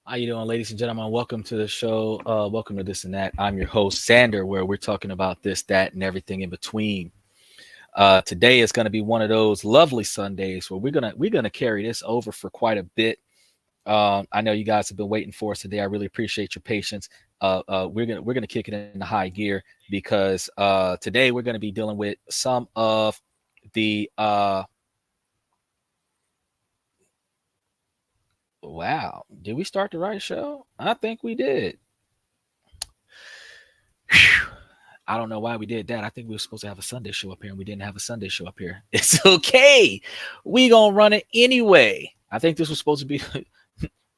How you doing, ladies and gentlemen? Welcome to the show. Welcome to This and That. I'm your host, Sander, where we're talking about this, that, and everything in between. Today is going to be one of those lovely Sundays where we're gonna carry this over for quite a bit. I know you guys have been waiting for us today. I really appreciate your patience. We're gonna kick it into high gear because today we're gonna be dealing with some of the wow. Did we start the right show? I think we did. Whew. I don't know why we did that. I think we were supposed to have a Sunday show up here and we didn't have a Sunday show up here. It's okay. We gonna run it anyway. I think this was supposed to be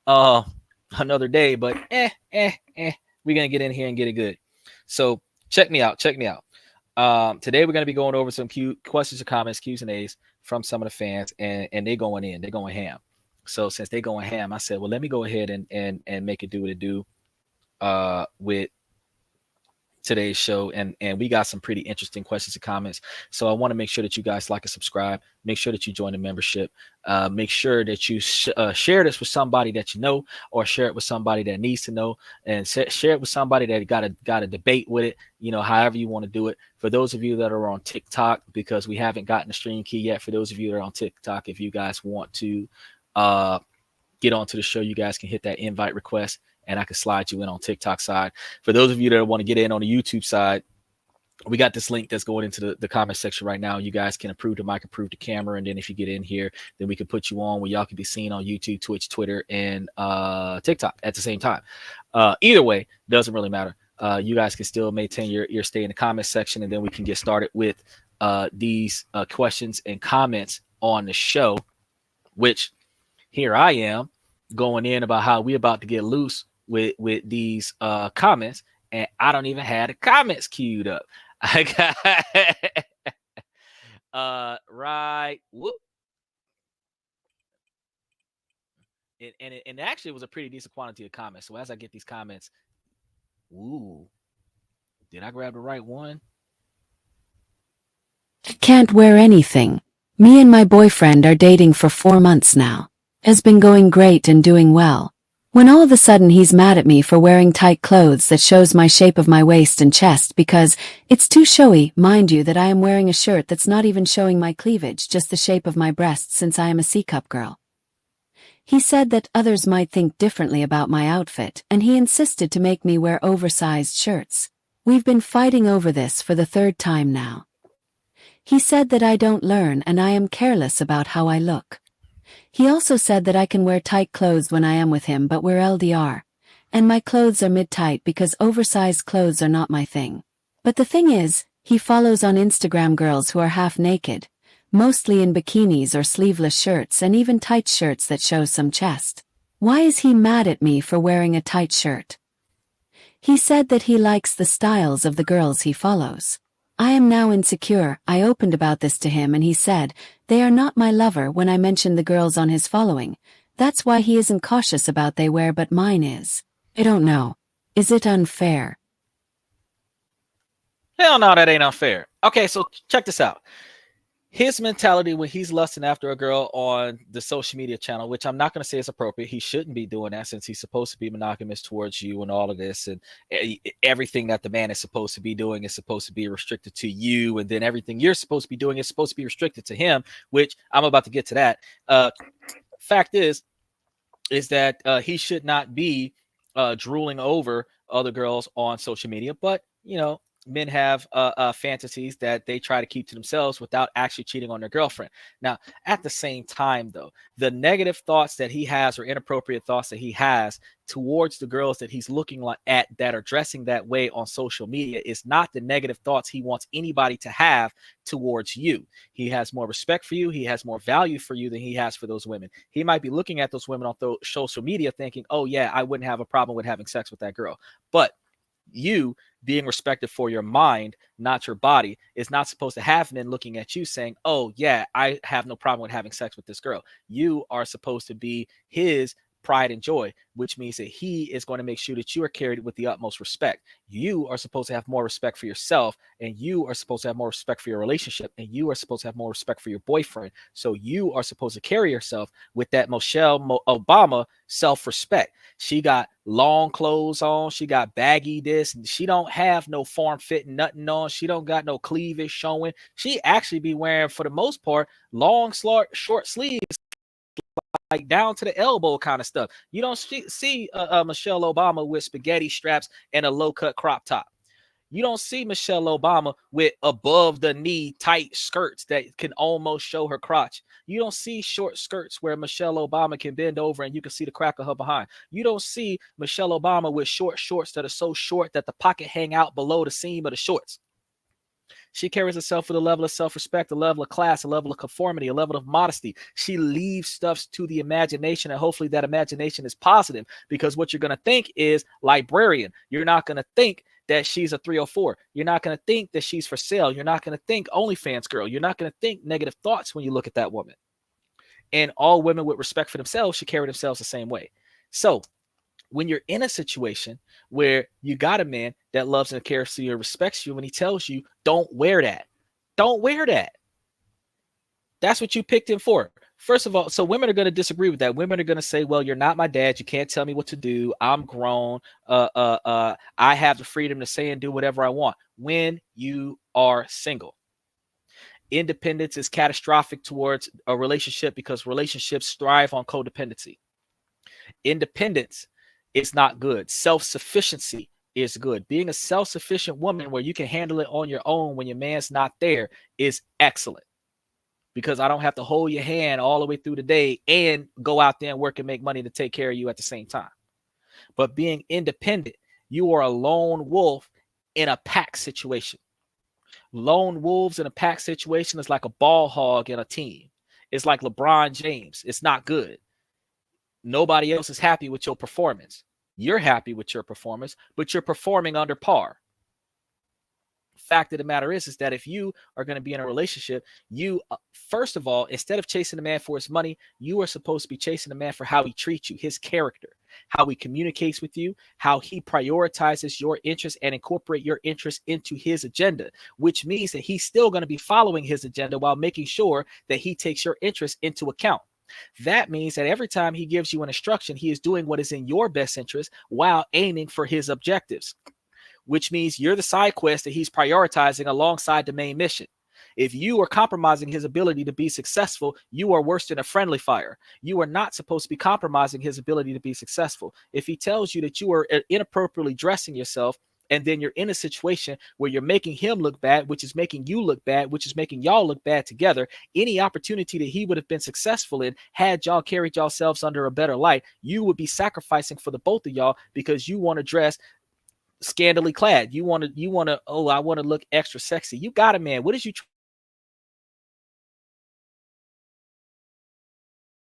uh another day, but we're gonna get in here and get it good. So check me out. Check me out. Today we're gonna be going over some questions and comments, Q's and A's from some of the fans, and they going in, they're going ham. So since they going ham, I said, well, let me go ahead and make it do what it do with today's show, and we got some pretty interesting questions and comments. So I want to make sure that you guys like and subscribe. Make sure that you join the membership. Make sure that you share this with somebody that you know, or share it with somebody that needs to know, and share it with somebody that got a debate with it. You know, however you want to do it. For those of you that are on TikTok, because we haven't gotten the stream key yet. For those of you that are on TikTok, if you guys want to get onto the show, you guys can hit that invite request and I can slide you in on TikTok side. For those of you that want to get in on the YouTube side, we got this link that's going into the comment section right now. You guys can approve the mic, approve the camera, and then if you get in here, then we can put you on where y'all can be seen on YouTube, Twitch, Twitter, and TikTok at the same time. Either way, doesn't really matter. You guys can still maintain your stay in the comment section, and then we can get started with these questions and comments on the show, which here I am going in about how we about to get loose with these comments, and I don't even have the comments queued up. I got right. Whoop. And actually it was a pretty decent quantity of comments. So as I get these comments, ooh, did I grab the right one? Can't wear anything. Me and my boyfriend are dating for 4 months now. Has been going great and doing well. When all of a sudden he's mad at me for wearing tight clothes that shows my shape of my waist and chest because it's too showy, mind you, that I am wearing a shirt that's not even showing my cleavage, just the shape of my breasts since I am a C-cup girl. He said that others might think differently about my outfit, and he insisted to make me wear oversized shirts. We've been fighting over this for the 3rd time now. He said that I don't learn and I am careless about how I look. He also said that I can wear tight clothes when I am with him, but we're LDR. And my clothes are mid-tight because oversized clothes are not my thing. But the thing is, he follows on Instagram girls who are half naked, mostly in bikinis or sleeveless shirts and even tight shirts that show some chest. Why is he mad at me for wearing a tight shirt? He said that he likes the styles of the girls he follows. I am now insecure. I opened about this to him and he said, they are not my lover when I mentioned the girls on his following. That's why he isn't cautious about they wear, but mine is. I don't know. Is it unfair? Hell no, that ain't unfair. Okay, so check this out. His mentality when he's lusting after a girl on the social media channel, which I'm not going to say is appropriate. He shouldn't be doing that since he's supposed to be monogamous towards you and all of this. And everything that the man is supposed to be doing is supposed to be restricted to you. And then everything you're supposed to be doing is supposed to be restricted to him, which I'm about to get to that. Fact is that he should not be drooling over other girls on social media. But, you know, men have fantasies that they try to keep to themselves without actually cheating on their girlfriend. Now, at the same time, though, the negative thoughts that he has or inappropriate thoughts that he has towards the girls that he's looking at that are dressing that way on social media is not the negative thoughts he wants anybody to have towards you. He has more respect for you. He has more value for you than he has for those women. He might be looking at those women on social media thinking, oh, yeah, I wouldn't have a problem with having sex with that girl. But you being respected for your mind, not your body, is not supposed to have men looking at you saying, oh, yeah, I have no problem with having sex with this girl. You are supposed to be his pride and joy, which means that he is going to make sure that you are carried with the utmost respect. You are supposed to have more respect for yourself, and you are supposed to have more respect for your relationship, and you are supposed to have more respect for your boyfriend. So you are supposed to carry yourself with that Michelle Obama self-respect. She got long clothes on, she got baggy this, and she don't have no form-fitting nothing on, she don't got no cleavage showing. She actually be wearing, for the most part, long short sleeves, like down to the elbow kind of stuff. You don't see Michelle Obama with spaghetti straps and a low-cut crop top. You don't see Michelle Obama with above the knee tight skirts that can almost show her crotch. You don't see short skirts where Michelle Obama can bend over and you can see the crack of her behind. You don't see Michelle Obama with short shorts that are so short that the pocket hang out below the seam of the shorts. She carries herself with a level of self-respect, a level of class, a level of conformity, a level of modesty. She leaves stuff to the imagination, and hopefully that imagination is positive, because what you're going to think is librarian. You're not going to think that she's a 304. You're not going to think that she's for sale. You're not going to think OnlyFans girl. You're not going to think negative thoughts when you look at that woman. And all women with respect for themselves should carry themselves the same way. So when you're in a situation where you got a man that loves and cares for you and respects you, when he tells you, don't wear that, don't wear that. That's what you picked him for. First of all, so women are going to disagree with that. Women are going to say, well, you're not my dad. You can't tell me what to do. I'm grown. I have the freedom to say and do whatever I want. When you are single, independence is catastrophic towards a relationship because relationships thrive on codependency. Independence is not good. Self-sufficiency is good. Being a self-sufficient woman where you can handle it on your own when your man's not there is excellent, because I don't have to hold your hand all the way through the day and go out there and work and make money to take care of you at the same time. But being independent, you are a lone wolf in a pack situation. Lone wolves in a pack situation is like a ball hog in a team. It's like LeBron James. It's not good. Nobody else is happy with your performance. You're happy with your performance, but you're performing under par. Fact of the matter is that if you are going to be in a relationship, you, first of all, instead of chasing the man for his money, you are supposed to be chasing the man for how he treats you, his character, how he communicates with you, how he prioritizes your interests and incorporate your interests into his agenda, which means that he's still going to be following his agenda while making sure that he takes your interests into account. That means that every time he gives you an instruction, he is doing what is in your best interest while aiming for his objectives, which means you're the side quest that he's prioritizing alongside the main mission. If you are compromising his ability to be successful, you are worse than a friendly fire. You are not supposed to be compromising his ability to be successful. If he tells you that you are inappropriately dressing yourself, and then you're in a situation where you're making him look bad, which is making you look bad, which is making y'all look bad together, any opportunity that he would have been successful in had y'all carried yourselves under a better light, you would be sacrificing for the both of y'all because you want to dress scantily clad. You want to, oh, I want to look extra sexy. You got a man. What is you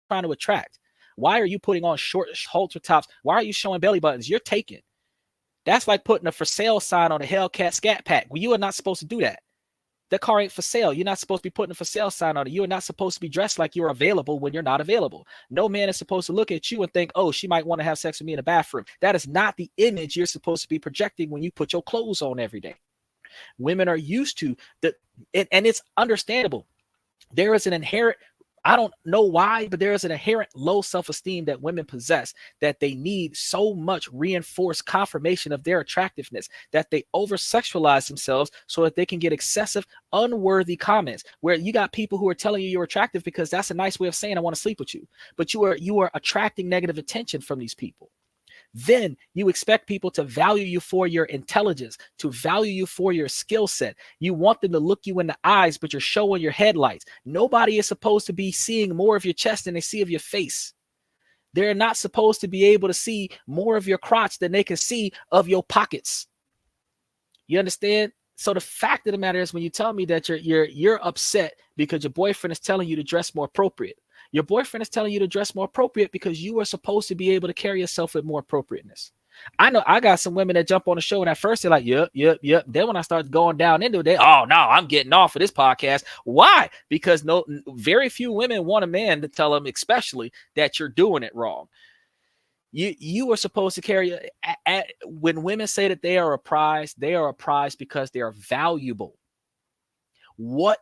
trying to attract? Why are you putting on short halter tops? Why are you showing belly buttons? You're taken. That's like putting a for sale sign on a Hellcat Scat Pack. Well, you are not supposed to do that. That car ain't for sale. You're not supposed to be putting a for sale sign on it. You are not supposed to be dressed like you're available when you're not available. No man is supposed to look at you and think, oh, she might want to have sex with me in the bathroom. That is not the image you're supposed to be projecting when you put your clothes on every day. Women are used to that, and it's understandable. There is an inherent, I don't know why, but there is an inherent low self-esteem that women possess, that they need so much reinforced confirmation of their attractiveness that they over-sexualize themselves so that they can get excessive, unworthy comments, where you got people who are telling you you're attractive because that's a nice way of saying I want to sleep with you. But you are attracting negative attention from these people. Then you expect people to value you for your intelligence, to value you for your skill set. You want them to look you in the eyes, but you're showing your headlights. Nobody is supposed to be seeing more of your chest than they see of your face. They're not supposed to be able to see more of your crotch than they can see of your pockets. You understand? So the fact of the matter is, when you tell me that you're upset because your boyfriend is telling you to dress more appropriate, your boyfriend is telling you to dress more appropriate because you are supposed to be able to carry yourself with more appropriateness. I know I got some women that jump on the show and at first they're like, yep. Then when I start going down into it, oh no, I'm getting off of this podcast. Why? Because very few women want a man to tell them, especially, that you're doing it wrong. You are supposed to carry when women say that they are a prize because they are valuable. What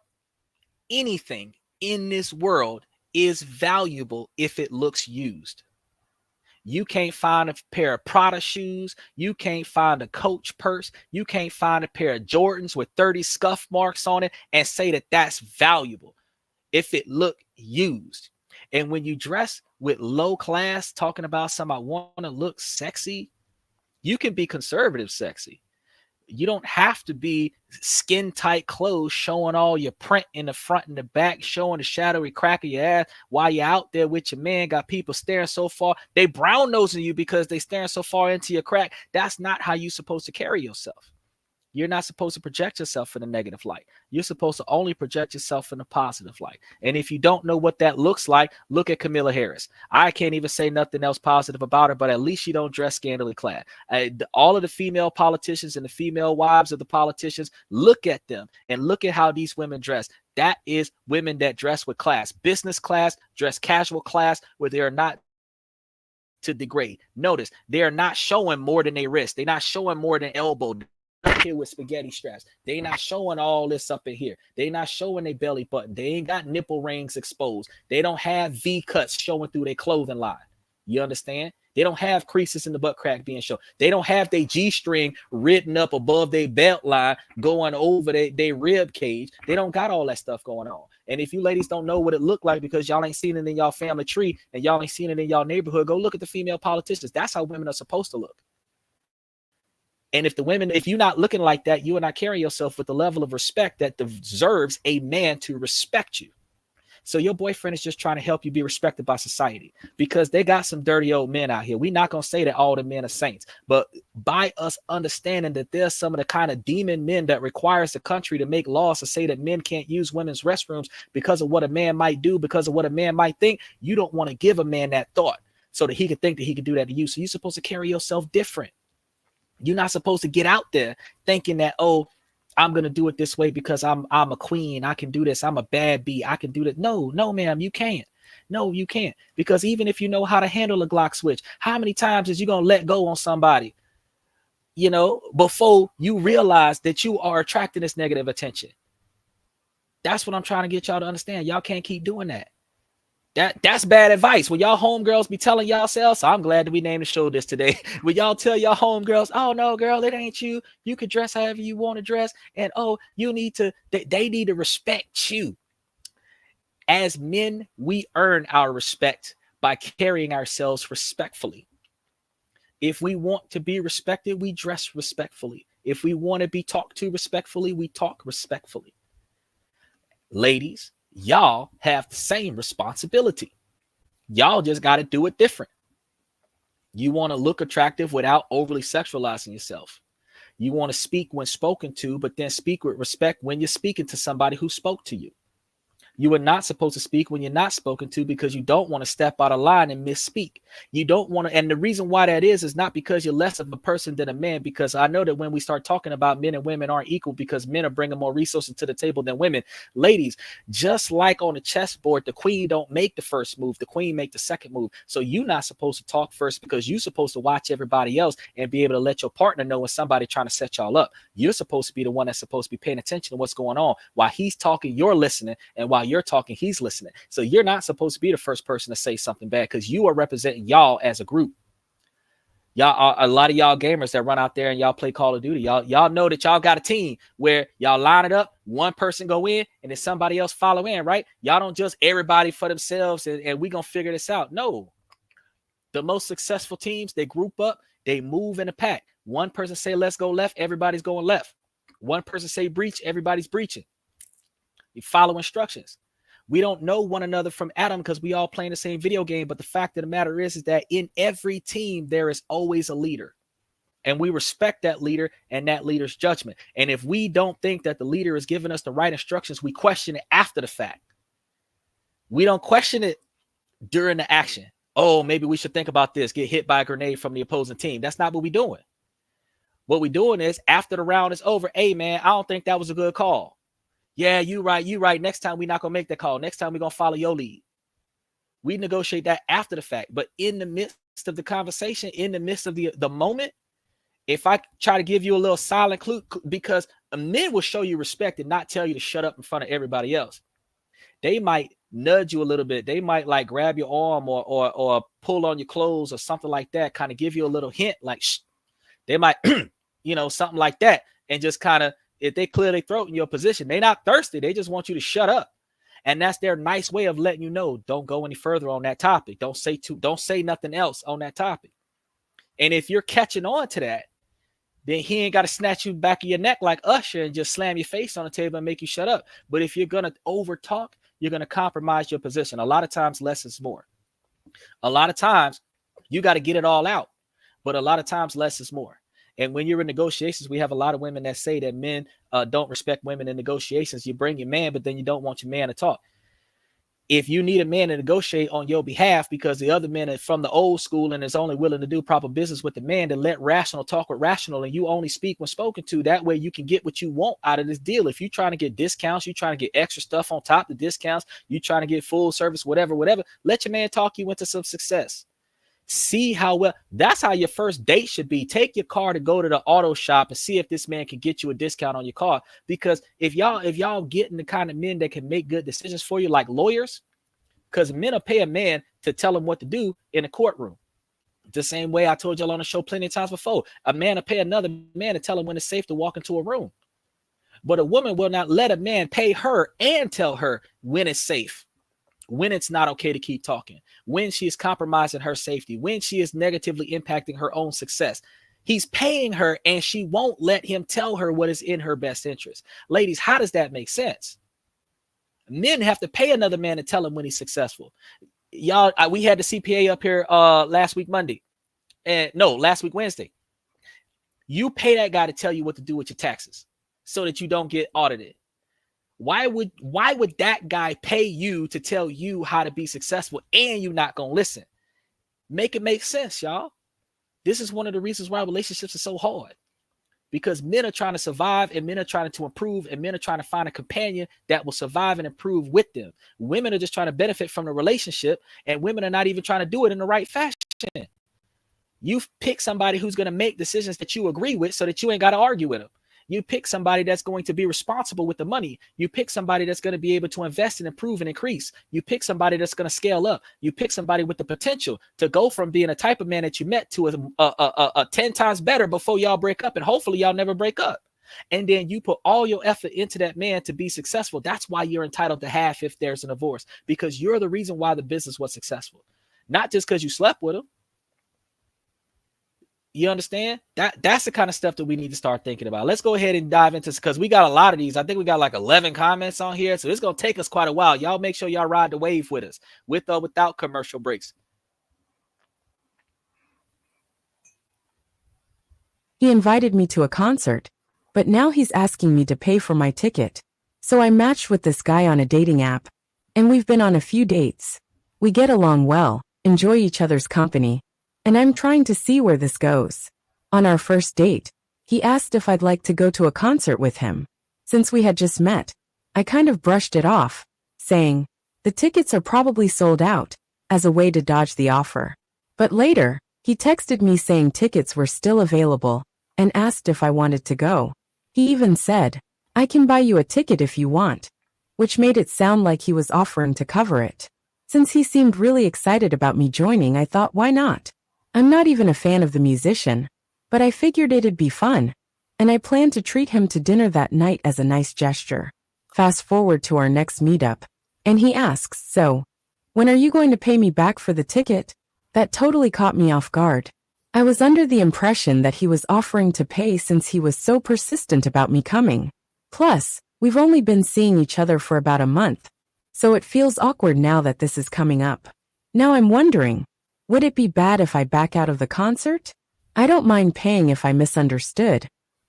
anything in this world is valuable if it looks used. You can't find a pair of Prada shoes. You can't find a Coach purse. You can't find a pair of Jordans with 30 scuff marks on it and say that that's valuable if it look used. And when you dress with low class, talking about some I want to look sexy, you can be conservative sexy. You don't have to be skin tight clothes showing all your print in the front and the back, showing the shadowy crack of your ass while you're out there with your man. Got people staring so far, they brown nosing you because they staring so far into your crack. That's not how you're supposed to carry yourself. You're not supposed to project yourself in a negative light. You're supposed to only project yourself in a positive light. And if you don't know what that looks like, look at Kamala Harris. I can't even say nothing else positive about her, but at least she don't dress scantily clad. All of the female politicians and the female wives of the politicians, look at them and look at how these women dress. That is women that dress with class. Business class, dress casual class, where they are not to degrade. Notice, they are not showing more than their wrist. They're not showing more than elbow here with spaghetti straps. They not showing all this up in here. They not showing their belly button. They ain't got nipple rings exposed. They don't have V cuts showing through their clothing line. You understand? They don't have creases in the butt crack being shown. They don't have their G-string written up above their belt line going over their rib cage. They don't got all that stuff going on. And if you ladies don't know what it looked like because y'all ain't seen it in y'all family tree and y'all ain't seen it in y'all neighborhood, go look at the female politicians. That's how women are supposed to look. And if you're not looking like that, you are not carrying yourself with the level of respect that deserves a man to respect you. So your boyfriend is just trying to help you be respected by society because they got some dirty old men out here. We're not going to say that all the men are saints, but by us understanding that there's some of the kind of demon men that requires the country to make laws to say that men can't use women's restrooms because of what a man might do, because of what a man might think, you don't want to give a man that thought so that he could think that he could do that to you. So you're supposed to carry yourself different. You're not supposed to get out there thinking that, oh, I'm going to do it this way because I'm a queen. I can do this. I'm a bad bee. I can do that. No, ma'am, you can't. No, you can't. Because even if you know how to handle a Glock switch, how many times is you going to let go on somebody, before you realize that you are attracting this negative attention? That's what I'm trying to get y'all to understand. Y'all can't keep doing that. That's bad advice. When y'all homegirls be telling y'all selves, so I'm glad that we named the show this today. When y'all tell y'all homegirls, oh no, girl, it ain't you. You can dress however you want to dress. And you need to, they need to respect you. As men, we earn our respect by carrying ourselves respectfully. If we want to be respected, we dress respectfully. If we want to be talked to respectfully, we talk respectfully. Ladies, y'all have the same responsibility. Y'all just got to do it different. You want to look attractive without overly sexualizing yourself. You want to speak when spoken to, but then speak with respect when you're speaking to somebody who spoke to you. You are not supposed to speak when you're not spoken to because you don't want to step out of line and misspeak. You don't want to. And the reason why that is not because you're less of a person than a man, because I know that when we start talking about men and women aren't equal because men are bringing more resources to the table than women. Ladies, just like on the chessboard, the queen don't make the first move. The queen make the second move. So you're not supposed to talk first because you're supposed to watch everybody else and be able to let your partner know when somebody trying to set y'all up. You're supposed to be the one that's supposed to be paying attention to what's going on. While he's talking, you're listening. And while you're talking, he's listening. So you're not supposed to be the first person to say something bad because you are representing y'all as a group. Y'all are a lot of y'all gamers that run out there and y'all play Call of Duty. Y'all know that y'all got a team where y'all line it up, one person go in and then somebody else follow in, right? Y'all don't just everybody for themselves and we gonna figure this out. No. The most successful teams, they group up, they move in a pack. One person say let's go left, everybody's going left. One person say breach, everybody's breaching. You follow instructions. We don't know one another from Adam because we all playing the same video game. But the fact of the matter is that in every team, there is always a leader. And we respect that leader and that leader's judgment. And if we don't think that the leader is giving us the right instructions, we question it after the fact. We don't question it during the action. Oh, maybe we should think about this, get hit by a grenade from the opposing team. That's not what we're doing. What we're doing is after the round is over, hey, man, I don't think that was a good call. Yeah, you right. Next time we're not going to make that call. Next time we're going to follow your lead. We negotiate that after the fact. But in the midst of the conversation, in the midst of the moment, if I try to give you a little silent clue, because men will show you respect and not tell you to shut up in front of everybody else. They might nudge you a little bit. They might like grab your arm or pull on your clothes or something like that, kind of give you a little hint, like shh. They might, something like that, and just kind of, if they clear their throat in your position, they're not thirsty. They just want you to shut up. And that's their nice way of letting you know, don't go any further on that topic. Don't say nothing else on that topic. And if you're catching on to that, then he ain't got to snatch you back of your neck like Usher and just slam your face on the table and make you shut up. But if you're going to over talk, you're going to compromise your position. A lot of times, less is more. A lot of times, you got to get it all out. But a lot of times, less is more. And when you're in negotiations, we have a lot of women that say that men don't respect women in negotiations. You bring your man, but then you don't want your man to talk. If you need a man to negotiate on your behalf because the other men are from the old school and is only willing to do proper business with the man, to let rational talk with rational, and you only speak when spoken to, that way you can get what you want out of this deal. If you're trying to get discounts, you're trying to get extra stuff on top of discounts, you're trying to get full service, whatever, let your man talk you into some success. See how well. That's how your first date should be. Take your car to go to the auto shop and see if this man can get you a discount on your car. Because if y'all getting the kind of men that can make good decisions for you, like lawyers, because men will pay a man to tell them what to do in a courtroom. The same way I told y'all on the show plenty of times before. A man will pay another man to tell him when it's safe to walk into a room. But a woman will not let a man pay her and tell her when it's safe, when it's not okay to keep talking, when she is compromising her safety, when she is negatively impacting her own success. He's paying her and she won't let him tell her what is in her best interest. Ladies, how does that make sense? Men have to pay another man to tell him when he's successful. Y'all, we had the CPA up here last week Wednesday. You pay that guy to tell you what to do with your taxes so that you don't get audited. Why would that guy pay you to tell you how to be successful and you're not going to listen? Make it make sense, y'all. This is one of the reasons why relationships are so hard, because men are trying to survive and men are trying to improve and men are trying to find a companion that will survive and improve with them. Women are just trying to benefit from the relationship, and women are not even trying to do it in the right fashion. You pick somebody who's going to make decisions that you agree with so that you ain't got to argue with them. You pick somebody that's going to be responsible with the money. You pick somebody that's going to be able to invest and improve and increase. You pick somebody that's going to scale up. You pick somebody with the potential to go from being a type of man that you met to a 10 times better before y'all break up, and hopefully y'all never break up. And then you put all your effort into that man to be successful. That's why you're entitled to half if there's a divorce, because you're the reason why the business was successful, not just because you slept with him. You understand? That's the kind of stuff that we need to start thinking about. Let's go ahead and dive into this, because we got a lot of these. I think we got like 11 comments on here, so it's going to take us quite a while. Y'all make sure y'all ride the wave with us, with or without commercial breaks. He invited me to a concert, but now he's asking me to pay for my ticket. So I matched with this guy on a dating app, and we've been on a few dates. We get along well, enjoy each other's company, and I'm trying to see where this goes. On our first date, he asked if I'd like to go to a concert with him. Since we had just met, I kind of brushed it off, saying, the tickets are probably sold out, as a way to dodge the offer. But later, he texted me saying tickets were still available, and asked if I wanted to go. He even said, I can buy you a ticket if you want, which made it sound like he was offering to cover it. Since he seemed really excited about me joining, I thought, why not? I'm not even a fan of the musician, but I figured it'd be fun, and I planned to treat him to dinner that night as a nice gesture. Fast forward to our next meetup, and he asks, so, when are you going to pay me back for the ticket? That totally caught me off guard. I was under the impression that he was offering to pay since he was so persistent about me coming. Plus, we've only been seeing each other for about a month, so it feels awkward now that this is coming up. Now I'm wondering, would it be bad if I back out of the concert? I don't mind paying if I misunderstood,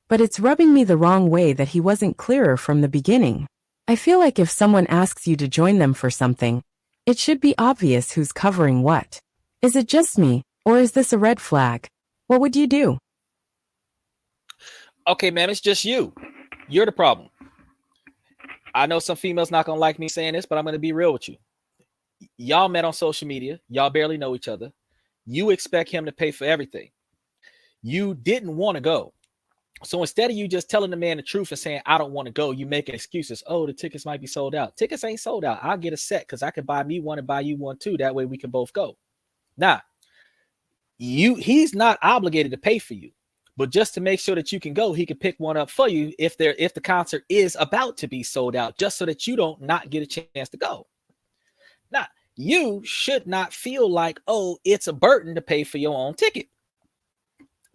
but it's rubbing me the wrong way that he wasn't clearer from the beginning. I feel like if someone asks you to join them for something, it should be obvious who's covering what. Is it just me, or is this a red flag? What would you do? Okay, man, it's just you. You're the problem. I know some females not going to like me saying this, but I'm going to be real with you. Y'all met on social media. Y'all barely know each other. You expect him to pay for everything. You didn't want to go. So instead of you just telling the man the truth and saying, I don't want to go, you making excuses. Oh, the tickets might be sold out. Tickets ain't sold out. I'll get a set because I can buy me one and buy you one too. That way we can both go. Nah, he's not obligated to pay for you. But just to make sure that you can go, he can pick one up for you if the concert is about to be sold out, just so that you don't not get a chance to go. Now, you should not feel like, oh, it's a burden to pay for your own ticket,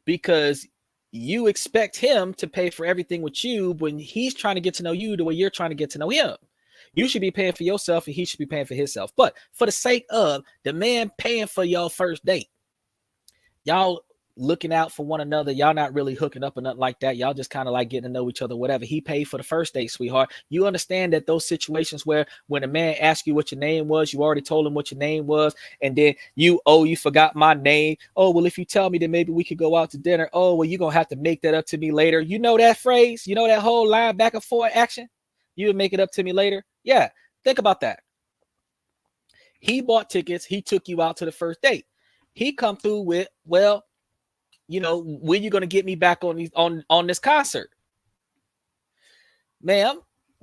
because you expect him to pay for everything with you when he's trying to get to know you the way you're trying to get to know him. You should be paying for yourself and he should be paying for himself. But for the sake of the man paying for your first date, y'all looking out for one another. Y'all not really hooking up or nothing like that. Y'all just kind of like getting to know each other, whatever. He paid for the first date, sweetheart. You understand that those situations where when a man asks you what your name was, you already told him what your name was, and then you forgot my name. Oh, well, if you tell me, then maybe we could go out to dinner. Oh, well, you're going to have to make that up to me later. You know that phrase? You know that whole line back and forth action? You would make it up to me later? Yeah, think about that. He bought tickets. He took you out to the first date. He come through with, well, when you going to get me back on this concert? Ma'am,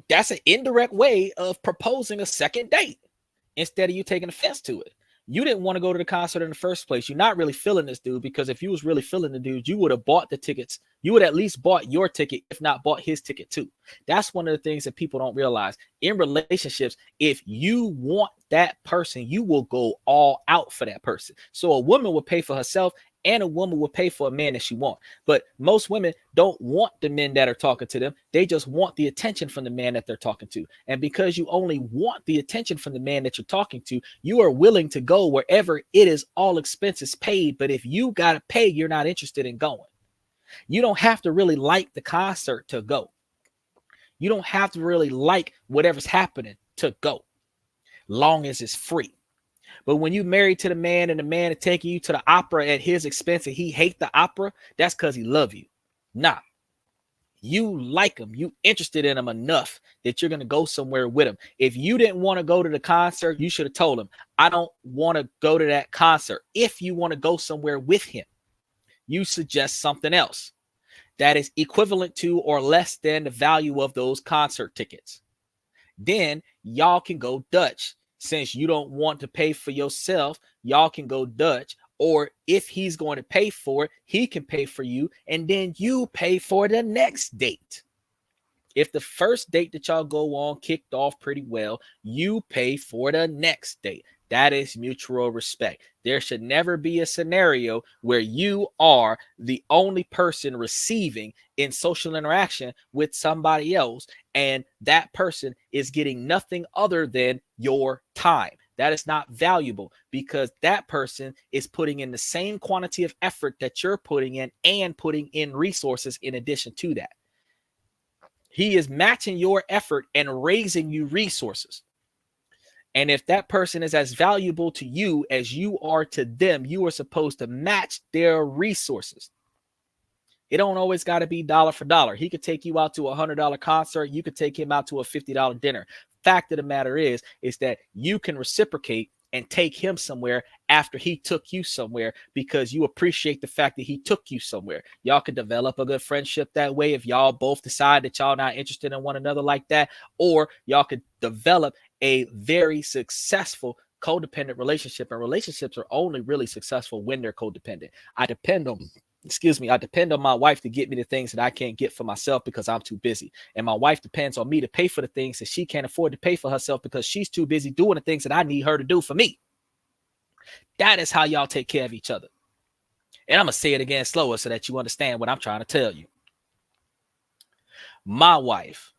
that's an indirect way of proposing a second date instead of you taking offense to it. You didn't want to go to the concert in the first place. You're not really feeling this dude, because if you was really feeling the dude, you would have bought the tickets. You would at least bought your ticket, if not bought his ticket too. That's one of the things that people don't realize. In relationships, if you want that person, you will go all out for that person. So a woman will pay for herself, and a woman will pay for a man that she wants. But most women don't want the men that are talking to them. They just want the attention from the man that they're talking to. And because you only want the attention from the man that you're talking to, you are willing to go wherever it is all expenses paid. But if you got to pay, you're not interested in going. You don't have to really like the concert to go. You don't have to really like whatever's happening to go, long as it's free. But when you married to the man and the man is taking you to the opera at his expense and he hate the opera, that's because he love you. Nah, you like him. You interested in him enough that you're going to go somewhere with him. If you didn't want to go to the concert, you should have told him, I don't want to go to that concert. If you want to go somewhere with him, you suggest something else that is equivalent to or less than the value of those concert tickets. Then y'all can go Dutch. Since you don't want to pay for yourself, y'all can go Dutch. Or if he's going to pay for it, he can pay for you, and then you pay for the next date. If the first date that y'all go on kicked off pretty well, you pay for the next date. That is mutual respect. There should never be a scenario where you are the only person receiving in social interaction with somebody else, and that person is getting nothing other than your time. That is not valuable, because that person is putting in the same quantity of effort that you're putting in and putting in resources in addition to that. He is matching your effort and raising you resources. And if that person is as valuable to you as you are to them, you are supposed to match their resources. It don't always got to be dollar for dollar. He could take you out to a $100 concert. You could take him out to a $50 dinner. Fact of the matter is that you can reciprocate and take him somewhere after he took you somewhere, because you appreciate the fact that he took you somewhere. Y'all could develop a good friendship that way if y'all both decide that y'all not interested in one another like that, or y'all could develop a very successful codependent relationship. And relationships are only really successful when they're codependent. I depend on my wife to get me the things that I can't get for myself because I'm too busy. And my wife depends on me to pay for the things that she can't afford to pay for herself because she's too busy doing the things that I need her to do for me. That is how y'all take care of each other. And I'm going to say it again slower so that you understand what I'm trying to tell you. My wife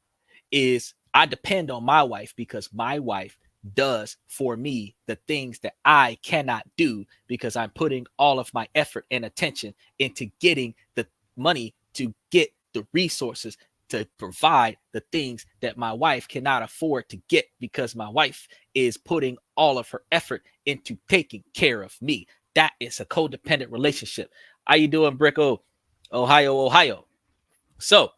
I depend on my wife because my wife does for me the things that I cannot do, because I'm putting all of my effort and attention into getting the money to get the resources to provide the things that my wife cannot afford to get, because my wife is putting all of her effort into taking care of me. That is a codependent relationship. How you doing, Bricko? Ohio. So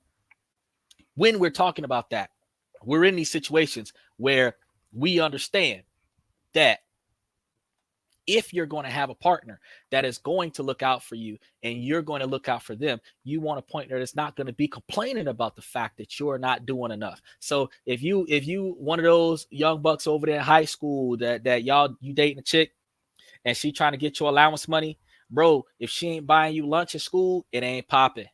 when we're talking about that, we're in these situations where we understand that if you're going to have a partner that is going to look out for you and you're going to look out for them, you want a partner that's not going to be complaining about the fact that you're not doing enough. So if you one of those young bucks over there in high school that you dating a chick and she trying to get your allowance money, bro, if she ain't buying you lunch at school, it ain't popping.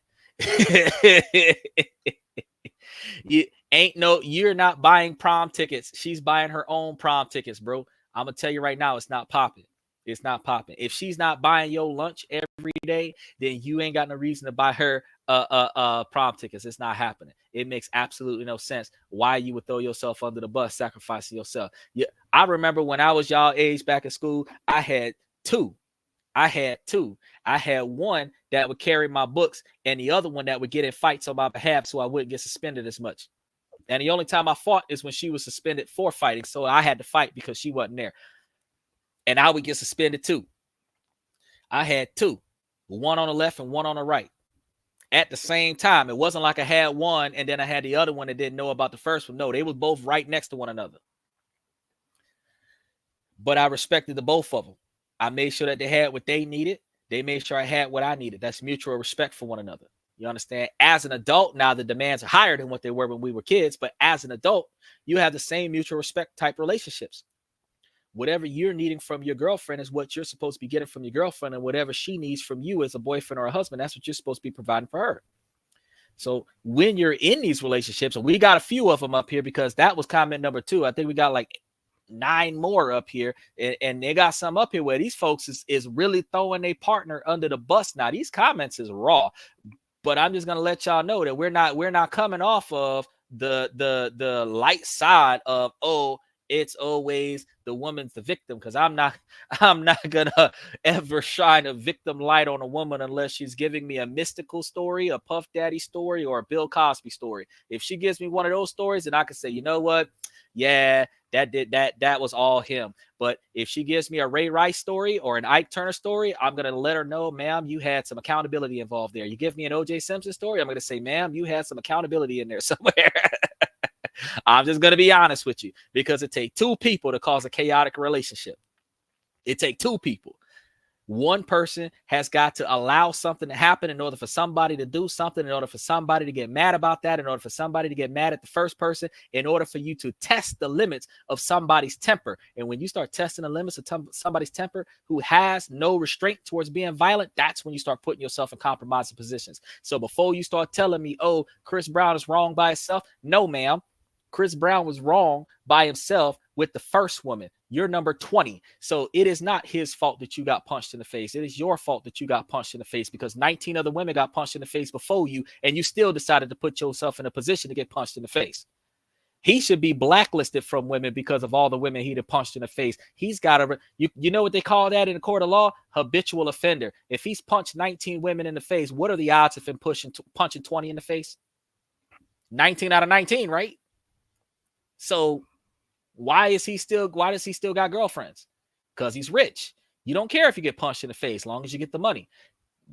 You're not buying prom tickets. She's buying her own prom tickets, bro. I'm gonna tell you right now, it's not popping. It's not popping. If she's not buying your lunch every day, then you ain't got no reason to buy her prom tickets. It's not happening. It makes absolutely no sense why you would throw yourself under the bus, sacrificing yourself. Yeah, I remember when I was y'all age back in school, I had two. I had one that would carry my books and the other one that would get in fights on my behalf so I wouldn't get suspended as much. And the only time I fought is when she was suspended for fighting. So I had to fight because she wasn't there. And I would get suspended too. I had two, one on the left and one on the right at the same time. It wasn't like I had one and then I had the other one that didn't know about the first one. No, they were both right next to one another. But I respected the both of them. I made sure that they had what they needed. They made sure I had what I needed. That's mutual respect for one another. You understand? As an adult, now the demands are higher than what they were when we were kids. But as an adult, you have the same mutual respect type relationships. Whatever you're needing from your girlfriend is what you're supposed to be getting from your girlfriend. And whatever she needs from you as a boyfriend or a husband, that's what you're supposed to be providing for her. So when you're in these relationships, and we got a few of them up here because that was comment number 2. I think we got like 9 more up here, and they got some up here where these folks is really throwing their partner under the bus. Now these comments is raw, but I'm just gonna let y'all know that we're not coming off of the light side of, oh, it's always the woman's the victim, because I'm not gonna ever shine a victim light on a woman unless she's giving me a mystical story, a Puff Daddy story, or a Bill Cosby story. If she gives me one of those stories, then I can say, you know what, yeah, that was all him. But if she gives me a Ray Rice story or an Ike Turner story, I'm gonna let her know, ma'am, you had some accountability involved there. You give me an OJ Simpson story, I'm gonna say, ma'am, you had some accountability in there somewhere. I'm just going to be honest with you, because it takes 2 people to cause a chaotic relationship. It takes 2 people. One person has got to allow something to happen in order for somebody to do something, in order for somebody to get mad about that, in order for somebody to get mad at the first person, in order for you to test the limits of somebody's temper. And when you start testing the limits of somebody's temper who has no restraint towards being violent, that's when you start putting yourself in compromising positions. So before you start telling me, oh, Chris Brown is wrong by himself, no, ma'am. Chris Brown was wrong by himself with the first woman. You're number 20. So it is not his fault that you got punched in the face. It is your fault that you got punched in the face, because 19 other women got punched in the face before you, and you still decided to put yourself in a position to get punched in the face. He should be blacklisted from women because of all the women he'd have punched in the face. He's got a, you know what they call that in the court of law? Habitual offender. If he's punched 19 women in the face, what are the odds of him punching 20 in the face? 19 out of 19, right? So why does he still got girlfriends? Because he's rich. You don't care if you get punched in the face, as long as you get the money.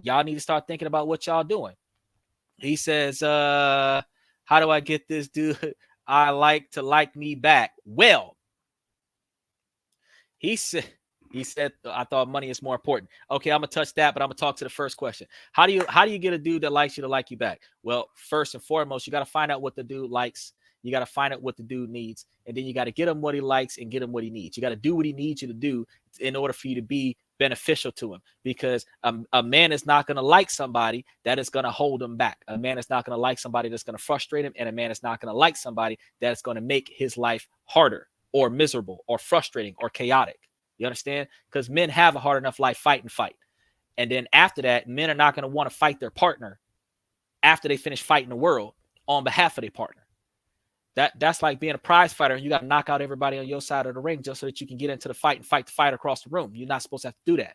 Y'all need to start thinking about what y'all doing. He says, how do I get this dude I like to like me back? Well, he said, I thought money is more important. Okay, I'm gonna touch that, but I'm gonna talk to the first question. How do you get a dude that likes you to like you back? Well, first and foremost, you got to find out what the dude likes. You got to find out what the dude needs, and then you got to get him what he likes and get him what he needs. You got to do what he needs you to do in order for you to be beneficial to him, because a man is not going to like somebody that is going to hold him back. A man is not going to like somebody that's going to frustrate him, and a man is not going to like somebody that's going to make his life harder or miserable or frustrating or chaotic. You understand? Because men have a hard enough life fight. And then after that, men are not going to want to fight their partner after they finish fighting the world on behalf of their partner. That's like being a prize fighter, and you got to knock out everybody on your side of the ring just so that you can get into the fight and fight the fight across the room. You're not supposed to have to do that.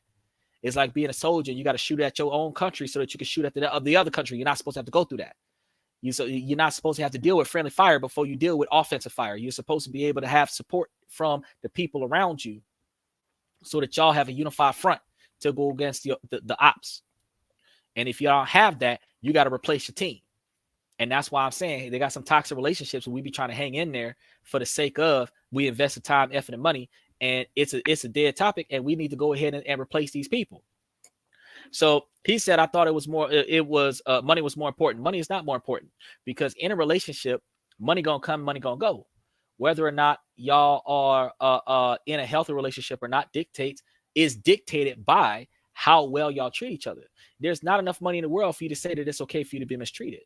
It's like being a soldier. You got to shoot at your own country so that you can shoot at the other country. You're not supposed to have to go through that. You're not supposed to have to deal with friendly fire before you deal with offensive fire. You're supposed to be able to have support from the people around you so that y'all have a unified front to go against the ops. And if y'all have that, you got to replace your team. And that's why I'm saying they got some toxic relationships where we be trying to hang in there for the sake of we invest the time, effort, and money, and it's a dead topic, and we need to go ahead and replace these people. So he said, I thought it was money was more important. Money is not more important, because in a relationship, money gonna come, money gonna go. Whether or not y'all are in a healthy relationship or not is dictated by how well y'all treat each other. There's not enough money in the world for you to say that it's okay for you to be mistreated.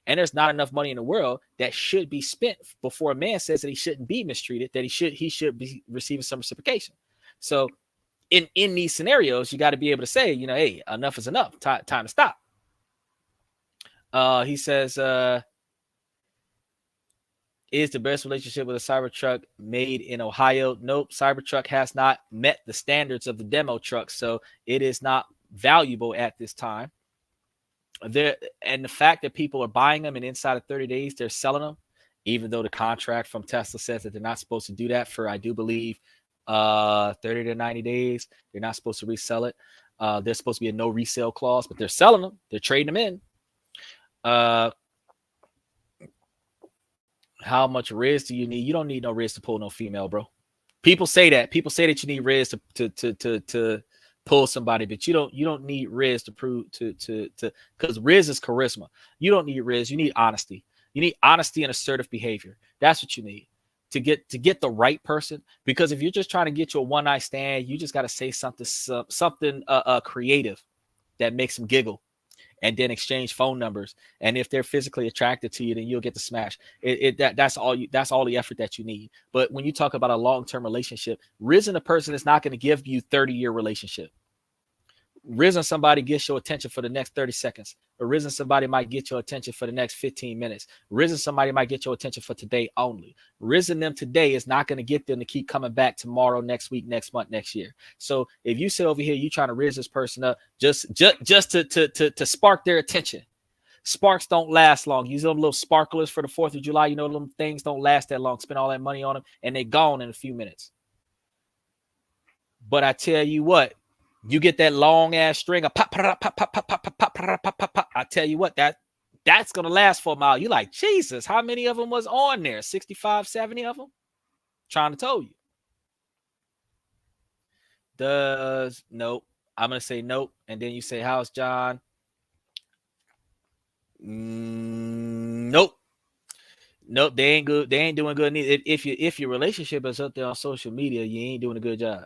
And there's not enough money in the world that should be spent before a man says that he shouldn't be mistreated, that he should be receiving some reciprocation. So in these scenarios, you got to be able to say, hey, enough is enough. Time to stop. He says, is the best relationship with a Cybertruck made in Ohio? Nope. Cybertruck has not met the standards of the demo truck, so it is not valuable at this time. And the fact that people are buying them and inside of 30 days, they're selling them, even though the contract from Tesla says that they're not supposed to do that for, I do believe, 30 to 90 days. They're not supposed to resell it. There's supposed to be a no resale clause, but they're selling them. They're trading them in. How much Riz do you need? You don't need no Riz to pull no female, bro. People say that. People say that you need Riz to pull somebody, but you don't need Riz to prove to because Riz is charisma. You don't need Riz. You need honesty. You need honesty and assertive behavior. That's what you need to get the right person. Because if you're just trying to get you a one night stand, you just got to say something creative that makes them giggle, and then exchange phone numbers. And if they're physically attracted to you, then you'll get the smash. That's all the effort that you need. But when you talk about a long-term relationship, Risen a person is not going to give you 30-year relationship. Risen somebody gets your attention for the next 30 seconds. Or Risen somebody might get your attention for the next 15 minutes. Risen somebody might get your attention for today only. Risen them today is not going to get them to keep coming back tomorrow, next week, next month, next year. So if you sit over here, you trying to Riz this person up just to spark their attention. Sparks don't last long. Use them little sparklers for the 4th of July. Them things don't last that long. Spend all that money on them and they're gone in a few minutes. But I tell you what, you get that long ass string of pop, pop, pop, pop, pop, pop, pop, pop, pop, pop, pop. I tell you what, that's gonna last for a while. You like, Jesus, how many of them was on there? 65, 70 of them? Trying to tell you. Nope. I'm gonna say nope, and then you say, how's John? Nope. Nope, they ain't good. They ain't doing good. If your relationship is up there on social media, you ain't doing a good job.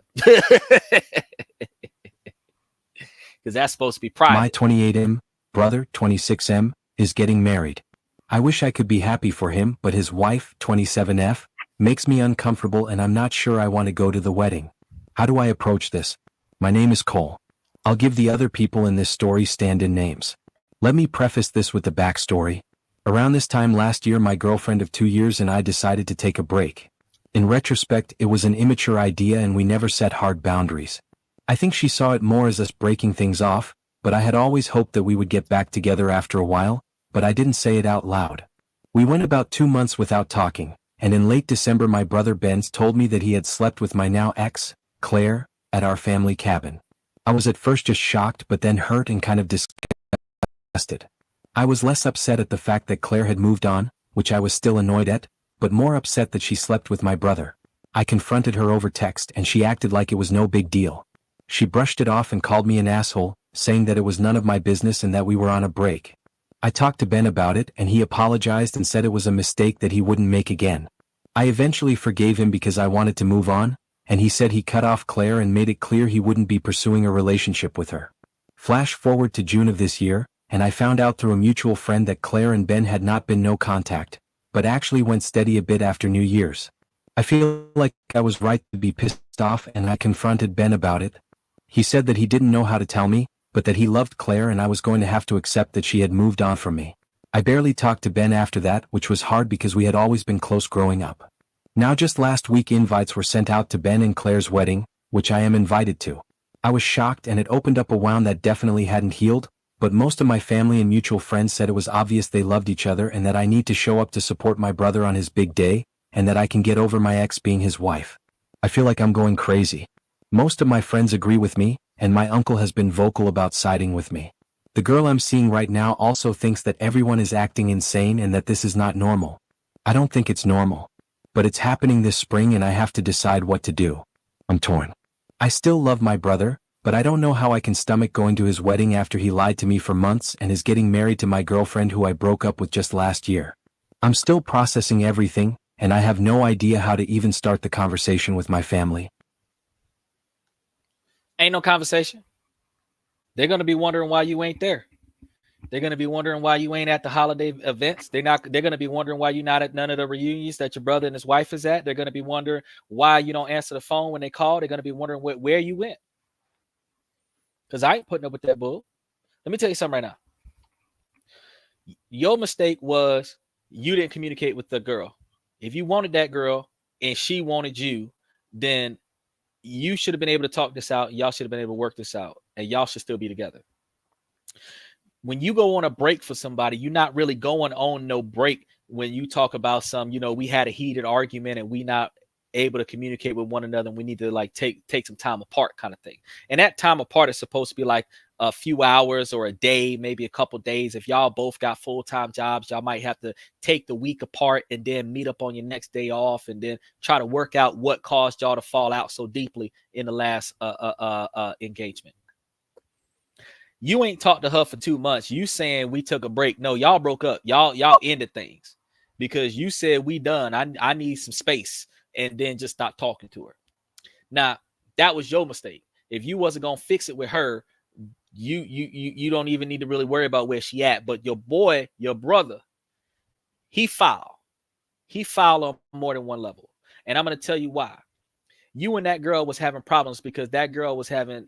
Because that's supposed to be private. My 28M brother, 26M, is getting married. I wish I could be happy for him, but his wife, 27F, makes me uncomfortable and I'm not sure I want to go to the wedding. How do I approach this? My name is Cole. I'll give the other people in this story stand-in names. Let me preface this with the backstory. Around this time last year, my girlfriend of 2 years and I decided to take a break. In retrospect, it was an immature idea and we never set hard boundaries. I think she saw it more as us breaking things off, but I had always hoped that we would get back together after a while, but I didn't say it out loud. We went about 2 months without talking, and in late December my brother Benz told me that he had slept with my now ex, Claire, at our family cabin. I was at first just shocked but then hurt and kind of disgusted. I was less upset at the fact that Claire had moved on, which I was still annoyed at, but more upset that she slept with my brother. I confronted her over text and she acted like it was no big deal. She brushed it off and called me an asshole, saying that it was none of my business and that we were on a break. I talked to Ben about it and he apologized and said it was a mistake that he wouldn't make again. I eventually forgave him because I wanted to move on, and he said he cut off Claire and made it clear he wouldn't be pursuing a relationship with her. Flash forward to June of this year, and I found out through a mutual friend that Claire and Ben had not been no contact, but actually went steady a bit after New Year's. I feel like I was right to be pissed off and I confronted Ben about it. He said that he didn't know how to tell me, but that he loved Claire and I was going to have to accept that she had moved on from me. I barely talked to Ben after that, which was hard because we had always been close growing up. Now just last week invites were sent out to Ben and Claire's wedding, which I am invited to. I was shocked and it opened up a wound that definitely hadn't healed, but most of my family and mutual friends said it was obvious they loved each other and that I need to show up to support my brother on his big day, and that I can get over my ex being his wife. I feel like I'm going crazy. Most of my friends agree with me, and my uncle has been vocal about siding with me. The girl I'm seeing right now also thinks that everyone is acting insane and that this is not normal. I don't think it's normal. But it's happening this spring and I have to decide what to do. I'm torn. I still love my brother, but I don't know how I can stomach going to his wedding after he lied to me for months and is getting married to my girlfriend who I broke up with just last year. I'm still processing everything, and I have no idea how to even start the conversation with my family. Ain't no conversation. They're going to be wondering why you ain't there. They're going to be wondering why you ain't at the holiday events. They're going to be wondering why you're not at none of the reunions that your brother and his wife is at. They're going to be wondering why you don't answer the phone when they call. They're going to be wondering where you went. Because I ain't putting up with that bull. Let me tell you something right now. Your mistake was you didn't communicate with the girl. If you wanted that girl and she wanted you, then you should have been able to talk this out. Y'all should have been able to work this out, and y'all should still be together. When you go on a break for somebody, you're not really going on no break when you talk about some, we had a heated argument and we not able to communicate with one another and we need to like take some time apart kind of thing. And that time apart is supposed to be like a few hours or a day, maybe a couple days. If y'all both got full-time jobs, y'all might have to take the week apart and then meet up on your next day off and then try to work out what caused y'all to fall out so deeply in the last engagement. You ain't talked to her for 2 months. You saying we took a break. No, y'all broke up. Y'all ended things because you said we done. I need some space and then just stop talking to her. Now, that was your mistake. If you wasn't going to fix it with her, you don't even need to really worry about where she at. But your boy, your brother, he foul. He foul on more than one level. And I'm going to tell you why. You and that girl was having problems because that girl was having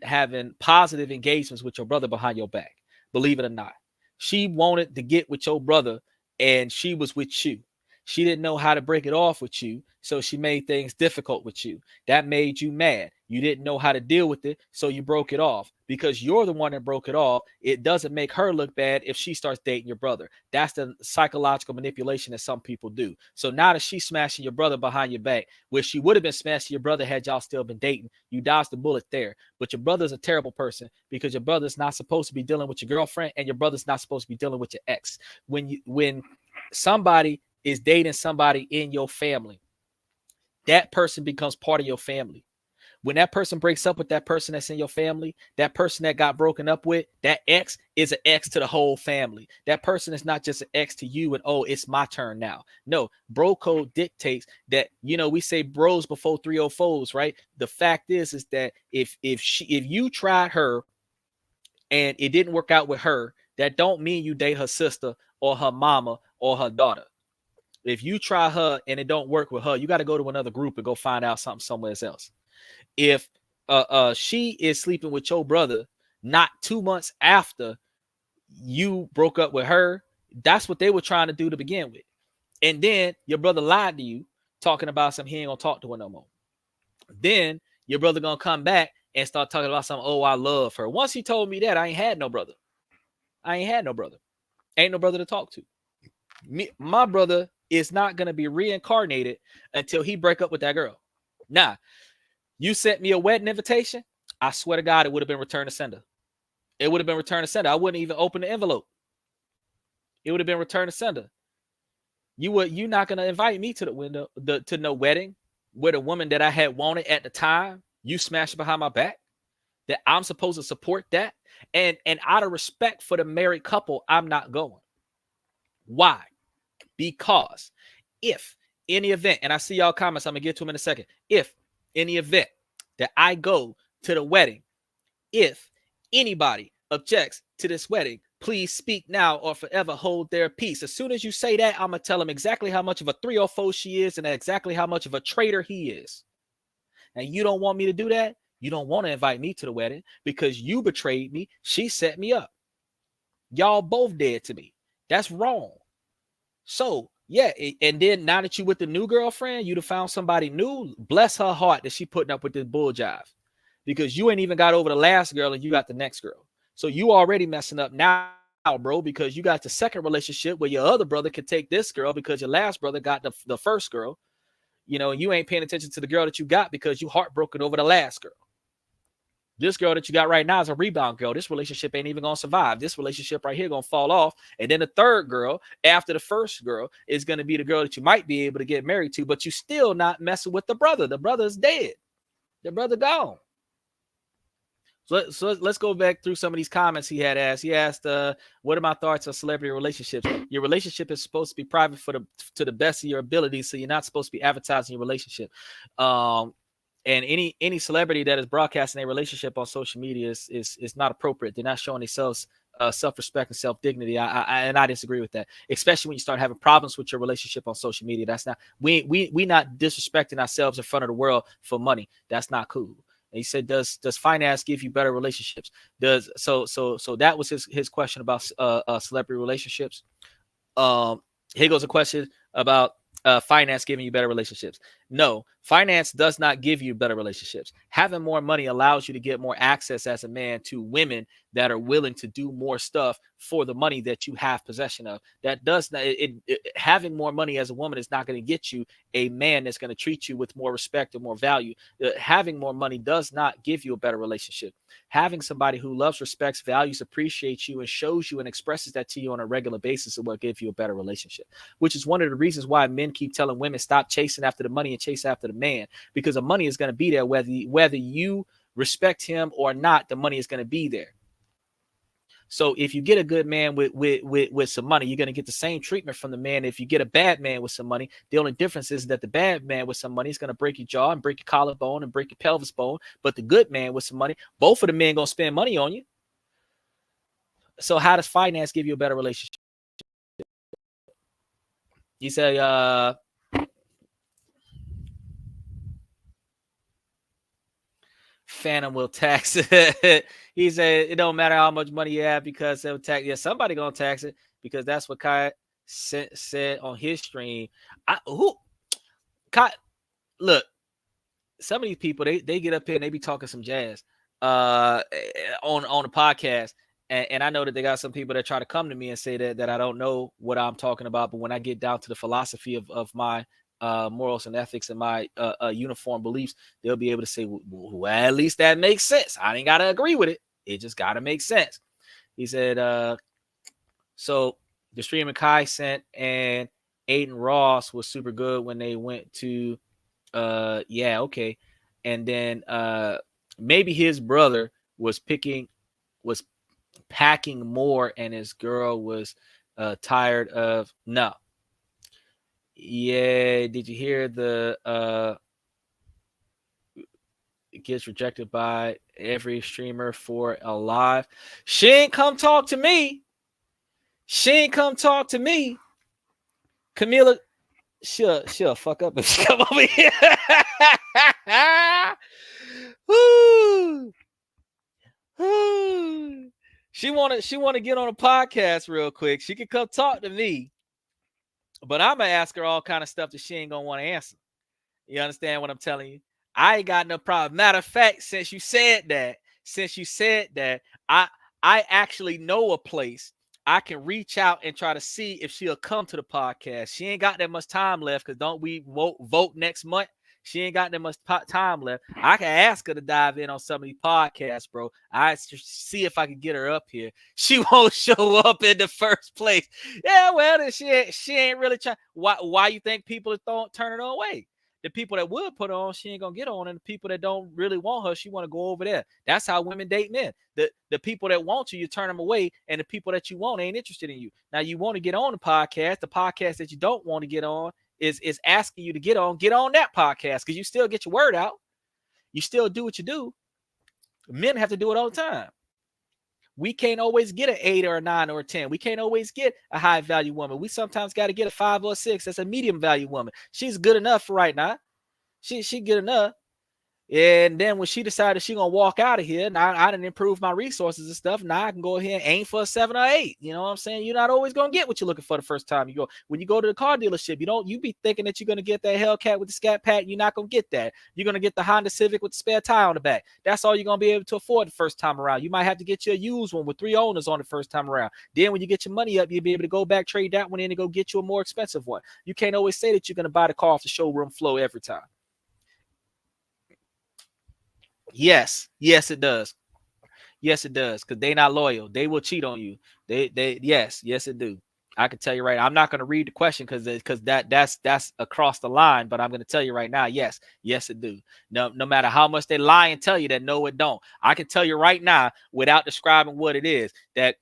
positive engagements with your brother behind your back. Believe it or not. She wanted to get with your brother and she was with you. She didn't know how to break it off with you, so she made things difficult with you. That made you mad. You didn't know how to deal with it, so you broke it off. Because you're the one that broke it off, it doesn't make her look bad if she starts dating your brother. That's the psychological manipulation that some people do. So now that she's smashing your brother behind your back, where she would have been smashing your brother had y'all still been dating, you dodged the bullet there. But your brother's a terrible person because your brother's not supposed to be dealing with your girlfriend and your brother's not supposed to be dealing with your ex. When somebody is dating somebody in your family, that person becomes part of your family. When that person breaks up with that person that's in your family, that person that got broken up with, that ex is an ex to the whole family. That person is not just an ex to you and, oh, it's my turn now. No, bro code dictates that, we say bros before 304s, right? The fact is that if you tried her and it didn't work out with her, that don't mean you date her sister or her mama or her daughter. If you try her and it don't work with her, you got to go to another group and go find out something somewhere else. If she is sleeping with your brother not 2 months after you broke up with her, that's what they were trying to do to begin with. And then your brother lied to you, talking about something, he ain't gonna talk to her no more. Then your brother gonna come back and start talking about something, oh, I love her. Once he told me that, I ain't had no brother. Ain't no brother to talk to. My brother is not going to be reincarnated until he break up with that girl. Now, you sent me a wedding invitation. I swear to God, it would have been return to sender. It would have been return to sender. I wouldn't even open the envelope. It would have been return to sender. You're not going to invite me to to no wedding with a woman that I had wanted at the time. You smashed behind my back. That I'm supposed to support that. And out of respect for the married couple, I'm not going. Why? Because if in the event, and I see y'all comments, I'm going to get to them in a second. If in the event that I go to the wedding, if anybody objects to this wedding, please speak now or forever hold their peace. As soon as you say that, I'm going to tell them exactly how much of a 304 she is and exactly how much of a traitor he is. And you don't want me to do that? You don't want to invite me to the wedding because you betrayed me. She set me up. Y'all both dead to me. That's wrong. So, yeah, and then now that you with the new girlfriend, you'd have found somebody new. Bless her heart that she putting up with this bull jive because you ain't even got over the last girl and you got the next girl. So you already messing up now, bro, because you got the second relationship where your other brother could take this girl because your last brother got the first girl. You ain't paying attention to the girl that you got because you heartbroken over the last girl. This girl that you got right now is a rebound girl. This relationship ain't even going to survive. This relationship right here going to fall off. And then the third girl after the first girl is going to be the girl that you might be able to get married to, but you still not messing with the brother. The brother is dead. The brother gone. So let's go back through some of these comments he had asked. He asked, "What are my thoughts on celebrity relationships? Your relationship is supposed to be private to the best of your ability, so you're not supposed to be advertising your relationship. And any celebrity that is broadcasting a relationship on social media is not appropriate. They're not showing themselves self-respect and self-dignity. I disagree with that, especially when you start having problems with your relationship on social media. That's not we not disrespecting ourselves in front of the world for money. That's not cool." And he said, "Does finance give you better relationships? So that was his question about celebrity relationships. Here goes a question about finance giving you better relationships. No, finance does not give you better relationships. Having more money allows you to get more access as a man to women that are willing to do more stuff for the money that you have possession of. That does not having more money as a woman is not going to get you a man that's going to treat you with more respect and more value. Having more money does not give you a better relationship. Having somebody who loves, respects, values, appreciates you, and shows you and expresses that to you on a regular basis is what gives you a better relationship, which is one of the reasons why men keep telling women stop chasing after the money and chase after the man, because the money is going to be there whether you respect him or not. The money is going to be there. So if you get a good man with some money, you're going to get the same treatment from the man. If you get a bad man with some money, the only difference is that the bad man with some money is going to break your jaw and break your collarbone and break your pelvis bone. But the good man with some money, both of the men going to spend money on you. So how does finance give you a better relationship? You say, Phantom will tax it. He said it don't matter how much money you have because they'll tax. Yeah, somebody gonna tax it because that's what Kai said on his stream. Kai, look, some of these people they get up here and they be talking some jazz on the podcast. And I know that they got some people that try to come to me and say that I don't know what I'm talking about. But when I get down to the philosophy of my morals and ethics and my uniform beliefs, they'll be able to say, well, at least that makes sense. I ain't got to agree with it. It just got to make sense. He said, so the streamer Kai sent and Aiden Ross was super good when they went to, yeah, okay. And then maybe his brother was packing more and his girl was tired of no. Yeah, did you hear the it gets rejected by every streamer for a live? She ain't come talk to me. She ain't come talk to me. Camila, she'll fuck up if she come over here. Woo. Woo. She wanna get on a podcast real quick. She can come talk to me, but I'm gonna ask her all kind of stuff that she ain't gonna want to answer. You understand what I'm telling you? I ain't got no problem. Matter of fact, since you said that, I actually know a place I can reach out and try to see if she'll come to the podcast. She ain't got that much time left because don't we vote next month? She ain't got that much time left. I can ask her to dive in on some of these podcasts, bro. I see if I can get her up here. She won't show up in the first place. Yeah, well, then she ain't really trying. Why you think people are turning her away? The people that would put her on, she ain't gonna get on, and the people that don't really want her, she want to go over there. That's how women date men. The people that want you turn them away, and the people that you want ain't interested in you. Now you want to get on the podcast that you don't want to get on is asking you to get on that podcast because you still get your word out. You still do what you do. Men have to do it all the time. We can't always get an 8 or a 9 or a 10. We can't always get a high value woman. We sometimes got to get a 5 or a 6. That's a medium value woman. She's good enough for right now. She good enough. And then when she decided she gonna walk out of here, now I didn't improve my resources and stuff. Now I can go ahead and aim for a 7 or 8. You know what I'm saying? You're not always gonna get what you're looking for the first time you go. When you go to the car dealership, you be thinking that you're gonna get that Hellcat with the Scat Pack. You're not gonna get that. You're gonna get the Honda Civic with the spare tire on the back. That's all you're gonna be able to afford the first time around. You might have to get you a used one with 3 owners on the first time around. Then when you get your money up, you'll be able to go back, trade that one in, and go get you a more expensive one. You can't always say that you're gonna buy the car off the showroom floor every time. Yes, it does. Yes, it does. Because they not loyal. They will cheat on you. Yes, it do. I can tell you right. I'm not going to read the question because that's across the line. But I'm going to tell you right now. Yes, it do. No matter how much they lie and tell you that no, it don't. I can tell you right now without describing what it is that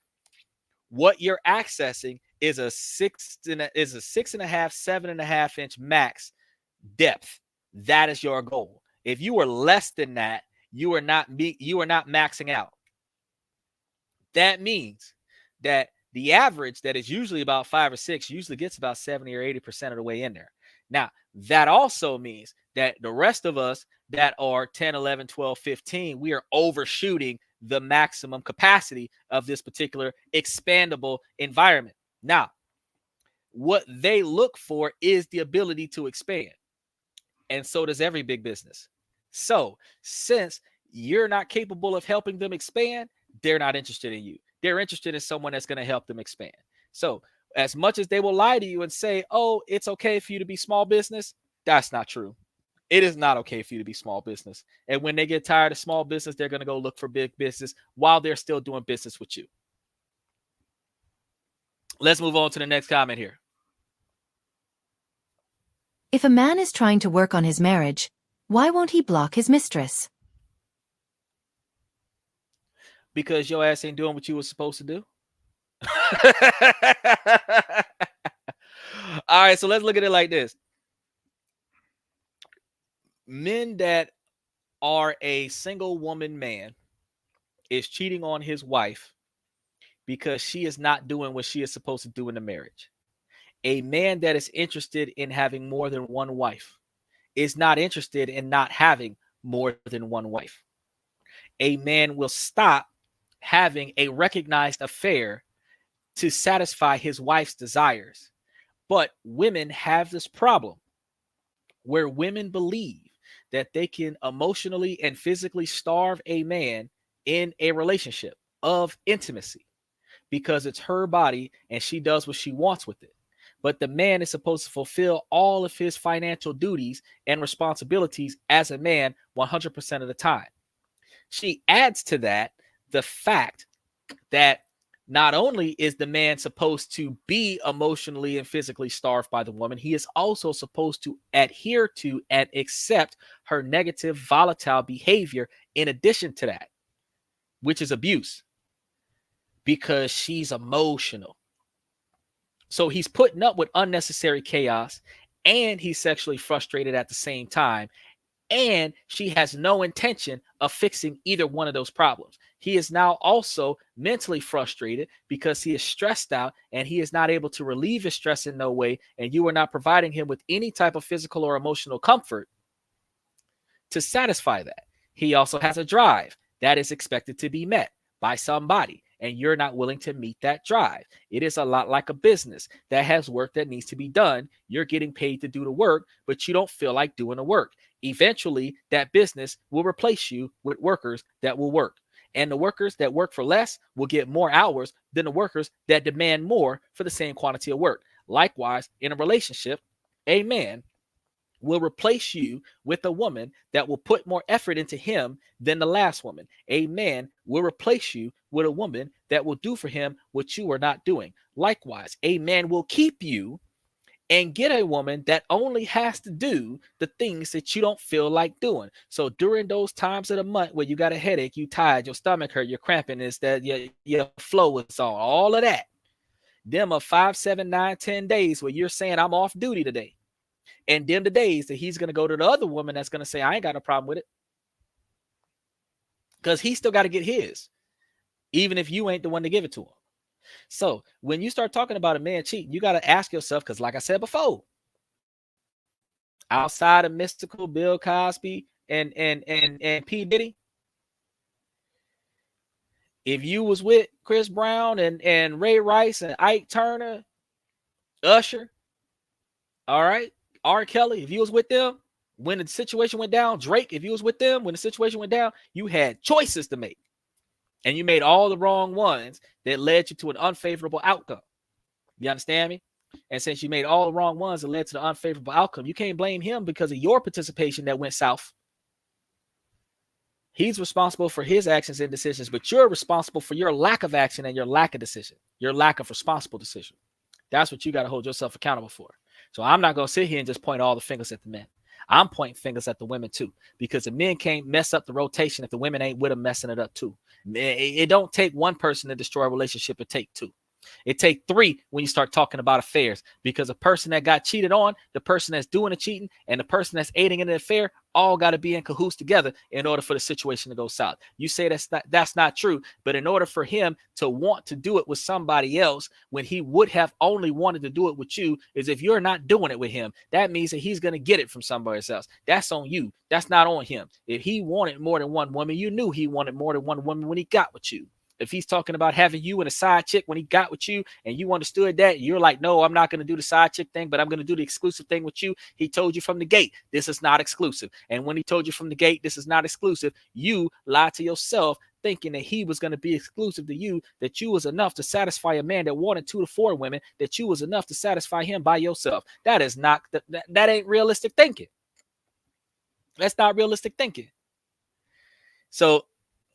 what you're accessing is a 6.5, 7.5 inch max depth. That is your goal. If you are less than that, you are not maxing out. That means that the average that is usually about 5 or 6 usually gets about 70 or 80% of the way in there. Now, that also means that the rest of us that are 10, 11, 12, 15, we are overshooting the maximum capacity of this particular expandable environment. Now, what they look for is the ability to expand. And so does every big business. So, since you're not capable of helping them expand, they're not interested in you. They're interested in someone that's going to help them expand. So, as much as they will lie to you and say, oh, it's okay for you to be small business, that's not true. It is not okay for you to be small business. And when they get tired of small business, they're going to go look for big business while they're still doing business with you. Let's move on to the next comment here. If a man is trying to work on his marriage, why won't he block his mistress? Because your ass ain't doing what you were supposed to do. All right, so let's look at it like this. Men that are a single woman man is cheating on his wife because she is not doing what she is supposed to do in the marriage. A man that is interested in having more than one wife is not interested in not having more than one wife. A man will stop having a recognized affair to satisfy his wife's desires. But women have this problem where women believe that they can emotionally and physically starve a man in a relationship of intimacy because it's her body and she does what she wants with it. But the man is supposed to fulfill all of his financial duties and responsibilities as a man 100% of the time. She adds to that the fact that not only is the man supposed to be emotionally and physically starved by the woman, he is also supposed to adhere to and accept her negative, volatile behavior in addition to that, which is abuse, because she's emotional. So he's putting up with unnecessary chaos, and he's sexually frustrated at the same time. And she has no intention of fixing either one of those problems. He is now also mentally frustrated because he is stressed out and he is not able to relieve his stress in no way. And you are not providing him with any type of physical or emotional comfort to satisfy that. He also has a drive that is expected to be met by somebody, and you're not willing to meet that drive. It is a lot like a business that has work that needs to be done. You're getting paid to do the work, but you don't feel like doing the work. Eventually, that business will replace you with workers that will work. And the workers that work for less will get more hours than the workers that demand more for the same quantity of work. Likewise, in a relationship, a man will replace you with a woman that will put more effort into him than the last woman. A man will replace you with a woman that will do for him what you are not doing. Likewise, a man will keep you and get a woman that only has to do the things that you don't feel like doing. So during those times of the month where you got a headache, you tired, your stomach hurt, you're cramping, is that your flow is on, all of that. Them are 5, 7, 9, 10 days where you're saying I'm off duty today. And them the days that he's going to go to the other woman that's going to say, I ain't got no problem with it. Because he still got to get his, even if you ain't the one to give it to him. So when you start talking about a man cheating, you got to ask yourself, because like I said before, outside of mystical Bill Cosby and P. Diddy, if you was with Chris Brown and Ray Rice and Ike Turner, Usher, all right, R. Kelly, if you was with them when the situation went down, Drake, if you was with them when the situation went down, you had choices to make. And you made all the wrong ones that led you to an unfavorable outcome. You understand me? And since you made all the wrong ones that led to the unfavorable outcome, you can't blame him because of your participation that went south. He's responsible for his actions and decisions, but you're responsible for your lack of action and your lack of decision, your lack of responsible decision. That's what you got to hold yourself accountable for. So I'm not going to sit here and just point all the fingers at the men. I'm pointing fingers at the women too, because the men can't mess up the rotation if the women ain't with them messing it up too. It don't take one person to destroy a relationship. It take two. It take three when you start talking about affairs, because a person that got cheated on, the person that's doing the cheating, and the person that's aiding in the affair all got to be in cahoots together in order for the situation to go south. You say that's not true, but in order for him to want to do it with somebody else when he would have only wanted to do it with you, is if you're not doing it with him, that means that he's going to get it from somebody else. That's on you. That's not on him. If he wanted more than one woman, you knew he wanted more than one woman when he got with you. If he's talking about having you and a side chick when he got with you and you understood that, you're like, no, I'm not going to do the side chick thing, but I'm going to do the exclusive thing with you. He told you from the gate, this is not exclusive. And when he told you from the gate, this is not exclusive, you lied to yourself thinking that he was going to be exclusive to you, that you was enough to satisfy a man that wanted 2 to 4 women, that you was enough to satisfy him by yourself. That is not, that ain't realistic thinking. That's not realistic thinking. So,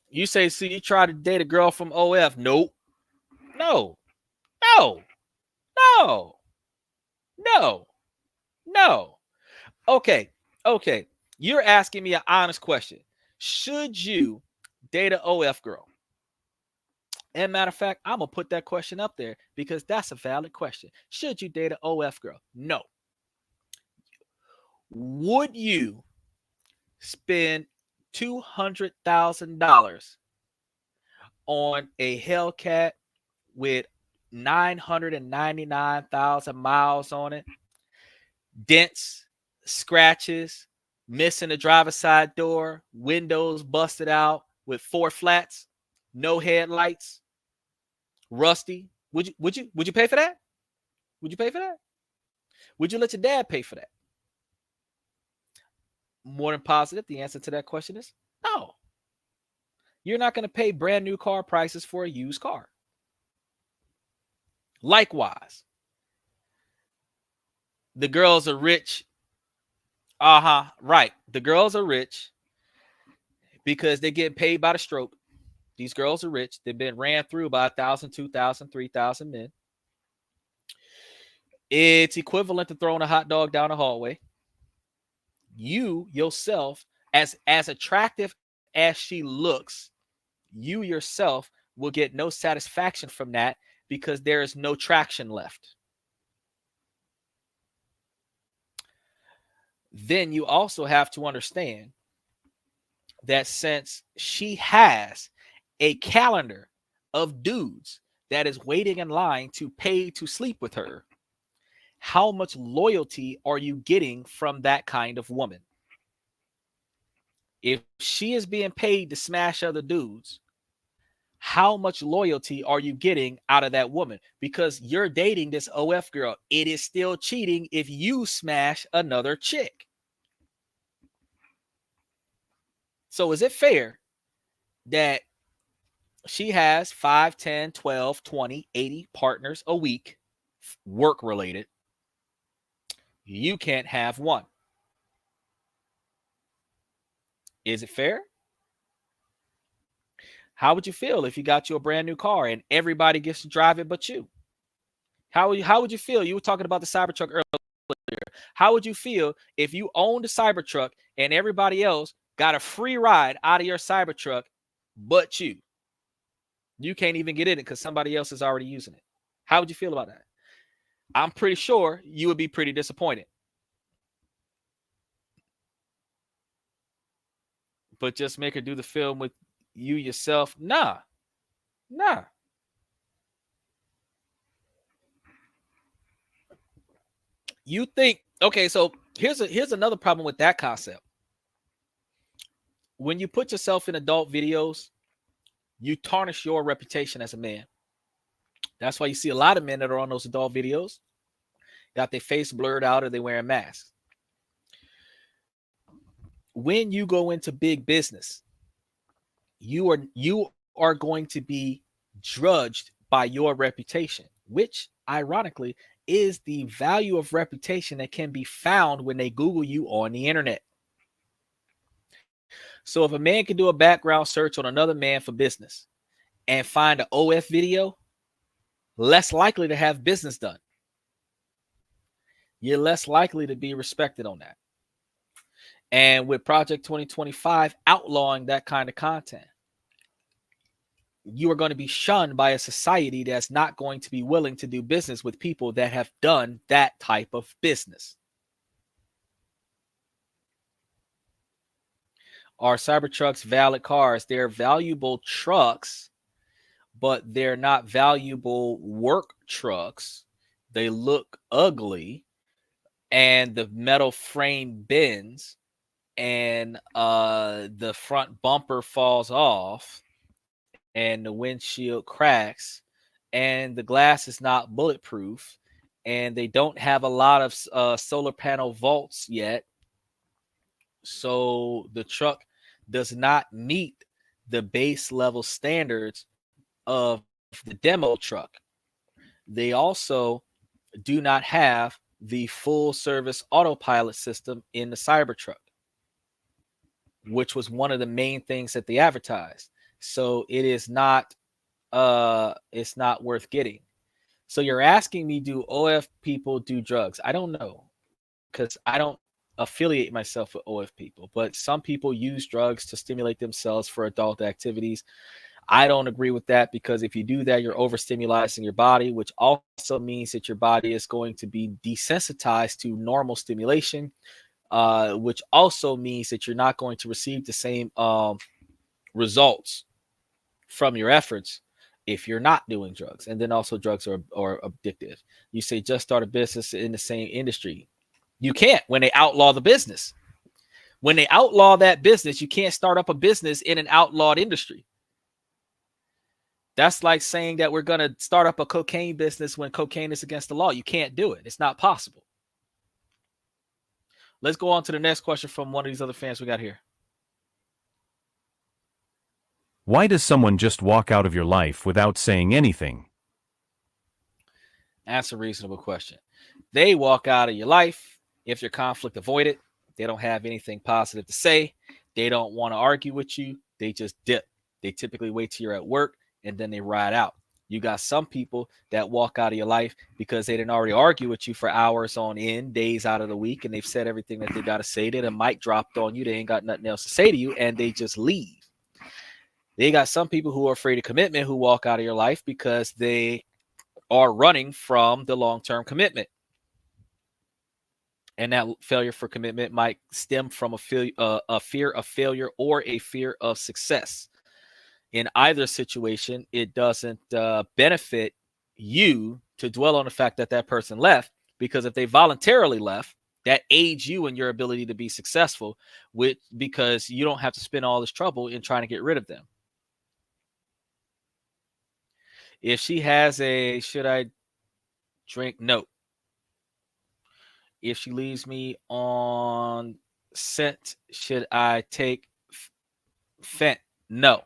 you say, see, you try to date a girl from OF. Nope. No. Okay. You're asking me an honest question. Should you date an OF girl? And matter of fact, I'm going to put that question up there because that's a valid question. Should you date an OF girl? No. Would you spend $200,000 on a Hellcat with 999,000 miles on it, dents, scratches, missing the driver's side door, windows busted out with 4 flats, no headlights, rusty? Would you pay for that? Would you pay for that? Would you let your dad pay for that? More than positive, the answer to that question is no. You're not going to pay brand new car prices for a used car. Likewise, the girls are rich. Right. The girls are rich because they get paid by the stroke. These girls are rich. They've been ran through by 1,000, 2,000, 3,000 men. It's equivalent to throwing a hot dog down a hallway. You yourself, as attractive as she looks, you yourself will get no satisfaction from that because there is no traction left. Then you also have to understand that since she has a calendar of dudes that is waiting in line to pay to sleep with her, how much loyalty are you getting from that kind of woman? If she is being paid to smash other dudes, how much loyalty are you getting out of that woman? Because you're dating this OF girl. It is still cheating if you smash another chick. So is it fair that she has 5, 10, 12, 20, 80 partners a week, work related? You can't have one. Is it fair? How would you feel if you got you a brand new car and everybody gets to drive it but you? How would you feel? You were talking about the Cybertruck earlier. How would you feel if you owned a Cybertruck and everybody else got a free ride out of your Cybertruck but you? You can't even get in it because somebody else is already using it. How would you feel about that? I'm pretty sure you would be pretty disappointed. But just make her do the film with you yourself? Nah. You think, okay, so here's another problem with that concept. When you put yourself in adult videos, you tarnish your reputation as a man. That's why you see a lot of men that are on those adult videos got their face blurred out or they wearing masks. When you go into big business, you are going to be judged by your reputation, which ironically is the value of reputation that can be found when they Google you on the internet. So if a man can do a background search on another man for business and find an OF video, less likely to have business done. you're less likely to be respected on that. And with Project 2025 outlawing that kind of content, you are going to be shunned by a society that's not going to be willing to do business with people that have done that type of business. Are Cybertrucks valid cars? They're valuable trucks, but they're not valuable work trucks. They look ugly, and the metal frame bends, and the front bumper falls off, and the windshield cracks, and the glass is not bulletproof, and they don't have a lot of solar panel vaults yet. So the truck does not meet the base level standards of the demo truck. They also do not have the full service autopilot system in the Cybertruck, which was one of the main things that they advertised. So it's not worth getting. So you're asking me, do OF people do drugs? I don't know, because I don't affiliate myself with OF people, but some people use drugs to stimulate themselves for adult activities. I don't agree with that, because if you do that, you're overstimulating your body, which also means that your body is going to be desensitized to normal stimulation, which also means that you're not going to receive the same results from your efforts if you're not doing drugs. And then also drugs are addictive. You say just start a business in the same industry. You can't when they outlaw the business. When they outlaw that business, you can't start up a business in an outlawed industry. That's like saying that we're going to start up a cocaine business when cocaine is against the law. You can't do it. It's not possible. Let's go on to the next question from one of these other fans we got here. Why does someone just walk out of your life without saying anything? That's a reasonable question. They walk out of your life if you're conflict avoided. They don't have anything positive to say. They don't want to argue with you. They just dip. They typically wait till you're at work, and then they ride out. You got some people that walk out of your life because they didn't already argue with you for hours on end, days out of the week, and they've said everything that they got to say. They done mic dropped on you. They ain't got nothing else to say to you, and they just leave. They got some people who are afraid of commitment who walk out of your life because they are running from the long-term commitment. And that failure for commitment might stem from a fear of failure or a fear of success. In either situation, it doesn't benefit you to dwell on the fact that that person left, because if they voluntarily left, that aids you in your ability to be successful, because you don't have to spend all this trouble in trying to get rid of them. If she has a should I drink note, if she leaves me on scent, should I take fent? No.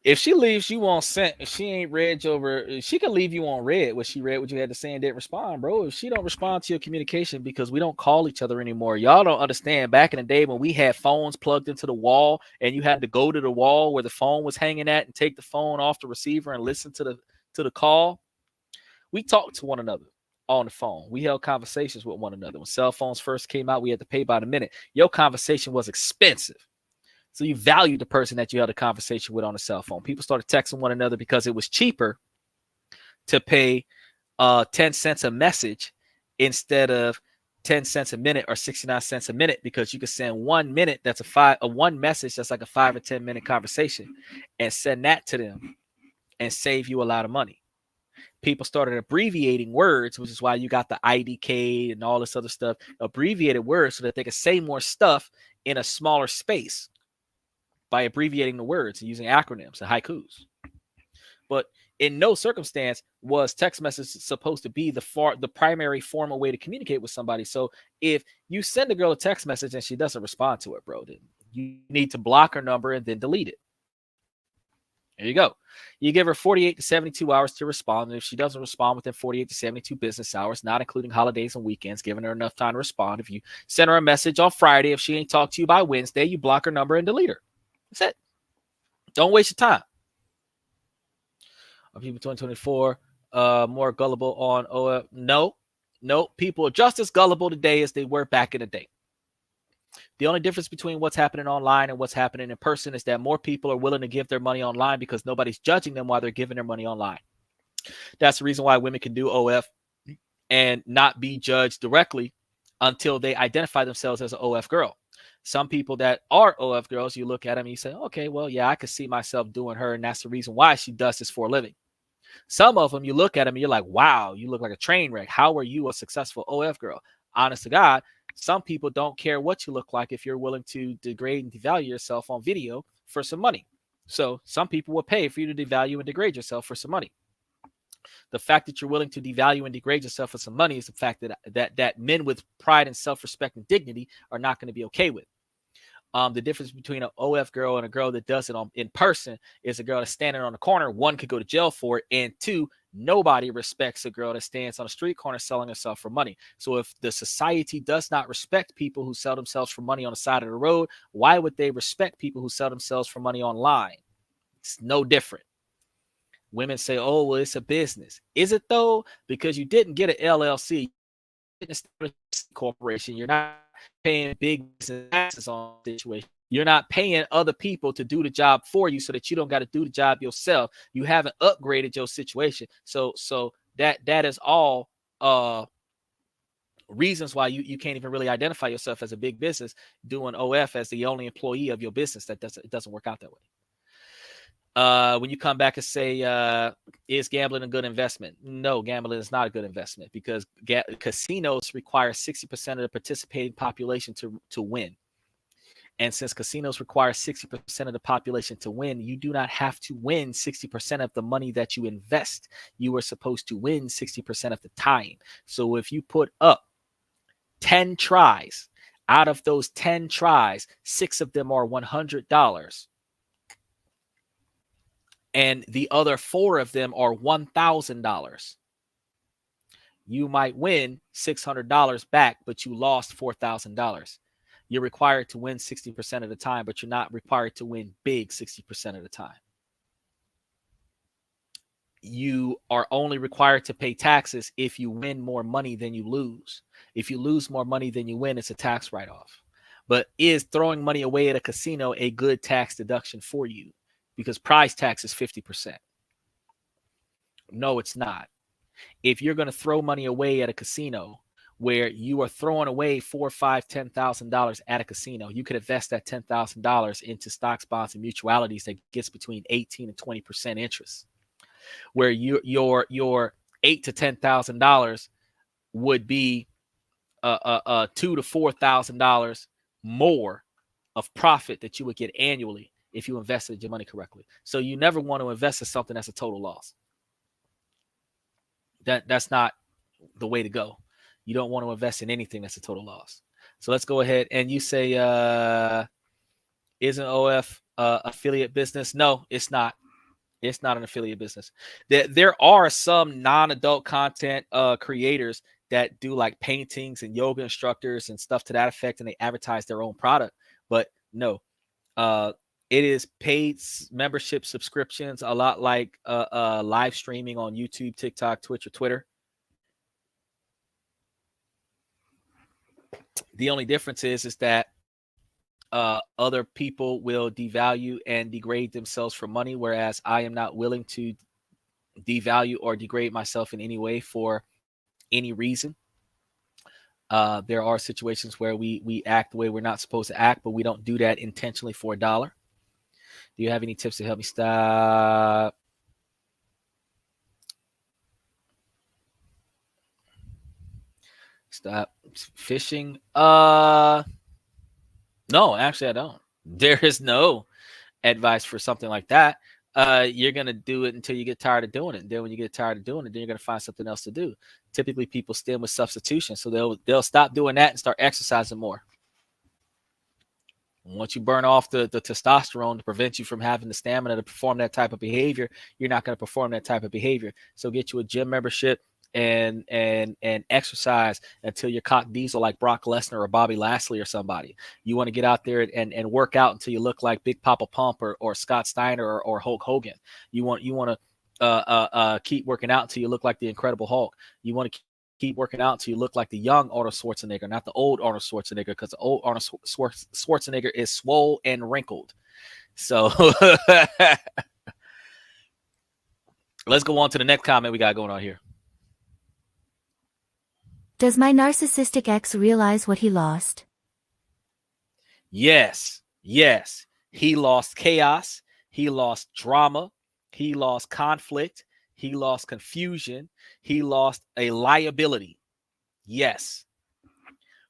If she leaves you on scent, if she ain't read over, she can leave you on red. What she read, what you had to say, and didn't respond, bro. If she don't respond to your communication because we don't call each other anymore, y'all don't understand. Back in the day when we had phones plugged into the wall and you had to go to the wall where the phone was hanging at and take the phone off the receiver and listen to the call, we talked to one another on the phone. We held conversations with one another. When cell phones first came out, we had to pay by the minute. Your conversation was expensive. So you valued the person that you held a conversation with on a cell phone. People started texting one another because it was cheaper to pay 10 cents a message instead of 10 cents a minute or 69 cents a minute, because you could send 1 minute. That's one message. That's like a 5 or 10 minute conversation, and send that to them and save you a lot of money. People started abbreviating words, which is why you got the IDK and all this other stuff, abbreviated words so that they could say more stuff in a smaller space by abbreviating the words and using acronyms and haikus. But in no circumstance was text message supposed to be the primary formal way to communicate with somebody. So if you send a girl a text message and she doesn't respond to it, bro, then you need to block her number and then delete it. There you go. You give her 48 to 72 hours to respond. And if she doesn't respond within 48 to 72 business hours, not including holidays and weekends, giving her enough time to respond. If you send her a message on Friday, if she ain't talked to you by Wednesday, you block her number and delete her. That's it. Don't waste your time. People 2024 more gullible on OF? No, people are just as gullible today as they were back in the day. The only difference between what's happening online and what's happening in person is that more people are willing to give their money online because nobody's judging them while they're giving their money online. That's the reason why women can do OF and not be judged directly until they identify themselves as an OF girl. Some people that are OF girls, you look at them and you say, okay, well, yeah, I could see myself doing her, and that's the reason why she does this for a living. Some of them, you look at them and you're like, wow, you look like a train wreck. How are you a successful OF girl? Honest to God, some people don't care what you look like if you're willing to degrade and devalue yourself on video for some money. So some people will pay for you to devalue and degrade yourself for some money. The fact that you're willing to devalue and degrade yourself for some money is the fact that men with pride and self-respect and dignity are not going to be okay with. The difference between an OF girl and a girl that does it in person is a girl that's standing on the corner. One, could go to jail for it, and two, nobody respects a girl that stands on a street corner selling herself for money. So if the society does not respect people who sell themselves for money on the side of the road, why would they respect people who sell themselves for money online? It's no different. Women say, oh, well, it's a business. Is it though? Because you didn't get an LLC, you didn't establish a corporation. You're not paying big business taxes on the situation. You're not paying other people to do the job for you so that you don't got to do the job yourself. You haven't upgraded your situation. So that is all reasons why you can't even really identify yourself as a big business doing OF as the only employee of your business. It doesn't work out that way. When you come back and say, is gambling a good investment? No, gambling is not a good investment because casinos require 60% of the participating population to win. And since casinos require 60% of the population to win, you do not have to win 60% of the money that you invest. You are supposed to win 60% of the time. So if you put up 10 tries, out of those 10 tries, 6 of them are $100. And the other 4 of them are $1,000. You might win $600 back, but you lost $4,000. You're required to win 60% of the time, but you're not required to win big 60% of the time. You are only required to pay taxes if you win more money than you lose. If you lose more money than you win, it's a tax write-off. But is throwing money away at a casino a good tax deduction for you? Because prize tax is 50%. No, it's not. If you're going to throw money away at a casino where you are throwing away $4,000, $5,000, $10,000 at a casino, you could invest that $10,000 into stocks, bonds, and mutualities that gets between 18 and 20% interest. Where your $8,000 to $10,000 would be $2,000 to $4,000 more of profit that you would get annually if you invested your money correctly. So you never want to invest in something that's a total loss. That's not the way to go. You don't want to invest in anything that's a total loss. So let's go ahead and you say, isn't OF affiliate business? No, it's not. It's not an affiliate business. There are some non-adult content creators that do like paintings and yoga instructors and stuff to that effect, and they advertise their own product. But no, it is paid membership subscriptions, a lot like live streaming on YouTube, TikTok, Twitch, or Twitter. The only difference is that other people will devalue and degrade themselves for money, whereas I am not willing to devalue or degrade myself in any way for any reason. There are situations where we act the way we're not supposed to act, but we don't do that intentionally for $1. Do you have any tips to help me stop fishing? No, actually I don't. There is no advice for something like that. You're going to do it until you get tired of doing it. And then when you get tired of doing it, then you're going to find something else to do. Typically people stem with substitution. So they'll stop doing that and start exercising more. Once you burn off the testosterone to prevent you from having the stamina to perform that type of behavior, you're not going to perform that type of behavior. So get you a gym membership and exercise until you're cock diesel like Brock Lesnar or Bobby Lashley or somebody. You want to get out there and work out until you look like Big Papa Pump or Scott Steiner or Hulk Hogan. You want to keep working out until you look like the Incredible Hulk. You want to keep working out until you look like the young Arnold Schwarzenegger, not the old Arnold Schwarzenegger, because the old Arnold Schwarzenegger is swole and wrinkled. So let's go on to the next comment we got going on here. Does my narcissistic ex realize what he lost? Yes, yes. He lost chaos. He lost drama. He lost conflict. He lost confusion. He lost a liability. Yes.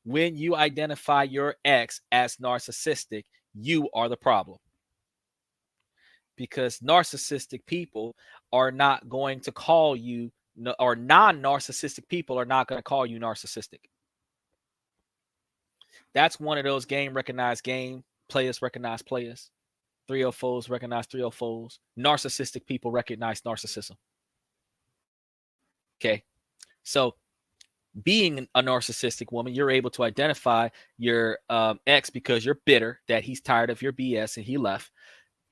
When you identify your ex as narcissistic, you are the problem. Because narcissistic people are not going to call you, or non-narcissistic people are not going to call you narcissistic. That's one of those game recognize game, players recognize players, 304s recognize 304s. Narcissistic people recognize narcissism. Okay. So being a narcissistic woman, you're able to identify your ex because you're bitter that he's tired of your BS and he left.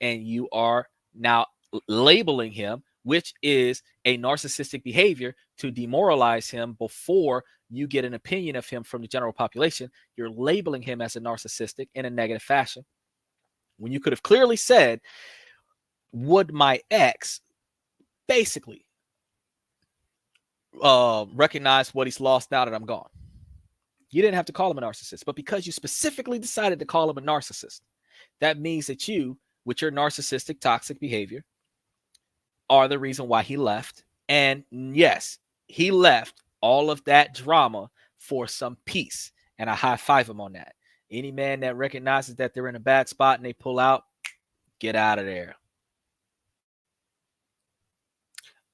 And you are now labeling him, which is a narcissistic behavior, to demoralize him before you get an opinion of him from the general population. You're labeling him as a narcissistic in a negative fashion, when you could have clearly said, would my ex basically recognize what he's lost now that I'm gone? You didn't have to call him a narcissist, but because you specifically decided to call him a narcissist, that means that you, with your narcissistic, toxic behavior, are the reason why he left. And yes, he left all of that drama for some peace. And I high five him on that. Any man that recognizes that they're in a bad spot and they pull out, get out of there.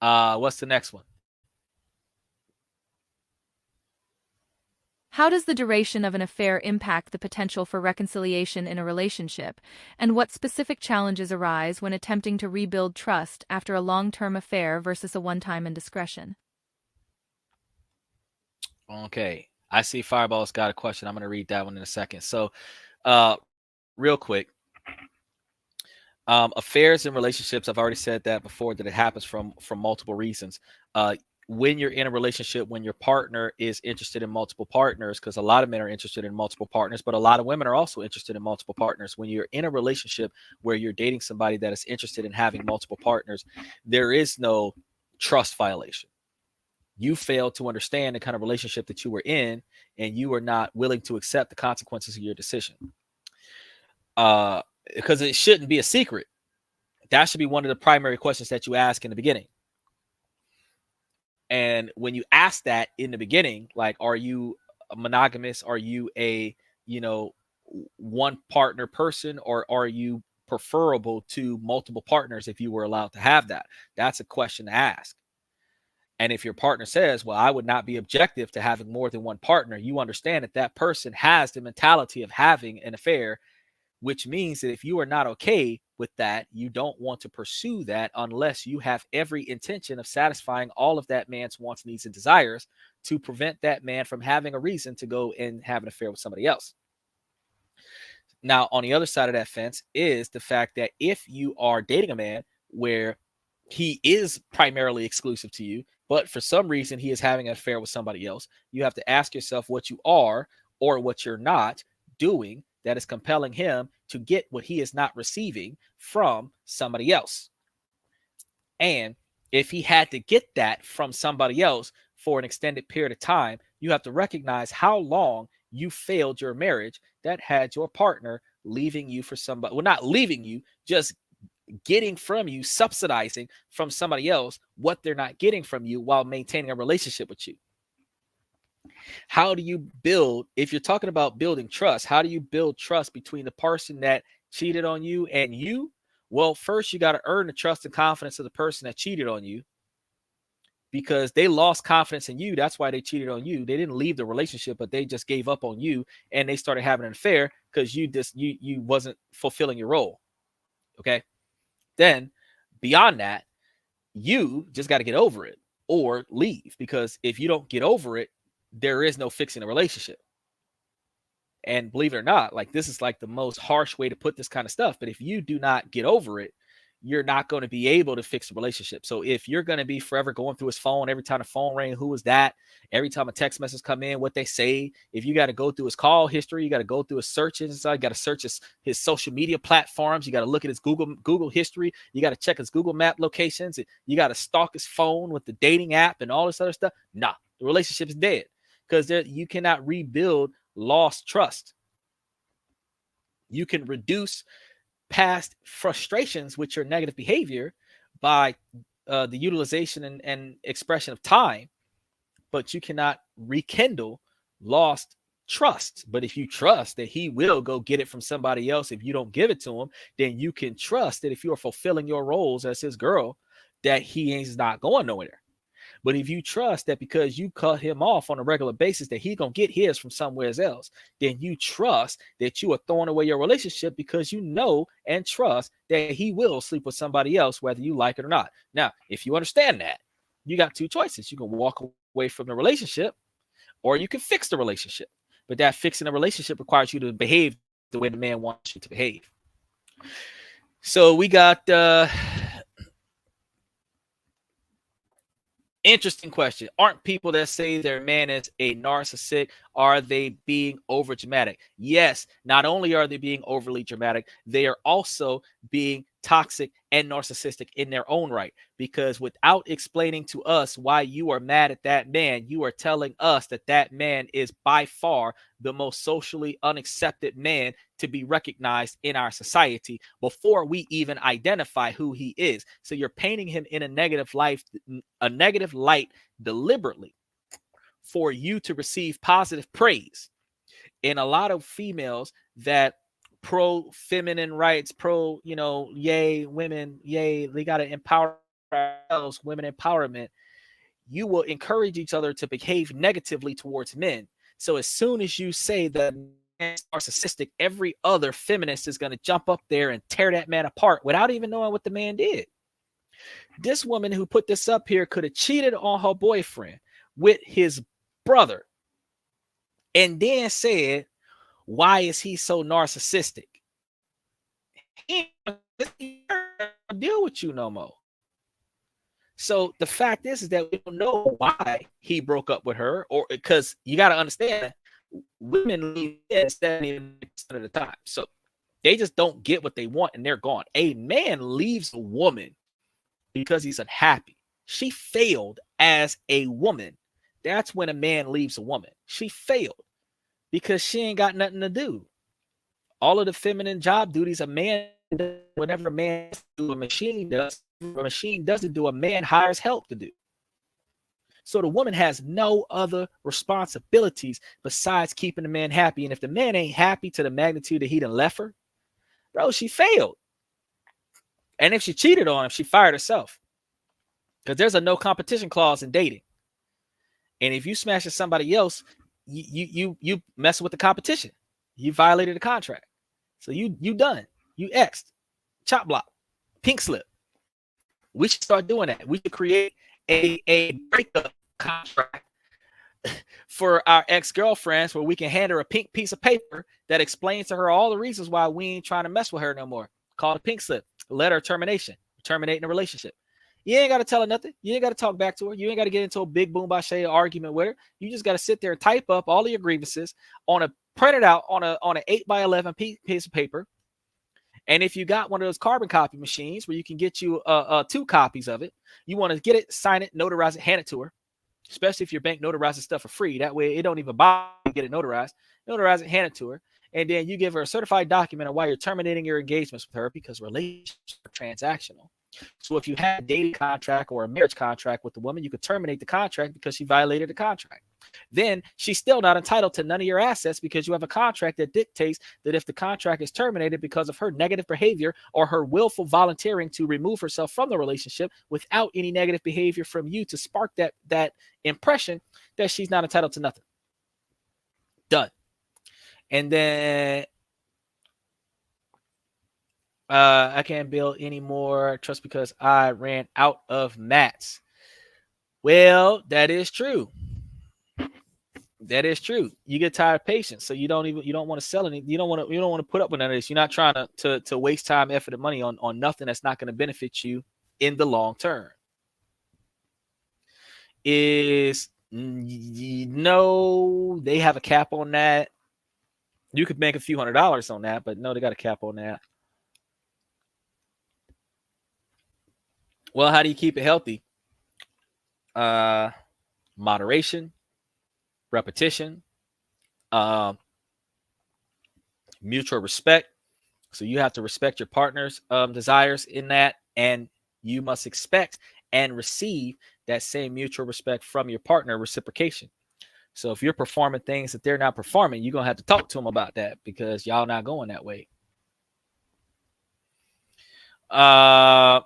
What's the next one? How does the duration of an affair impact the potential for reconciliation in a relationship, and what specific challenges arise when attempting to rebuild trust after a long-term affair versus a one-time indiscretion? Okay, I see Fireball's got a question. I'm going to read that one in a second. So, real quick, affairs and relationships, I've already said that before, that it happens from multiple reasons. When you're in a relationship, when your partner is interested in multiple partners, because a lot of men are interested in multiple partners, but a lot of women are also interested in multiple partners. When you're in a relationship where you're dating somebody that is interested in having multiple partners, there is no trust violation. You failed to understand the kind of relationship that you were in, and you are not willing to accept the consequences of your decision. Because it shouldn't be a secret. That should be one of the primary questions that you ask in the beginning. And when you ask that in the beginning, like, are you monogamous? Are you a, one partner person, or are you preferable to multiple partners if you were allowed to have that? That's a question to ask. And if your partner says, well, I would not be objective to having more than one partner, you understand that that person has the mentality of having an affair, which means that if you are not okay with that, you don't want to pursue that unless you have every intention of satisfying all of that man's wants, needs, and desires, to prevent that man from having a reason to go and have an affair with somebody else. Now, on the other side of that fence is the fact that if you are dating a man where he is primarily exclusive to you, but for some reason he is having an affair with somebody else, you have to ask yourself what you are or what you're not doing that is compelling him to get what he is not receiving from somebody else. And if he had to get that from somebody else for an extended period of time, you have to recognize how long you failed your marriage that had your partner leaving you for somebody, well, not leaving you, just getting from you, subsidizing from somebody else what they're not getting from you while maintaining a relationship with you. How do you build, if you're talking about building trust, how do you build trust between the person that cheated on you and you? Well, first you got to earn the trust and confidence of the person that cheated on you, because they lost confidence in you. That's why they cheated on you. They didn't leave the relationship, but they just gave up on you and they started having an affair because you wasn't fulfilling your role. Okay. Then beyond that, you just got to get over it or leave, because if you don't get over it, there is no fixing a relationship. And believe it or not, like, this is like the most harsh way to put this kind of stuff, but if you do not get over it, you're not going to be able to fix the relationship. So if you're going to be forever going through his phone, every time the phone rang, who was that? Every time a text message come in, what they say, if you got to go through his call history, you got to go through his searches, you got to search his social media platforms, you got to look at his Google history, you got to check his Google map locations, you got to stalk his phone with the dating app and all this other stuff. Nah, the relationship is dead because you cannot rebuild lost trust. You can reduce past frustrations with your negative behavior by the utilization and expression of time, but you cannot rekindle lost trust. But if you trust that he will go get it from somebody else if you don't give it to him, then you can trust that if you are fulfilling your roles as his girl, that he is not going nowhere. But if you trust that because you cut him off on a regular basis that he's going to get his from somewhere else, then you trust that you are throwing away your relationship because you know and trust that he will sleep with somebody else, whether you like it or not. Now, if you understand that, you got two choices. You can walk away from the relationship or you can fix the relationship. But that fixing the relationship requires you to behave the way the man wants you to behave. So we got interesting question. Aren't people that say their man is a narcissist, are they being over dramatic? Yes, not only are they being overly dramatic, they are also being toxic and narcissistic in their own right. Because without explaining to us why you are mad at that man, you are telling us that that man is by far the most socially unaccepted man to be recognized in our society before we even identify who he is. So you're painting him in a negative light deliberately for you to receive positive praise. And a lot of females that pro feminine rights, pro, yay, women, yay, they got to empower ourselves, women empowerment. You will encourage each other to behave negatively towards men. So as soon as you say that man's narcissistic, every other feminist is going to jump up there and tear that man apart without even knowing what the man did. This woman who put this up here could have cheated on her boyfriend with his brother and then said, why is he so narcissistic? He don't deal with you no more. So the fact is that we don't know why he broke up with her, or because you got to understand, women leave 70% of the time. So they just don't get what they want and they're gone. A man leaves a woman because he's unhappy. She failed as a woman. That's when a man leaves a woman. She failed because she ain't got nothing to do. All of the feminine job duties a man does, whenever a man does, a machine does. A machine doesn't do, a man hires help to do. So the woman has no other responsibilities besides keeping the man happy. And if the man ain't happy to the magnitude that he done left her, bro, she failed. And if she cheated on him, she fired herself. Because there's a no competition clause in dating. And if you smash at somebody else, you mess with the competition. You violated the contract. So you done. You X'd. Chop block. Pink slip. We should start doing that. We should create a breakup contract for our ex-girlfriends where we can hand her a pink piece of paper that explains to her all the reasons why we ain't trying to mess with her no more. Called a pink slip. Letter of termination. Terminating the relationship. You ain't got to tell her nothing. You ain't got to talk back to her. You ain't got to get into a big boom bashe argument with her. You just got to sit there and type up all of your grievances on a printed out on an 8x11 piece of paper. And if you got one of those carbon copy machines where you can get you 2 copies of it, you want to get it, sign it, notarize it, hand it to her. Especially if your bank notarizes stuff for free. That way it don't even bother to get it notarized. Notarize it, hand it to her. And then you give her a certified document on why you're terminating your engagements with her, because relationships are transactional. So if you had a dating contract or a marriage contract with the woman, you could terminate the contract because she violated the contract. Then she's still not entitled to none of your assets because you have a contract that dictates that if the contract is terminated because of her negative behavior or her willful volunteering to remove herself from the relationship without any negative behavior from you to spark that impression, that she's not entitled to nothing. Done. And then I can't build any more trust because I ran out of mats. Well, that is true. That is true. You get tired of patience, so you don't want to sell any. You don't want to put up with none of this. You're not trying to waste time, effort, and money on nothing that's not going to benefit you in the long term. Is no, they have a cap on that. You could make a few $100s on that, but no, they got a cap on that. Well, how do you keep it healthy? Moderation, repetition, mutual respect. So you have to respect your partner's desires in that, and you must expect and receive that same mutual respect from your partner, reciprocation. So if you're performing things that they're not performing, you're going to have to talk to them about that because y'all not going that way. There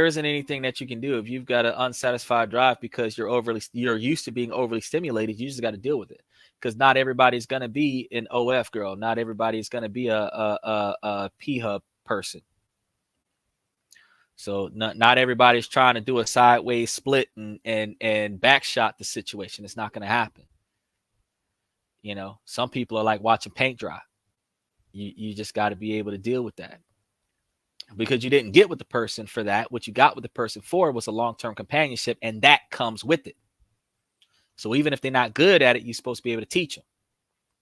isn't anything that you can do if you've got an unsatisfied drive because you're used to being overly stimulated. You just got to deal with it, because not everybody's going to be an OF girl. Not everybody's going to be a P-hub person. So not everybody's trying to do a sideways split and back shot the situation. It's not going to happen. You know, some people are like watching paint dry. You just got to be able to deal with that, because you didn't get with the person for that. What you got with the person for was a long-term companionship, and that comes with it. So even if they're not good at it, you're supposed to be able to teach them.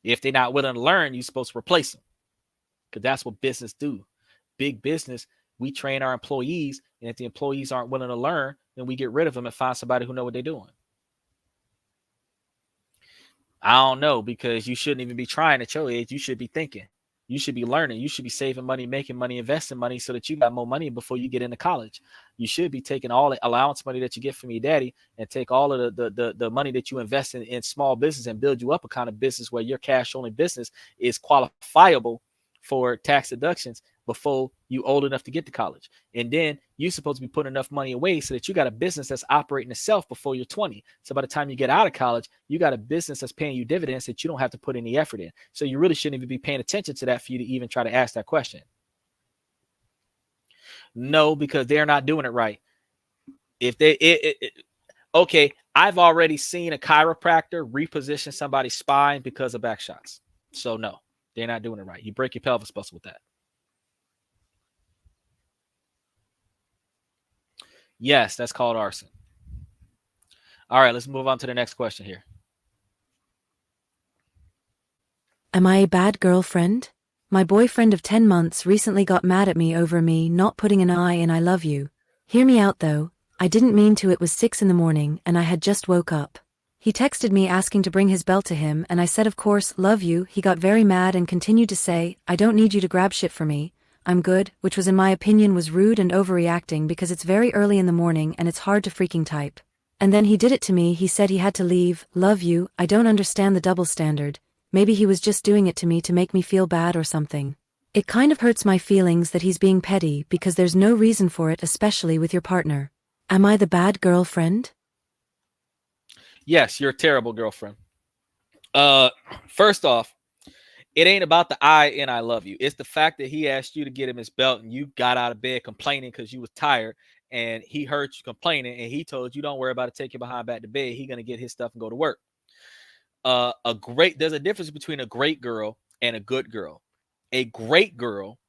If they're not willing to learn, you're supposed to replace them, because that's what business do. Big business, we train our employees, and if the employees aren't willing to learn, then we get rid of them and find somebody who knows what they're doing. I don't know, because you shouldn't even be trying at your age. You should be thinking. You should be learning. You should be saving money, making money, investing money so that you got more money before you get into college. You should be taking all the allowance money that you get from your daddy and take all of the money that you invest in small business and build you up a kind of business where your cash only business is qualifiable for tax deductions before you old enough to get to college. And then you're supposed to be putting enough money away so that you got a business that's operating itself before you're 20. So by the time you get out of college, you got a business that's paying you dividends that you don't have to put any effort in. So you really shouldn't even be paying attention to that for you to even try to ask that question. No, because they're not doing it right. If they, okay, I've already seen a chiropractor reposition somebody's spine because of back shots. So no, they're not doing it right. You break your pelvis muscle with that. Yes, that's called arson. All right, let's move on to the next question here. Am I a bad girlfriend? My boyfriend of 10 months recently got mad at me over me not putting an I in I love you. Hear me out though, I didn't mean to. It was 6 a.m. and I had just woke up. He texted me asking to bring his belt to him, and I said of course, love you. He got very mad and continued to say, I don't need you to grab shit for me. I'm good, which was in my opinion was rude and overreacting because it's very early in the morning and it's hard to freaking type. And then he did it to me. He said he had to leave. Love you. I don't understand the double standard. Maybe he was just doing it to me to make me feel bad or something. It kind of hurts my feelings that he's being petty because there's no reason for it, especially with your partner. Am I the bad girlfriend? Yes, you're a terrible girlfriend. First off, it ain't about the I and I love you. It's the fact that he asked you to get him his belt and you got out of bed complaining because you was tired, and he heard you complaining and he told you, don't worry about it, take your behind back to bed. He's gonna get his stuff and go to work. There's a difference between a great girl and a good girl. A great girl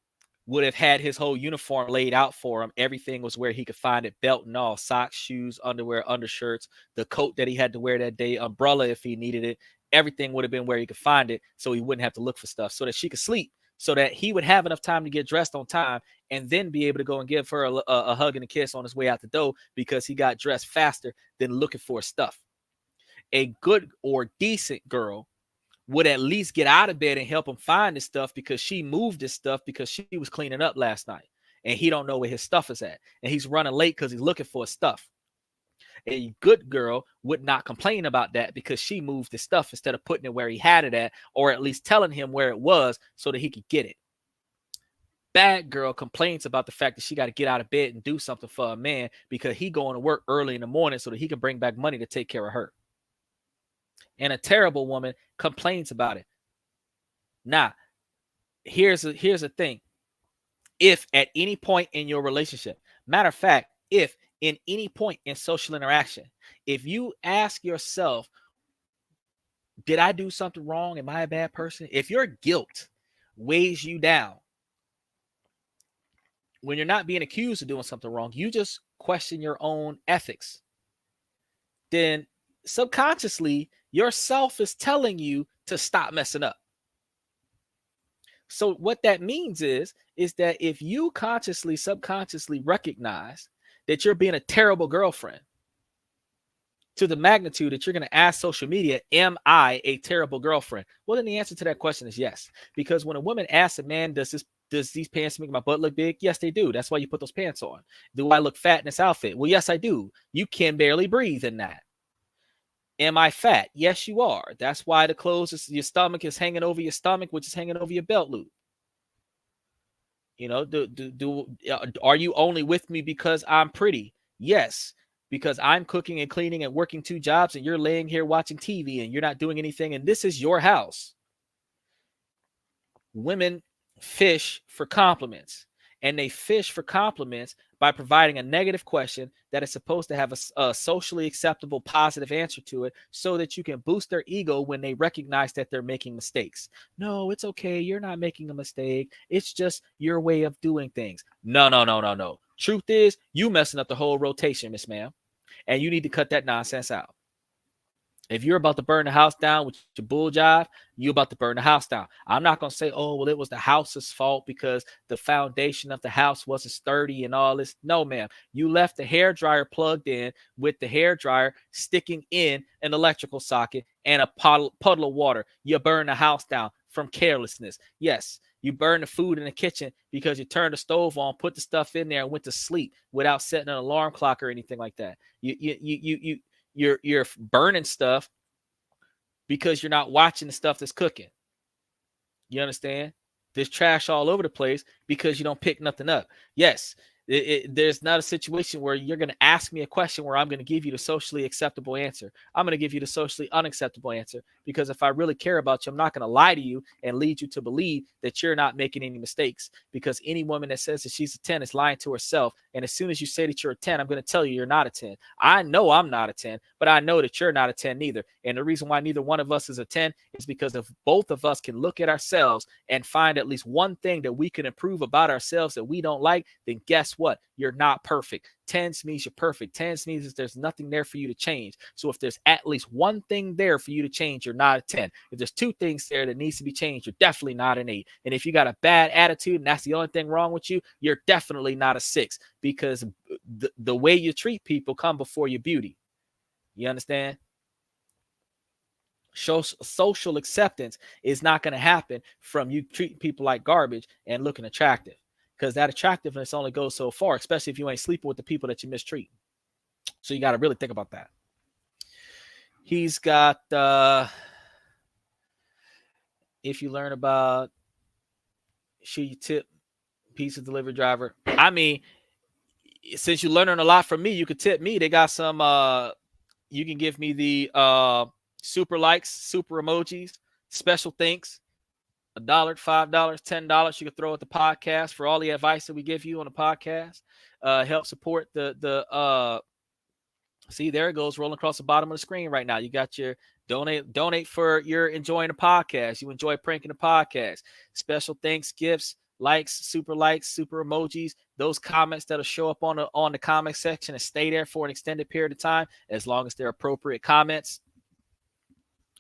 would have had his whole uniform laid out for him. Everything was where he could find it, belt and all, socks, shoes, underwear, undershirts, the coat that he had to wear that day, umbrella if he needed it. Everything would have been where he could find it, so he wouldn't have to look for stuff, so that she could sleep, so that he would have enough time to get dressed on time and then be able to go and give her a hug and a kiss on his way out the door because he got dressed faster than looking for stuff. A good or decent girl would at least get out of bed and help him find his stuff because she moved his stuff because she was cleaning up last night and he don't know where his stuff is at. And he's running late because he's looking for his stuff. A good girl would not complain about that because she moved his stuff instead of putting it where he had it at, or at least telling him where it was so that he could get it. Bad girl complains about the fact that she got to get out of bed and do something for a man because he going to work early in the morning so that he can bring back money to take care of her. And a terrible woman complains about it. Now, here's a thing. If at any point in your relationship, matter of fact, if in any point in social interaction, if you ask yourself, Did I do something wrong? Am I a bad person? If your guilt weighs you down when you're not being accused of doing something wrong, you just question your own ethics, then subconsciously yourself is telling you to stop messing up. So what that means is that if you consciously, subconsciously recognize that you're being a terrible girlfriend to the magnitude that you're going to ask social media, am I a terrible girlfriend? Well, then the answer to that question is yes. Because when a woman asks a man, does these pants make my butt look big? Yes, they do. That's why you put those pants on. Do I look fat in this outfit? Well, yes, I do. You can barely breathe in that. Am I fat? Yes, you are. That's why the clothes, your stomach is hanging over your stomach, which is hanging over your belt loop. You know, are you only with me because I'm pretty? Yes, because I'm cooking and cleaning and working 2 jobs and you're laying here watching TV and you're not doing anything and this is your house. Women fish for compliments, and they fish for compliments by providing a negative question that is supposed to have a socially acceptable positive answer to it so that you can boost their ego when they recognize that they're making mistakes. No, it's okay. You're not making a mistake. It's just your way of doing things. No. Truth is, you messing up the whole rotation, Miss Ma'am, and you need to cut that nonsense out. If you're about to burn the house down with your bull jive, you're about to burn the house down. I'm not going to say, oh, well, it was the house's fault because the foundation of the house wasn't sturdy and all this. No, ma'am. You left the hairdryer plugged in with the hairdryer sticking in an electrical socket and a puddle of water. You burn the house down from carelessness. Yes, you burn the food in the kitchen because you turned the stove on, put the stuff in there, and went to sleep without setting an alarm clock or anything like that. You're burning stuff because you're not watching the stuff that's cooking. You understand? There's trash all over the place because you don't pick nothing up. Yes, there's not a situation where you're going to ask me a question where I'm going to give you the socially acceptable answer. I'm going to give you the socially unacceptable answer because if I really care about you, I'm not going to lie to you and lead you to believe that you're not making any mistakes, because any woman that says that she's a 10 is lying to herself. And as soon as you say that you're a 10, I'm going to tell you you're not a 10. I know I'm not a 10, but I know that you're not a 10 neither. And the reason why neither one of us is a 10 is because if both of us can look at ourselves and find at least one thing that we can improve about ourselves that we don't like, then guess what? You're not perfect. 10s means you're perfect. 10s means that there's nothing there for you to change. So if there's at least one thing there for you to change, you're not a 10. If there's 2 things there that needs to be changed, you're definitely not an 8. And if you got a bad attitude and that's the only thing wrong with you, you're definitely not a 6, because the way you treat people come before your beauty. You understand? Social acceptance is not going to happen from you treating people like garbage and looking attractive, because that attractiveness only goes so far, especially if you ain't sleeping with the people that you mistreat. So you got to really think about that. He's got, if you learn about, should you tip pizza delivery driver? I mean, since you're learning a lot from me, you could tip me. They got some, you can give me the super likes, super emojis, special thanks, $1, $5, $10. You can throw at the podcast for all the advice that we give you on the podcast. Help support the see, there it goes, rolling across the bottom of the screen right now. You got your donate for your enjoying the podcast. You enjoy pranking the podcast. Special thanks, gifts, likes, super emojis, those comments that'll show up on the comment section and stay there for an extended period of time, as long as they're appropriate comments.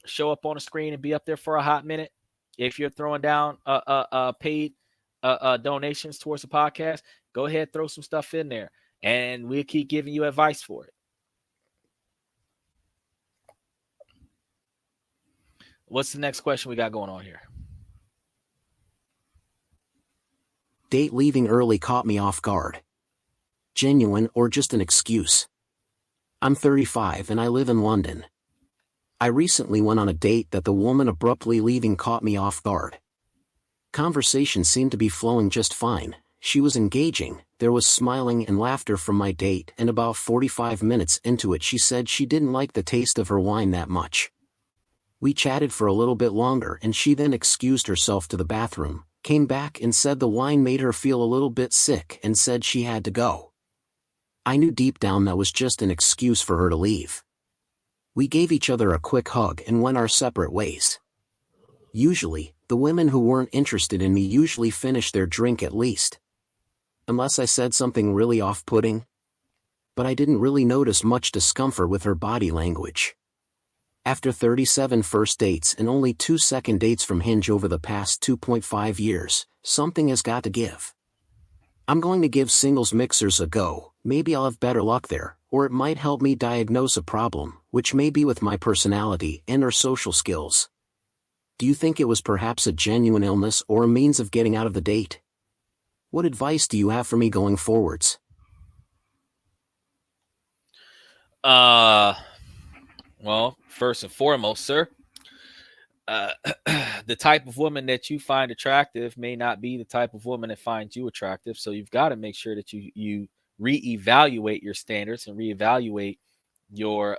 Show up on the screen and be up there for a hot minute. If you're throwing down paid donations towards the podcast, go ahead, throw some stuff in there, and we'll keep giving you advice for it. What's the next question we got going on here? Date leaving early caught me off guard. Genuine or just an excuse? I'm 35 and I live in London. I recently went on a date that the woman abruptly leaving caught me off guard. Conversation seemed to be flowing just fine. She was engaging, there was smiling and laughter from my date, and about 45 minutes into it she said she didn't like the taste of her wine that much. We chatted for a little bit longer and she then excused herself to the bathroom, came back and said the wine made her feel a little bit sick and said she had to go. I knew deep down that was just an excuse for her to leave. We gave each other a quick hug and went our separate ways. Usually, the women who weren't interested in me usually finished their drink at least. Unless I said something really off-putting. But I didn't really notice much discomfort with her body language. After 37 first dates and only 2 second dates from Hinge over the past 2.5 years, something has got to give. I'm going to give singles mixers a go. Maybe I'll have better luck there, or it might help me diagnose a problem, which may be with my personality and/or social skills. Do you think it was perhaps a genuine illness or a means of getting out of the date? What advice do you have for me going forwards? Well, first and foremost, sir, the type of woman that you find attractive may not be the type of woman that finds you attractive. So you've got to make sure that you reevaluate your standards and reevaluate your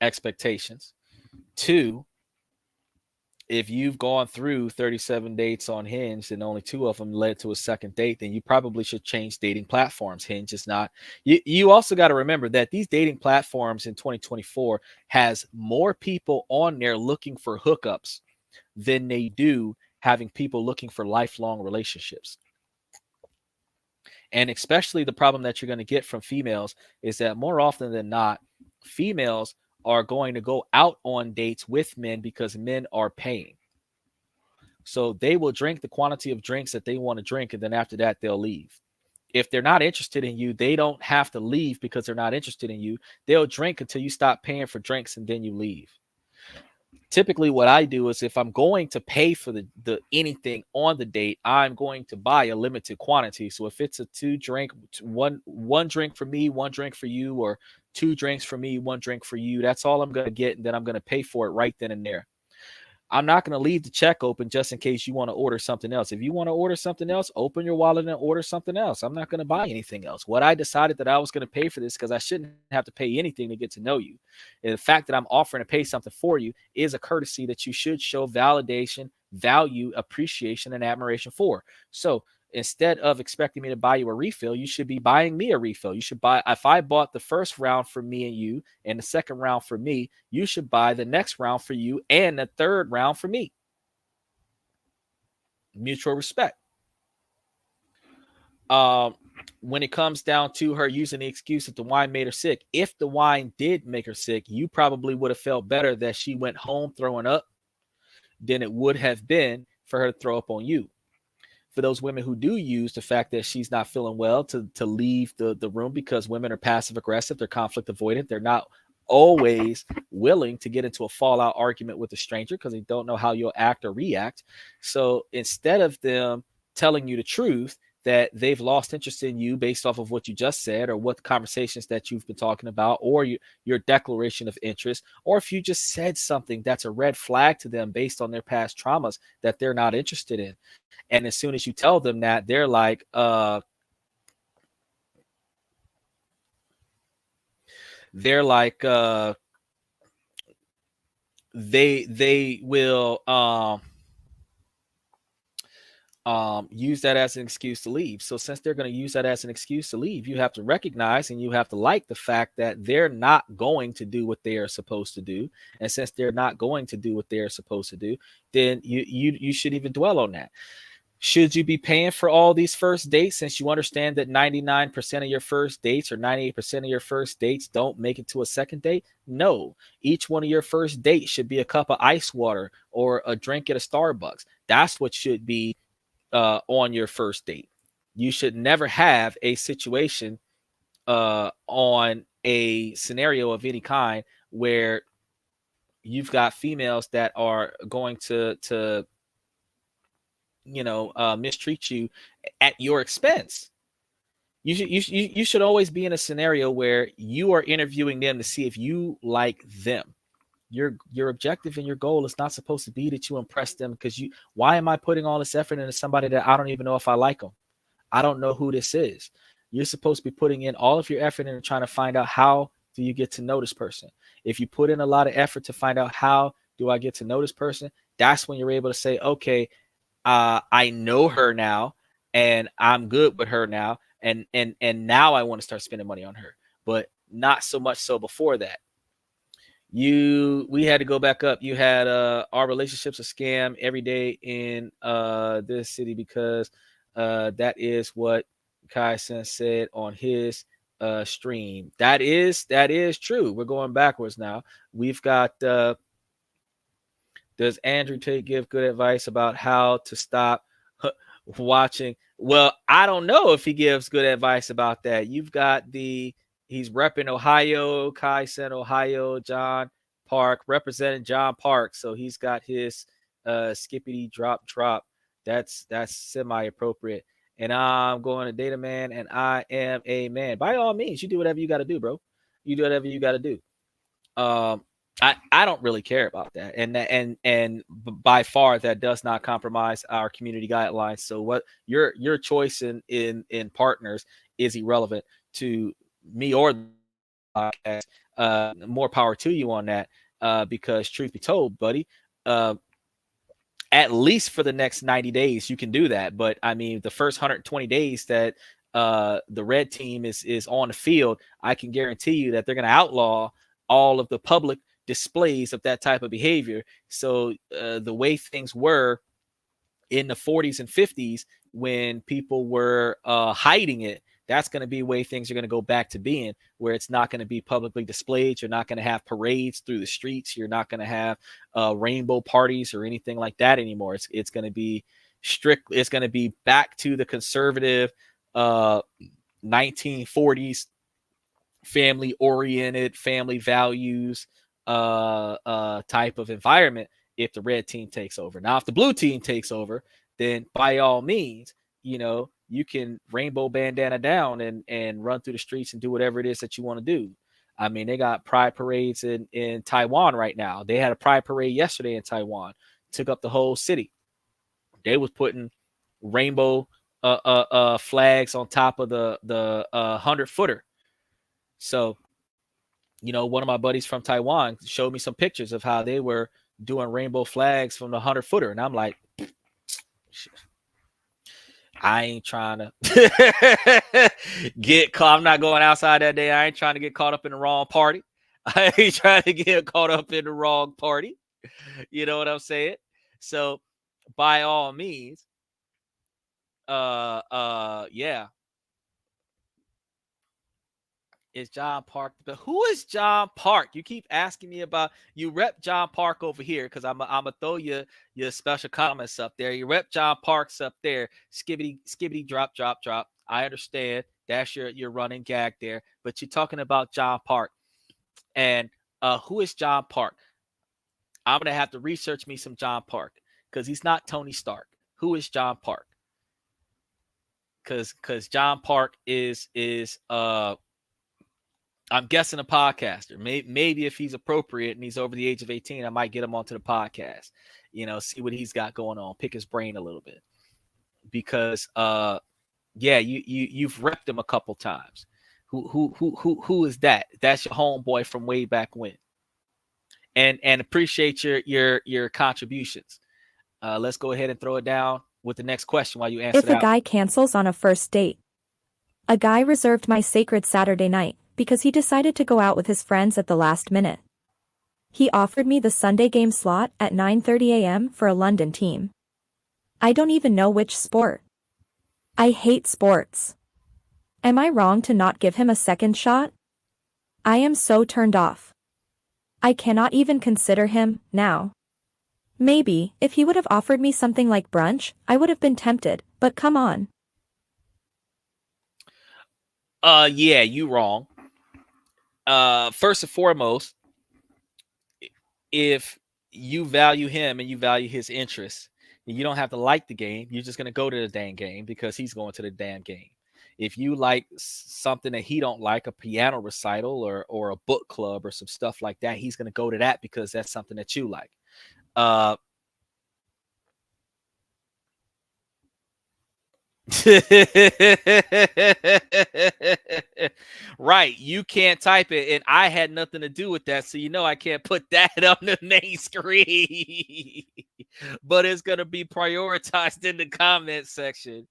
expectations. 2, if you've gone through 37 dates on Hinge and only 2 of them led to a second date, then you probably should change dating platforms. Hinge is not. You also got to remember that these dating platforms in 2024 has more people on there looking for hookups than they do having people looking for lifelong relationships. And especially the problem that you're going to get from females is that more often than not, females are going to go out on dates with men because men are paying. So they will drink the quantity of drinks that they want to drink, and then after that, they'll leave. If they're not interested in you, they don't have to leave because they're not interested in you. They'll drink until you stop paying for drinks, and then you leave. Typically, what I do is if I'm going to pay for the anything on the date, I'm going to buy a limited quantity. So if it's a 2 drink, one drink for me, 1 drink for you, or 2 drinks for me, 1 drink for you, that's all I'm going to get, and then I'm going to pay for it right then and there. I'm not going to leave the check open just in case you want to order something else. If you want to order something else, open your wallet and order something else. I'm not going to buy anything else. What I decided that I was going to pay for this because I shouldn't have to pay anything to get to know you. And the fact that I'm offering to pay something for you is a courtesy that you should show validation, value, appreciation, and admiration for. So instead of expecting me to buy you a refill, you should be buying me a refill. You should buy, if I bought the first round for me and you and the second round for me, you should buy the next round for you and the third round for me. Mutual respect. When it comes down to her using the excuse that the wine made her sick, if the wine did make her sick, you probably would have felt better that she went home throwing up than it would have been for her to throw up on you. For those women who do use the fact that she's not feeling well to leave the room, because women are passive aggressive, they're conflict avoidant, they're not always willing to get into a fallout argument with a stranger because they don't know how you'll act or react. So instead of them telling you the truth that they've lost interest in you based off of what you just said or what conversations that you've been talking about or your declaration of interest, or if you just said something that's a red flag to them based on their past traumas that they're not interested in. And as soon as you tell them that, they're like, they will use that as an excuse to leave. So since they're going to use that as an excuse to leave, you have to recognize and you have to like the fact that they're not going to do what they are supposed to do. And since they're not going to do what they're supposed to do, then you should even dwell on that. Should you be paying for all these first dates since you understand that 99% of your first dates or 98% of your first dates don't make it to a second date? No. Each one of your first dates should be a cup of ice water or a drink at a Starbucks. That's what should be on your first date. You should never have a situation on a scenario of any kind where you've got females that are going to mistreat you at your expense. You should always be in a scenario where you are interviewing them to see if you like them. Your objective and your goal is not supposed to be that you impress them, because why am I putting all this effort into somebody that I don't even know if I like them? I don't know who this is. You're supposed to be putting in all of your effort into trying to find out how do you get to know this person. If you put in a lot of effort to find out how do I get to know this person, that's when you're able to say, okay, I know her now and I'm good with her now. And now I want to start spending money on her, but not so much so before that. we had to go back up. You had our relationship's a scam every day in this city because that is what Kai-sen said on his stream. That is true. We're going backwards now. We've got does Andrew Tate give good advice about how to stop watching? Well, I don't know if he gives good advice about that. You've got he's repping Ohio, Kai-sen, Ohio, John Park, representing John Park. So he's got his skippity drop. That's semi-appropriate. And I'm going to data man, and I am a man. By all means, you do whatever you got to do, bro. You do whatever you got to do. I don't really care about that, and by far that does not compromise our community guidelines. So what your choice in partners is irrelevant to me or the podcast. More power to you on that, because truth be told, buddy, at least for the next 90 days you can do that. But I mean, the first 120 days that the red team is on the field, I can guarantee you that they're going to outlaw all of the public displays of that type of behavior. So the way things were in the 40s and 50s when people were hiding it, that's going to be the way things are going to go back to being, where it's not going to be publicly displayed. You're not going to have parades through the streets. You're not going to have rainbow parties or anything like that anymore. It's going to be strict. It's going to be back to the conservative 1940s family oriented, family values type of environment if the red team takes over. Now, if the blue team takes over, then by all means, you can rainbow bandana down and run through the streets and do whatever it is that you want to do. I mean, they got pride parades in Taiwan right now. They had a pride parade yesterday in Taiwan, took up the whole city. They was putting rainbow flags on top of the 100-footer. So, one of my buddies from Taiwan showed me some pictures of how they were doing rainbow flags from the 100-footer. And I'm like, I ain't trying to get caught. I'm not going outside that day. I ain't trying to get caught up in the wrong party. I ain't trying to get caught up in the wrong party. You know what I'm saying? So by all means, yeah. Is John Park, but who is John Park? You keep asking me about, you rep John Park over here because I'm gonna throw your special comments up there. You rep John Park's up there. Skibbity drop. I understand that's your running gag there, but you're talking about John Park. And who is John Park? I'm gonna have to research me some John Park because he's not Tony Stark. Who is John Park? Because John Park is I'm guessing a podcaster. Maybe if he's appropriate and he's over the age of 18, I might get him onto the podcast. See what he's got going on, pick his brain a little bit. Because yeah, you've repped him a couple times. Who is that? That's your homeboy from way back when. And appreciate your contributions. Let's go ahead and throw it down with the next question while you answer that. If a guy cancels on a first date. A guy reserved my sacred Saturday night because he decided to go out with his friends at the last minute. He offered me the Sunday game slot at 9:30 a.m. for a London team. I don't even know which sport. I hate sports. Am I wrong to not give him a second shot? I am so turned off. I cannot even consider him now. Maybe, if he would have offered me something like brunch, I would have been tempted, but come on. Yeah, you wrong. First and foremost, if you value him and you value his interests, you don't have to like the game. You're just going to go to the damn game because he's going to the damn game. If you like something that he don't like, a piano recital or a book club or some stuff like that, he's going to go to that because that's something that you like. Right, you can't type it, and I had nothing to do with that, so I can't put that on the main screen. But it's gonna be prioritized in the comment section.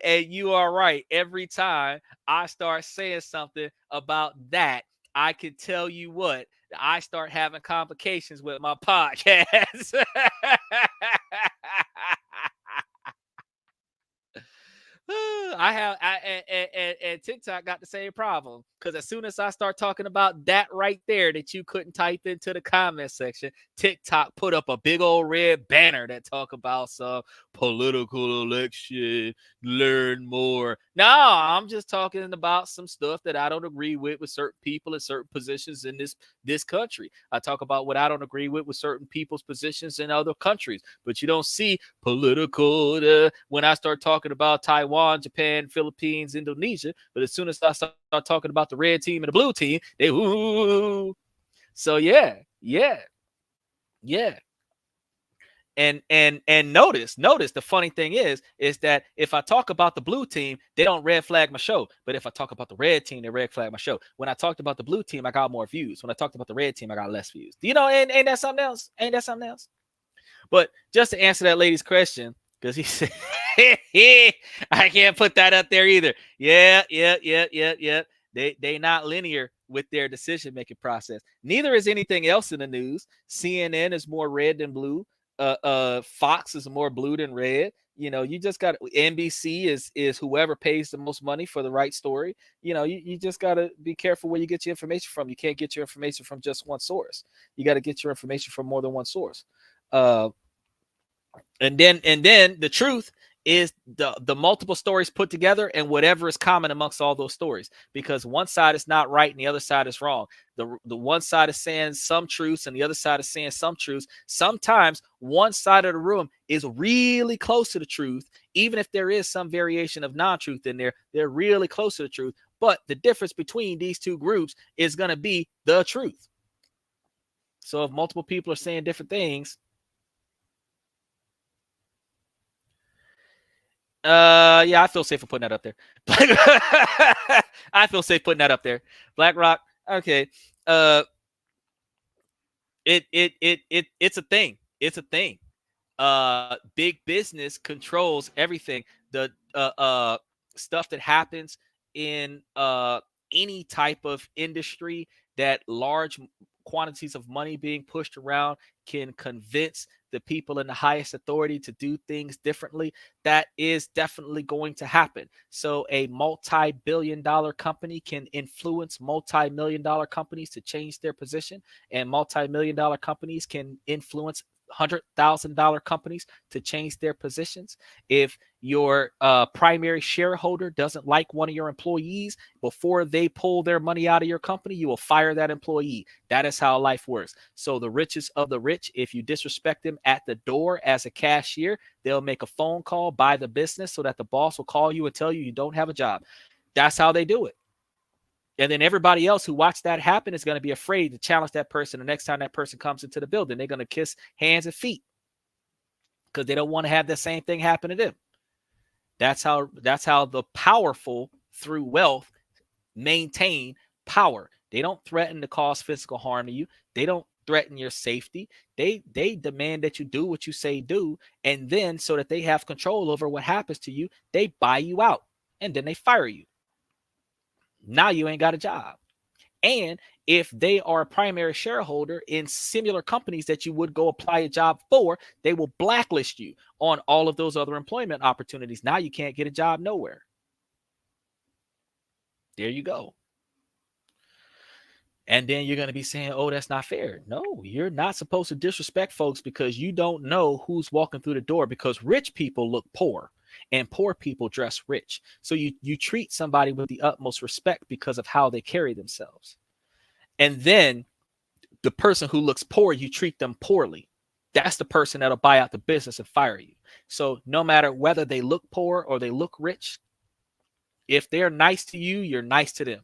And you are right. Every time I start saying something about that, I can tell you what, I start having complications with my podcast. And TikTok got the same problem, because as soon as I start talking about that right there that you couldn't type into the comment section, TikTok put up a big old red banner that talk about some political election, learn more. No, I'm just talking about some stuff that I don't agree with certain people in certain positions in this country. I talk about what I don't agree with certain people's positions in other countries, but you don't see political when I start talking about Taiwan, Japan, Philippines, Indonesia. But as soon as I start talking about the red team and the blue team, they ooh. So yeah. And notice the funny thing is that if I talk about the blue team, they don't red flag my show. But if I talk about the red team, they red flag my show. When I talked about the blue team, I got more views. When I talked about the red team, I got less views. You know, ain't that something else? Ain't that something else? But just to answer that lady's question, because he said, I can't put that up there either. Yeah. They not linear with their decision-making process. Neither is anything else in the news. CNN is more red than blue. Fox is more blue than red. You know, you just got NBC is whoever pays the most money for the right story. You know, you just got to be careful where you get your information from. You can't get your information from just one source. You got to get your information from more than one source. And then the truth is the multiple stories put together and whatever is common amongst all those stories, because one side is not right and the other side is wrong. The one side is saying some truths and the other side is saying some truths. Sometimes one side of the room is really close to the truth, even if there is some variation of non-truth in there. They're really close to the truth, but the difference between these two groups is going to be the truth. So if multiple people are saying different things, yeah, I feel safe for putting that up there. I feel safe putting that up there. BlackRock, okay. It's a thing. It's a thing. Big business controls everything. The stuff that happens in any type of industry, that large quantities of money being pushed around can convince the people in the highest authority to do things differently. That is definitely going to happen. So a multi-billion-dollar company can influence multi-million-dollar companies to change their position, and multi-million-dollar companies can influence $100,000 companies to change their positions. If your primary shareholder doesn't like one of your employees, before they pull their money out of your company, you will fire that employee. That is how life works. So the richest of the rich, if you disrespect them at the door as a cashier, they'll make a phone call by the business so that the boss will call you and tell you you don't have a job. That's how they do it. And then everybody else who watched that happen is going to be afraid to challenge that person the next time that person comes into the building. They're going to kiss hands and feet because they don't want to have the same thing happen to them. That's how the powerful, through wealth, maintain power. They don't threaten to cause physical harm to you. They don't threaten your safety. They demand that you do what you say do, and then so that they have control over what happens to you, they buy you out and then they fire you. Now you ain't got a job. And if they are a primary shareholder in similar companies that you would go apply a job for, they will blacklist you on all of those other employment opportunities. Now you can't get a job nowhere. There you go. And then you're going to be saying, oh, that's not fair. No, you're not supposed to disrespect folks because you don't know who's walking through the door, because rich people look poor and poor people dress rich. So you treat somebody with the utmost respect because of how they carry themselves. And then the person who looks poor, you treat them poorly. That's the person that'll buy out the business and fire you. So no matter whether they look poor or they look rich, if they're nice to you, you're nice to them.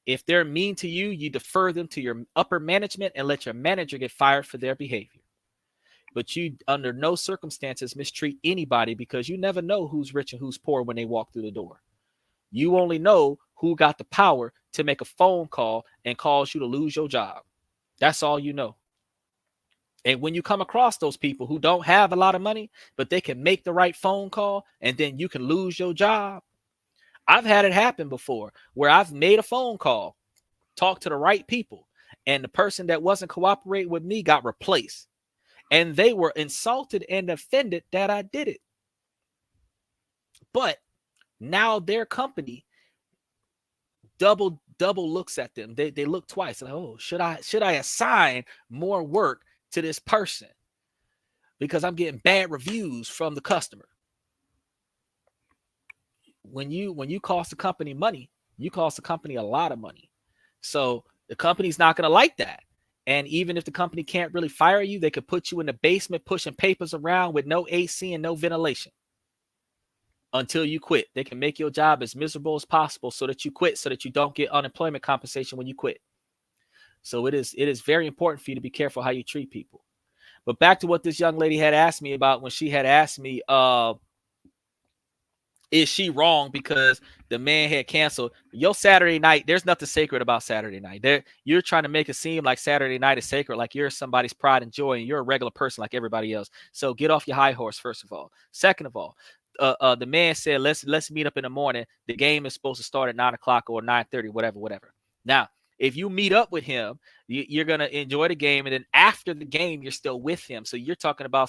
If they're mean to you, you defer them to your upper management and let your manager get fired for their behavior. But you, under no circumstances, mistreat anybody, because you never know who's rich and who's poor when they walk through the door. You only know who got the power to make a phone call and cause you to lose your job. That's all you know. And when you come across those people who don't have a lot of money, but they can make the right phone call and then you can lose your job. I've had it happen before where I've made a phone call talked to the right people, and the person that wasn't cooperating with me got replaced. And they were insulted and offended that I did it. But now their company double looks at them. They look twice. Like, oh, should I assign more work to this person because I'm getting bad reviews from the customer? When you cost the company money, you cost the company a lot of money. So the company's not going to like that. And even if the company can't really fire you, they could put you in the basement pushing papers around with no AC and no ventilation until you quit. They can make your job as miserable as possible so that you quit, so that you don't get unemployment compensation when you quit. So it is very important for you to be careful how you treat people. But back to what this young lady had asked me about when she had asked me, is she wrong because the man had canceled your Saturday night? There's nothing sacred about Saturday night. You're trying to make it seem like Saturday night is sacred, like you're somebody's pride and joy, and you're a regular person like everybody else. So get off your high horse, first of all. Second of all, the man said, let's meet up in the morning. The game is supposed to start at 9 o'clock or 9:30, whatever. Now, if you meet up with him, you're going to enjoy the game. And then after the game, you're still with him. So you're talking about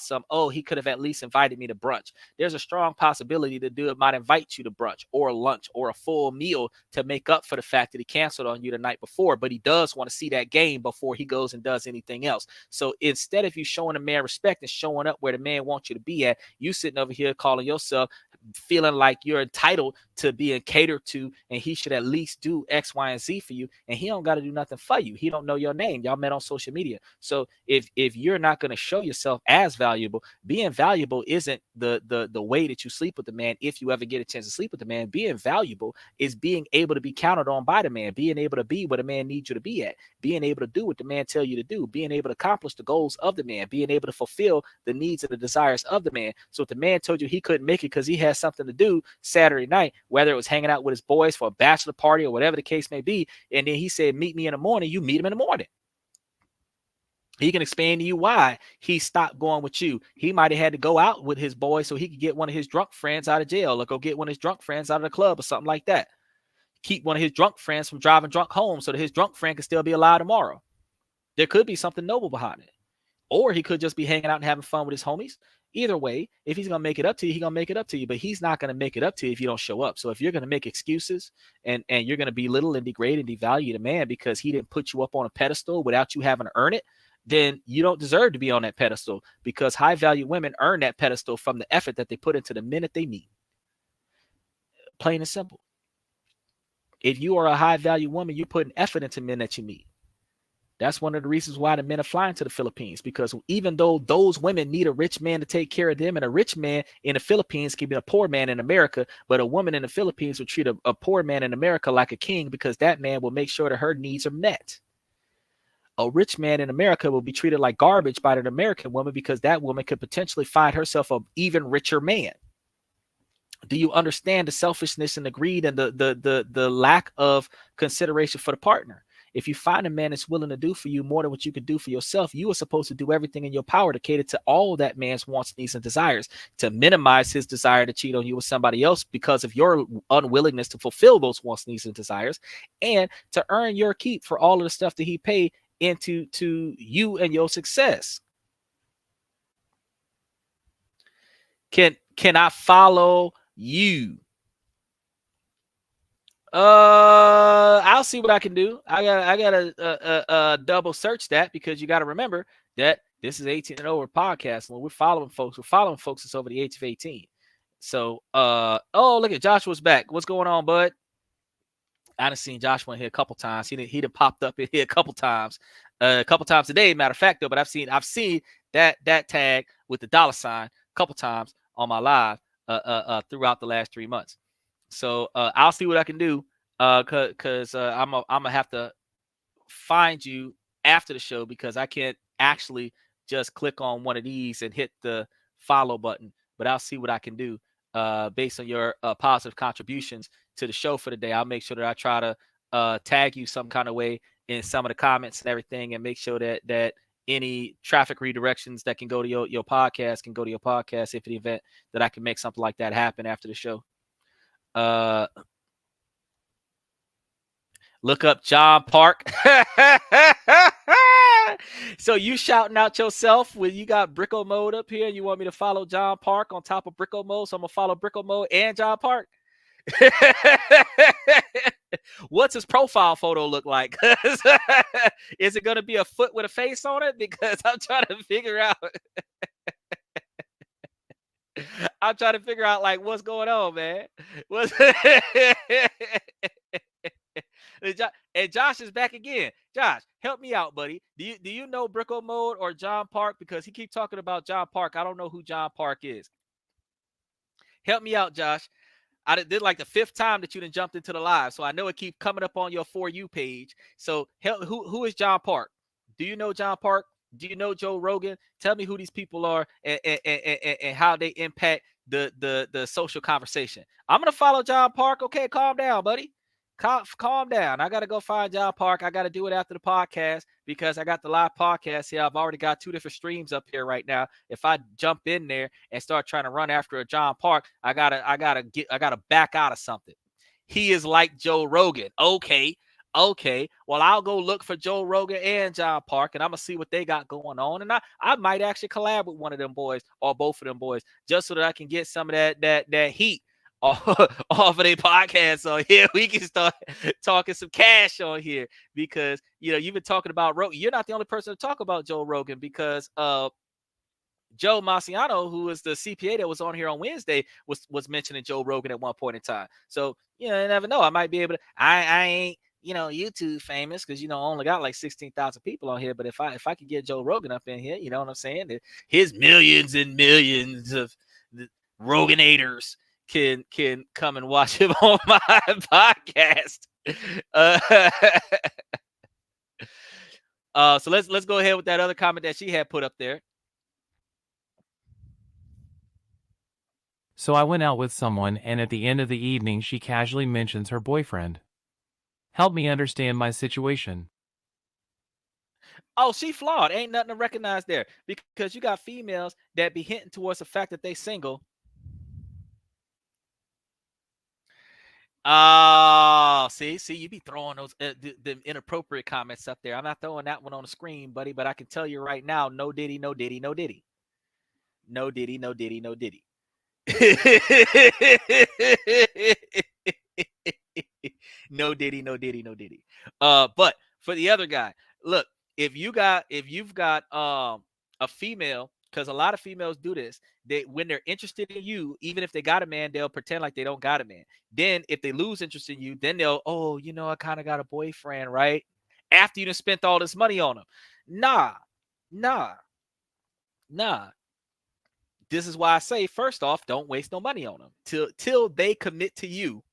he could have at least invited me to brunch. There's a strong possibility the dude might invite you to brunch or lunch or a full meal to make up for the fact that he canceled on you the night before. But he does want to see that game before he goes and does anything else. So instead of you showing a man respect and showing up where the man wants you to be at, you sitting over here calling yourself, feeling like you're entitled to being catered to, and he should at least do X, Y, and Z for you, and he don't got to do nothing for you. He don't know your name. Y'all met on social media. So if you're not going to show yourself as valuable, being valuable isn't the way that you sleep with the man. If you ever get a chance to sleep with the man, being valuable is being able to be counted on by the man, being able to be where the man needs you to be at, being able to do what the man tell you to do, being able to accomplish the goals of the man, being able to fulfill the needs and the desires of the man. So if the man told you he couldn't make it because he had something to do Saturday night, whether it was hanging out with his boys for a bachelor party or whatever the case may be, and then he said, meet me in the morning, you meet him in the morning. He can explain to you why he stopped going with you. He might have had to go out with his boys so he could get one of his drunk friends out of jail, or go get one of his drunk friends out of the club or something like that. Keep one of his drunk friends from driving drunk home so that his drunk friend can still be alive tomorrow. There could be something noble behind it. Or he could just be hanging out and having fun with his homies. Either way, if he's going to make it up to you, he's going to make it up to you. But he's not going to make it up to you if you don't show up. So if you're going to make excuses and you're going to belittle and degrade and devalue the man because he didn't put you up on a pedestal without you having to earn it, then you don't deserve to be on that pedestal, because high value women earn that pedestal from the effort that they put into the men that they meet. Plain and simple. If you are a high value woman, you're putting effort into men that you meet. That's one of the reasons why the men are flying to the Philippines, because even though those women need a rich man to take care of them, and a rich man in the Philippines can be a poor man in America, but a woman in the Philippines will treat a poor man in America like a king, because that man will make sure that her needs are met. A rich man in America will be treated like garbage by an American woman, because that woman could potentially find herself an even richer man. Do you understand the selfishness and the greed and the lack of consideration for the partner? If you find a man that's willing to do for you more than what you could do for yourself, you are supposed to do everything in your power to cater to all that man's wants, needs, and desires, to minimize his desire to cheat on you with somebody else because of your unwillingness to fulfill those wants, needs, and desires, and to earn your keep for all of the stuff that he paid into you and your success. Can I follow you? I'll see what I can do. I gotta double search that, because you got to remember that this is 18 and over podcast. When we're following folks that's over the age of 18. So, oh, look at Joshua's back. What's going on, bud? I done seen Joshua in here a couple times. He done popped up in here a couple times today. Matter of fact, though, but I've seen that tag with the $ a couple times on my live throughout the last 3 months. So I'll see what I can do, because I'm gonna have to find you after the show, because I can't actually just click on one of these and hit the follow button. But I'll see what I can do based on your positive contributions to the show for the day. I'll make sure that I try to tag you some kind of way in some of the comments and everything, and make sure that any traffic redirections that can go to your podcast can go to your podcast, if in the event that I can make something like that happen after the show. Look up John Park. So you shouting out yourself when you got Bricko Mode up here. You want me to follow John Park on top of Bricko Mode, so I'm gonna follow Bricko Mode and John Park. What's his profile photo look like? Is it gonna be a foot with a face on it? Because I'm trying to figure out. I'm trying to figure out like what's going on, man. What's and Josh is back again. Josh, help me out, buddy. Do you know Bricko Mode or John Park? Because he keeps talking about John Park. I don't know who John Park is. Help me out, Josh. I did like the 5th time that you done jumped into the live, so I know it keeps coming up on your For You page. So help, who is John Park? Do you know John Park? Do you know Joe Rogan? Tell me who these people are and how they impact the social conversation. I'm gonna follow John Park. Okay, calm down, buddy. Calm down. I gotta go find John Park. I gotta do it after the podcast because I got the live podcast here. I've already got 2 different streams up here right now. If I jump in there and start trying to run after a John Park, I gotta back out of something. He is like Joe Rogan. Okay. Well, I'll go look for Joe Rogan and John Park, and I'm gonna see what they got going on. And I might actually collab with one of them boys or both of them boys, just so that I can get some of that heat off of their podcast. So here we can start talking some cash on here because you've been talking about Rogan. You're not the only person to talk about Joe Rogan because Joe Marciano, who is the CPA that was on here on Wednesday, was mentioning Joe Rogan at one point in time. So you never know. I might be able to. I ain't YouTube famous because only got like 16,000 people on here. But if I could get Joe Rogan up in here, you know what I'm saying? His millions and millions of Roganators can come and watch him on my podcast. So let's go ahead with that other comment that she had put up there. So I went out with someone, and at the end of the evening she casually mentions her boyfriend. Help me understand my situation. Oh, she flawed. Ain't nothing to recognize there because you got females that be hinting towards the fact that they single. Oh, see, you be throwing those the inappropriate comments up there. I'm not throwing that one on the screen, buddy, but I can tell you right now, no diddy, no diddy, no diddy. No diddy, no diddy, no diddy. No diddy, no diddy, no diddy. But for the other guy, look, if you've got a female, because a lot of females do this, when they're interested in you, even if they got a man, they'll pretend like they don't got a man. Then if they lose interest in you, then they'll, I kind of got a boyfriend, right? After you done spent all this money on them. Nah. This is why I say, first off, don't waste no money on them till they commit to you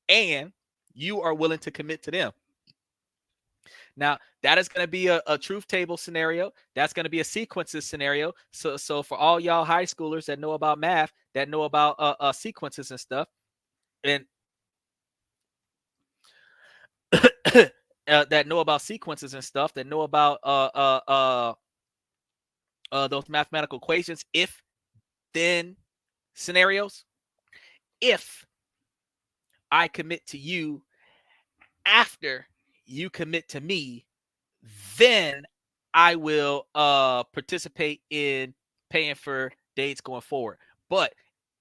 and you are willing to commit to them. Now, that is going to be a truth table scenario. That's going to be a sequences scenario. So for all y'all high schoolers that know about math, that know about sequences and stuff, and that know about sequences and stuff, that know about those mathematical equations, if then scenarios. If I commit to you after you commit to me, then I will participate in paying for dates going forward. But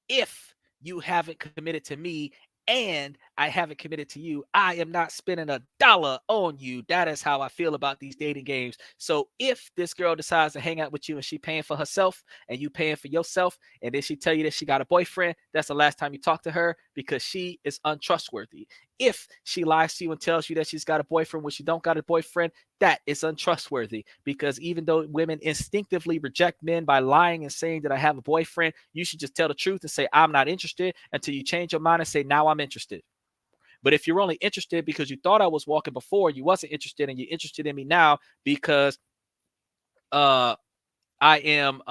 if you haven't committed to me and I haven't committed to you, I am not spending $1 on you. That is how I feel about these dating games. So if this girl decides to hang out with you and she paying for herself and you paying for yourself, and then she tell you that she got a boyfriend, that's the last time you talk to her because she is untrustworthy. If she lies to you and tells you that she's got a boyfriend when she don't got a boyfriend, that is untrustworthy, because even though women instinctively reject men by lying and saying that I have a boyfriend, you should just tell the truth and say, I'm not interested, until you change your mind and say, now I'm interested. But if you're only interested because you thought I was walking before, you wasn't interested, and you're interested in me now because I am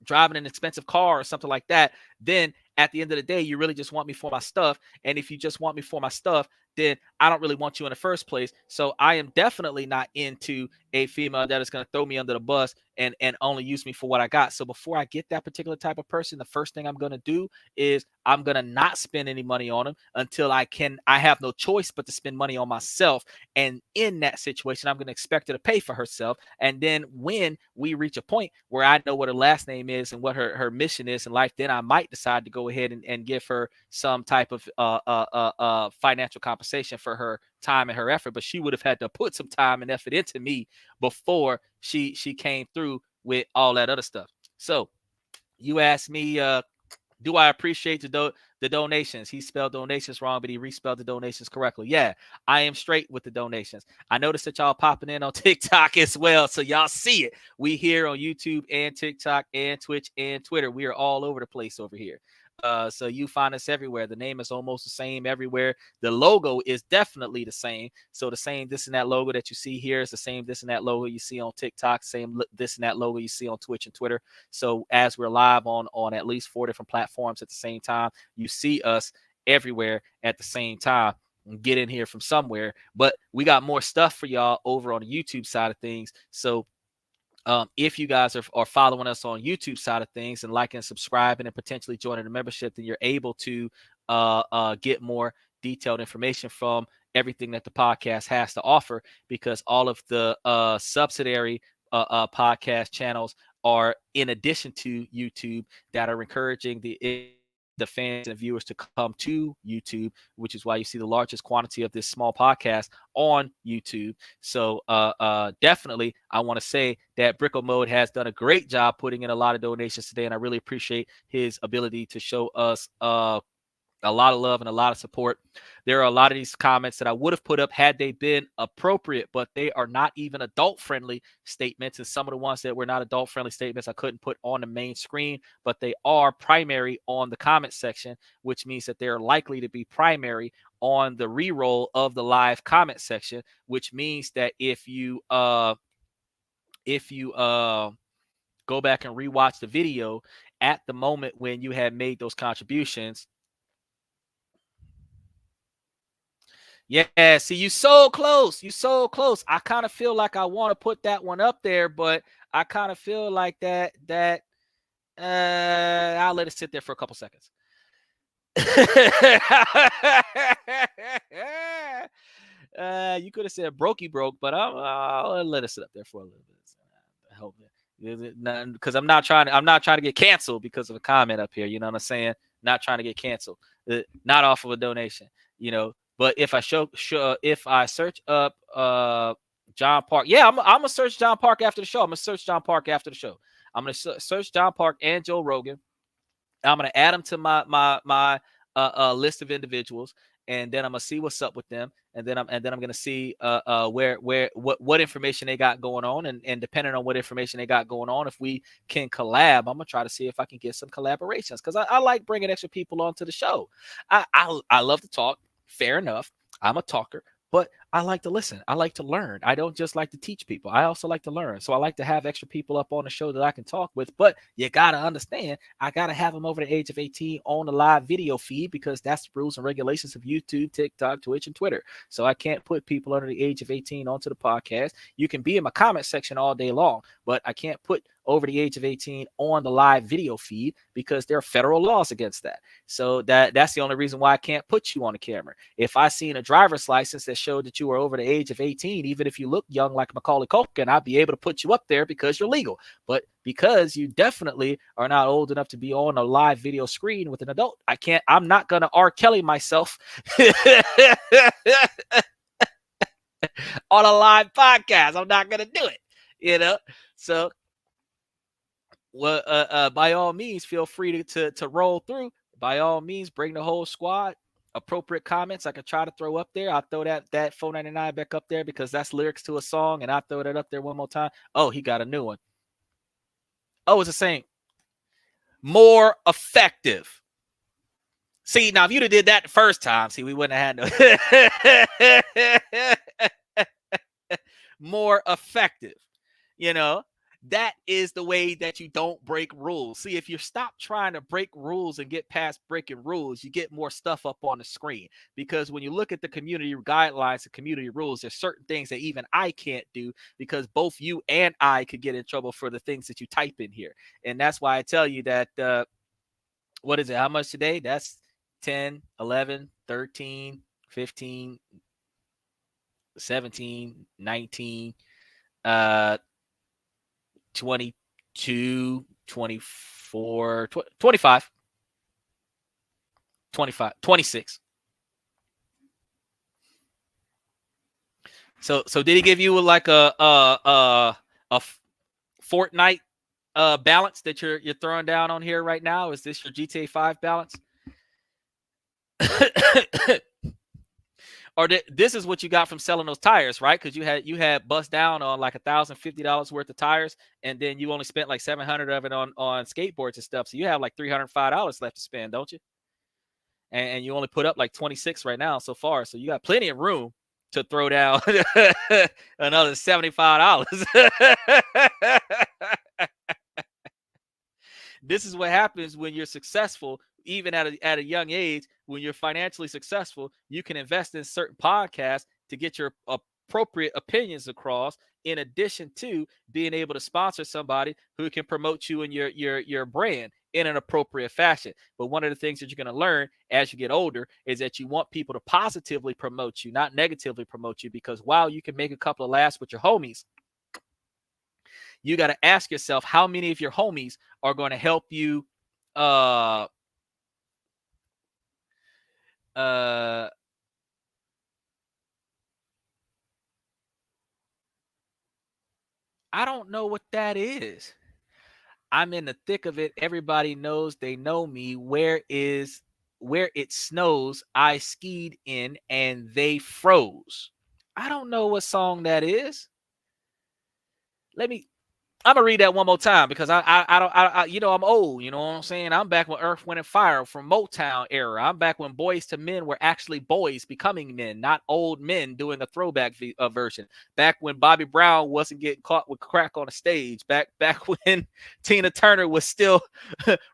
driving an expensive car or something like that, then at the end of the day, you really just want me for my stuff. And if you just want me for my stuff, then I don't really want you in the first place. So I am definitely not into a female that is going to throw me under the bus and only use me for what I got. So before I get that particular type of person, the first thing I'm going to do is I'm going to not spend any money on them until I have no choice but to spend money on myself. And in that situation, I'm going to expect her to pay for herself. And then when we reach a point where I know what her last name is and what her mission is in life, then I might decide to go ahead and give her some type of financial compensation for her time and her effort. But she would have had to put some time and effort into me before she came through with all that other stuff. So you asked me, do I appreciate the donations? He spelled donations wrong, but he respelled the donations correctly. Yeah, I am straight with the donations. I noticed that y'all popping in on TikTok as well, so y'all see it. We here on YouTube and TikTok and Twitch and Twitter. We are all over the place over here. So you find us everywhere. The name is almost the same everywhere. The logo is definitely the same. So the same this and that logo that you see here is the same this and that logo you see on TikTok, same this and that logo you see on Twitch and Twitter. So as we're live on at least 4 different platforms at the same time, you see us everywhere at the same time. Get in here from somewhere. But we got more stuff for y'all over on the YouTube side of things. So if you guys are following us on YouTube side of things and liking, subscribing, and potentially joining the membership, then you're able to get more detailed information from everything that the podcast has to offer, because all of the subsidiary podcast channels are in addition to YouTube that are encouraging the fans and viewers to come to YouTube, which is why you see the largest quantity of this small podcast on YouTube. So definitely, I want to say that Bricko Mode has done a great job putting in a lot of donations today, and I really appreciate his ability to show us a lot of love and a lot of support. There are a lot of these comments that I would have put up had they been appropriate, but they are not even adult-friendly statements. And some of the ones that were not adult-friendly statements I couldn't put on the main screen, but they are primary on the comment section, which means that they're likely to be primary on the re-roll of the live comment section, which means that if you go back and rewatch the video at the moment when you had made those contributions. Yeah, see, you so close. You so close. I kind of feel like I want to put that one up there, but I kind of feel like that I'll let it sit there for a couple seconds. You could have said brokey broke, but I'll let it sit up there for a little bit. I hope it, because I'm not trying to get canceled because of a comment up here. You know what I'm saying? Not trying to get canceled. Not off of a donation. You know. But if I if I search up John Park, yeah, I'm gonna search John Park after the show. I'm gonna search John Park after the show. I'm gonna search John Park and Joe Rogan. I'm gonna add them to my list of individuals, and then I'm gonna see what's up with them, and then I'm gonna see what information they got going on, and depending on what information they got going on, if we can collab, I'm gonna try to see if I can get some collaborations, because I like bringing extra people onto the show. I love to talk. Fair enough. I'm a talker, but I like to listen. I like to learn. I don't just like to teach people. I also like to learn. So I like to have extra people up on the show that I can talk with. But you got to understand, I got to have them over the age of 18 on the live video feed, because that's the rules and regulations of YouTube, TikTok, Twitch, and Twitter. So I can't put people under the age of 18 onto the podcast. You can be in my comment section all day long, but I can't put over the age of 18 on the live video feed, because there are federal laws against that. So that's the only reason why I can't put you on the camera. If I seen a driver's license that showed that you were over the age of 18, even if you look young like Macaulay Culkin, I'd be able to put you up there because you're legal. But because you definitely are not old enough to be on a live video screen with an adult, I'm not going to R. Kelly myself on a live podcast. I'm not going to do it, you know? So, well, by all means, feel free to roll through. By all means, bring the whole squad. Appropriate comments I could try to throw up there. I'll throw that 499 back up there, because that's lyrics to a song, and I'll throw that up there one more time. Oh, he got a new one. Oh, it's the same. More effective. See, now if you'd have did that the first time, see, we wouldn't have had no more effective. You know, That is the way that you don't break rules. See, if you stop trying to break rules and get past breaking rules, you get more stuff up on the screen. Because when you look at the community guidelines and community rules, there's certain things that even I can't do because both you and I could get in trouble for the things that you type in here. And that's why I tell you that, what is it? How much today? That's 10, 11, 13, 15, 17, 19, 22, 24, 25, 25, 26. So did he give you like a Fortnite balance that you're throwing down on here right now? Is this your GTA 5 balance? Or this is what you got from selling those tires, right? Because you had bust down on like $1,050 worth of tires, and then you only spent like 700 of it on skateboards and stuff. So you have like $305 left to spend, don't you? And you only put up like 26 right now so far. So you got plenty of room to throw down another $75. This is what happens when you're successful, even at a young age. When you're financially successful, you can invest in certain podcasts to get your appropriate opinions across, in addition to being able to sponsor somebody who can promote you and your brand in an appropriate fashion. But one of the things that you're going to learn as you get older is that you want people to positively promote you, not negatively promote you, because while you can make a couple of laughs with your homies, you got to ask yourself how many of your homies are going to help you I don't know what that is. I'm in the thick of it. Everybody knows they know me. Where it snows, I skied in and they froze. I don't know what song that is. I'm gonna read that one more time because I I'm old. You know what I'm saying? I'm back when Earth, Wind, and Fire from Motown era. I'm back when Boys to Men were actually boys becoming men, not old men doing a throwback version. Back when Bobby Brown wasn't getting caught with crack on the stage. Back when Tina Turner was still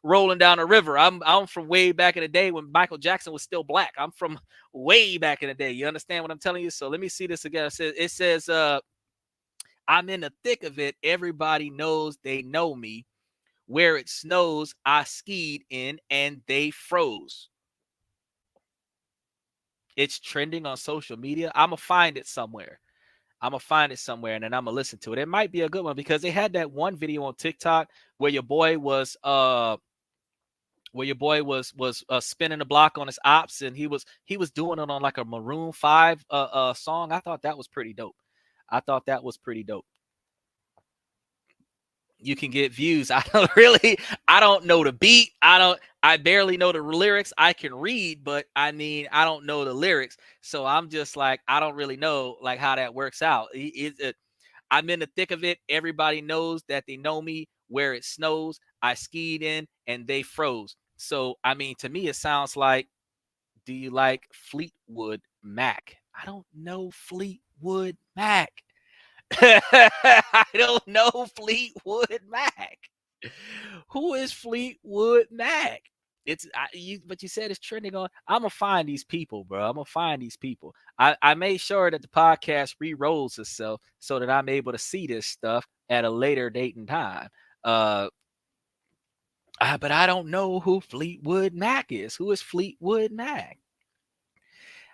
rolling down the river. I'm from way back in the day when Michael Jackson was still black. I'm from way back in the day. You understand what I'm telling you? So let me see this again. It says I'm in the thick of it. Everybody knows they know me. Where it snows, I skied in and they froze. It's trending on social media. I'm going to find it somewhere. And then I'm going to listen to it. It might be a good one because they had that one video on TikTok where your boy was spinning the block on his ops, and he was doing it on like a Maroon 5 song. I thought that was pretty dope. You can get views. I don't know the beat. I barely know the lyrics. I can read, but I don't know the lyrics. So I'm just like, I don't really know like how that works out. I'm in the thick of it. Everybody knows that they know me. Where it snows, I skied in and they froze. So, to me, it sounds like, do you like Fleetwood Mac? I don't know Fleetwood Mac. I don't know Fleetwood Mac. Who is Fleetwood Mac? But you said it's trending on. I'm gonna find these people, bro. I made sure that the podcast re-rolls itself so that I'm able to see this stuff at a later date and time. But I don't know who Fleetwood Mac is. Who is Fleetwood Mac?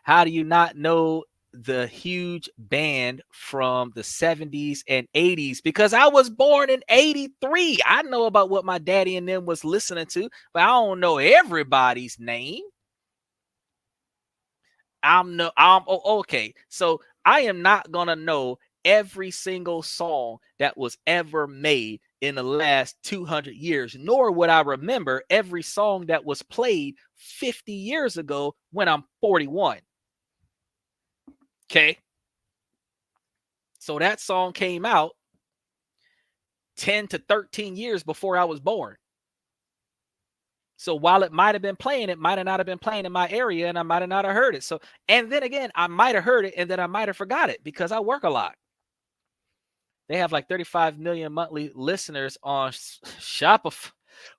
How do you not know the huge band from the 70s and 80s? Because I was born in 83. I know about what my daddy and them was listening to, but I don't know everybody's name. Okay. So I am not gonna know every single song that was ever made in the last 200 years, nor would I remember every song that was played 50 years ago when I'm 41. Okay. So that song came out 10 to 13 years before I was born. So while it might have been playing, it might have not have been playing in my area, and I might have not have heard it. So, and then again, I might have heard it and then I might have forgot it because I work a lot. They have like 35 million monthly listeners on Shopify.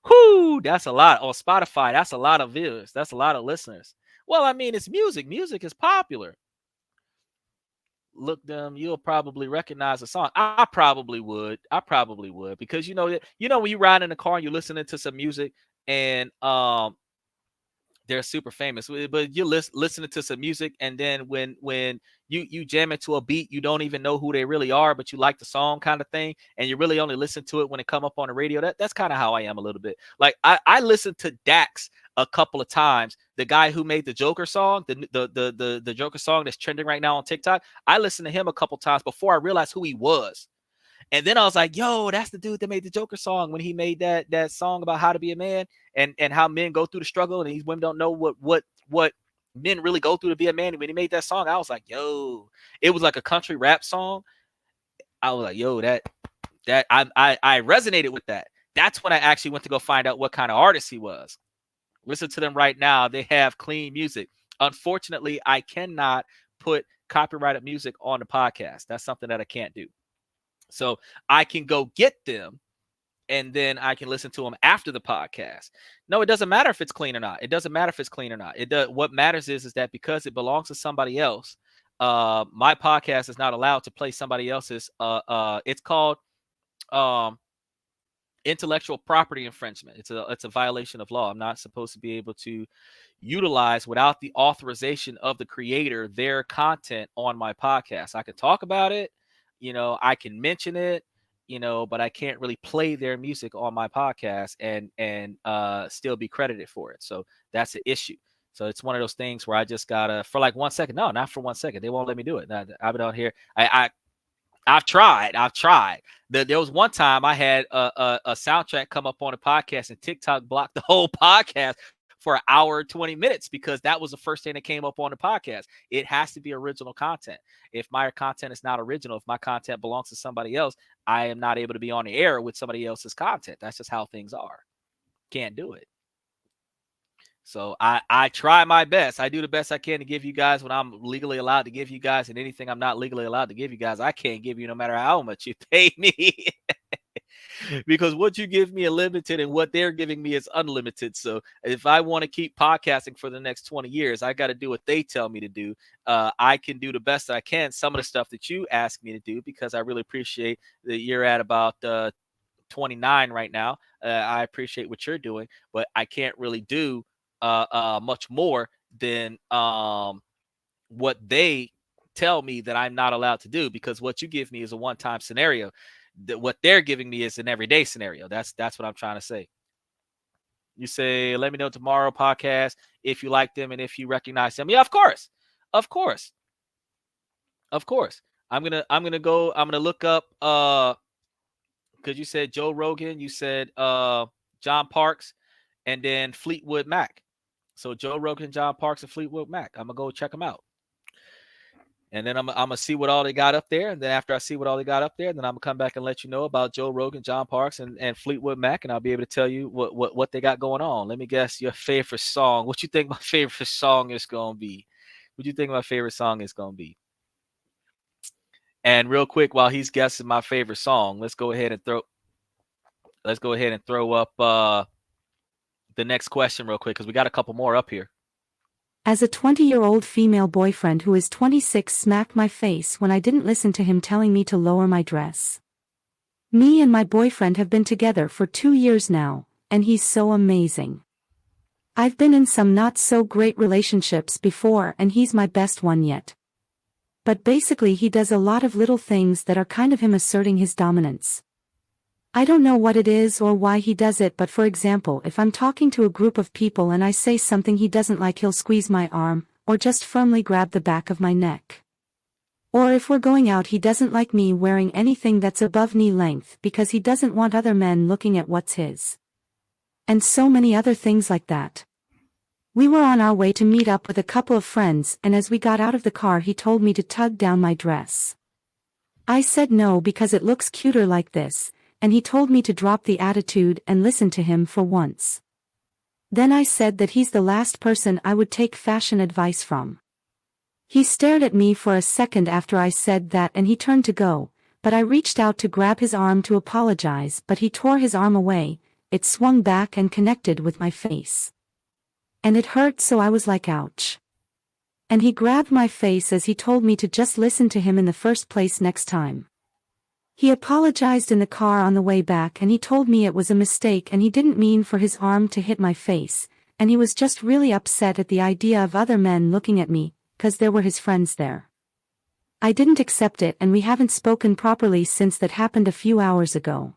Whoo, that's a lot. On Spotify, that's a lot of viewers. That's a lot of listeners. Well, I mean, it's music. Music is popular. Look them, you'll probably recognize the song. I probably would. I probably would because when you ride in the car and you're listening to some music and they're super famous, but you're listening to some music, and then when you jam into a beat, you don't even know who they really are, but you like the song kind of thing, and you really only listen to it when it come up on the radio. That's kind of how I am a little bit. Like I listened to Dax a couple of times, the guy who made the Joker song, the Joker song that's trending right now on TikTok. I listened to him a couple times before I realized who he was. And then I was like, yo, that's the dude that made the Joker song when he made that song about how to be a man and how men go through the struggle, and these women don't know what men really go through to be a man. And when he made that song, I was like, yo, it was like a country rap song. I was like, yo, that I resonated with that. That's when I actually went to go find out what kind of artist he was. Listen to them right now. They have clean music. Unfortunately, I cannot put copyrighted music on the podcast. That's something that I can't do. So I can go get them and then I can listen to them after the podcast. No, it doesn't matter if it's clean or not. It doesn't matter if it's clean or not. What matters is that because it belongs to somebody else, my podcast is not allowed to play somebody else's. It's called intellectual property infringement. It's a violation of law. I'm not supposed to be able to utilize without the authorization of the creator their content on my podcast. I can talk about it. I can mention it, but I can't really play their music on my podcast and still be credited for it. So that's the issue. So it's one of those things where I just gotta, for like 1 second. No, not for 1 second. They won't let me do it. I've been on here. I've tried. There was one time I had a soundtrack come up on a podcast and TikTok blocked the whole podcast for an hour, 20 minutes, because that was the first thing that came up on the podcast. It has to be original content. If my content is not original, if my content belongs to somebody else, I am not able to be on the air with somebody else's content. That's just how things are. Can't do it. So I try my best. I do the best I can to give you guys what I'm legally allowed to give you guys, and anything I'm not legally allowed to give you guys, I can't give you no matter how much you pay me. Because what you give me is limited and what they're giving me is unlimited. So if I want to keep podcasting for the next 20 years, I got to do what they tell me to do. I can do the best I can. Some of the stuff that you ask me to do, because I really appreciate that you're at about 29 right now. I appreciate what you're doing, but I can't really do much more than what they tell me that I'm not allowed to do, because what you give me is a one-time scenario. What they're giving me is an everyday scenario. That's what I'm trying to say. You say, let me know tomorrow podcast if you like them and if you recognize them. Yeah, of course. I'm gonna look up because you said Joe Rogan, you said John Parks, and then Fleetwood Mac. So Joe Rogan, John Parks, and Fleetwood Mac. I'm gonna go check them out. And then I'm gonna see what all they got up there. And then after I see what all they got up there, then I'm gonna come back and let you know about Joe Rogan, John Parks, and Fleetwood Mac, and I'll be able to tell you what they got going on. Let me guess your favorite song. What you think my favorite song is gonna be? What you think my favorite song is gonna be? And real quick, while he's guessing my favorite song, let's go ahead and throw up the next question real quick, because we got a couple more up here. As a 20-year-old female boyfriend who is 26 smacked my face when I didn't listen to him telling me to lower my dress. Me and my boyfriend have been together for 2 years now, and he's so amazing. I've been in some not so great relationships before, and he's my best one yet. But basically he does a lot of little things that are kind of him asserting his dominance. I don't know what it is or why he does it, but for example, if I'm talking to a group of people and I say something he doesn't like, he'll squeeze my arm, or just firmly grab the back of my neck. Or if we're going out, he doesn't like me wearing anything that's above knee length because he doesn't want other men looking at what's his. And so many other things like that. We were on our way to meet up with a couple of friends, and as we got out of the car he told me to tug down my dress. I said no because it looks cuter like this, and he told me to drop the attitude and listen to him for once. Then I said that he's the last person I would take fashion advice from. He stared at me for a second after I said that, and he turned to go, but I reached out to grab his arm to apologize, but he tore his arm away. It swung back and connected with my face. And it hurt, so I was like, ouch. And he grabbed my face as he told me to just listen to him in the first place next time. He apologized in the car on the way back, and he told me it was a mistake and he didn't mean for his arm to hit my face, and he was just really upset at the idea of other men looking at me, 'cause there were his friends there. I didn't accept it, and we haven't spoken properly since that happened a few hours ago.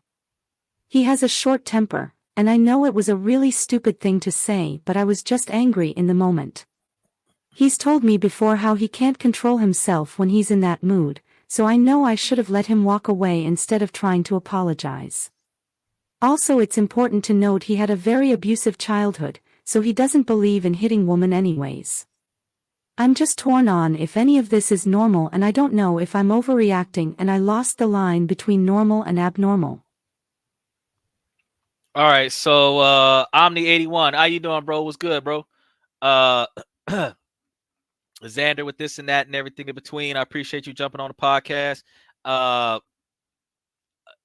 He has a short temper, and I know it was a really stupid thing to say, but I was just angry in the moment. He's told me before how he can't control himself when he's in that mood, so I know I should have let him walk away instead of trying to apologize. Also, it's important to note he had a very abusive childhood, so he doesn't believe in hitting women anyways. I'm just torn on if any of this is normal, and I don't know if I'm overreacting and I lost the line between normal and abnormal. All right, so Omni81, how you doing, bro? What's good, bro? Xander with this and that and everything in between. I appreciate you jumping on the podcast.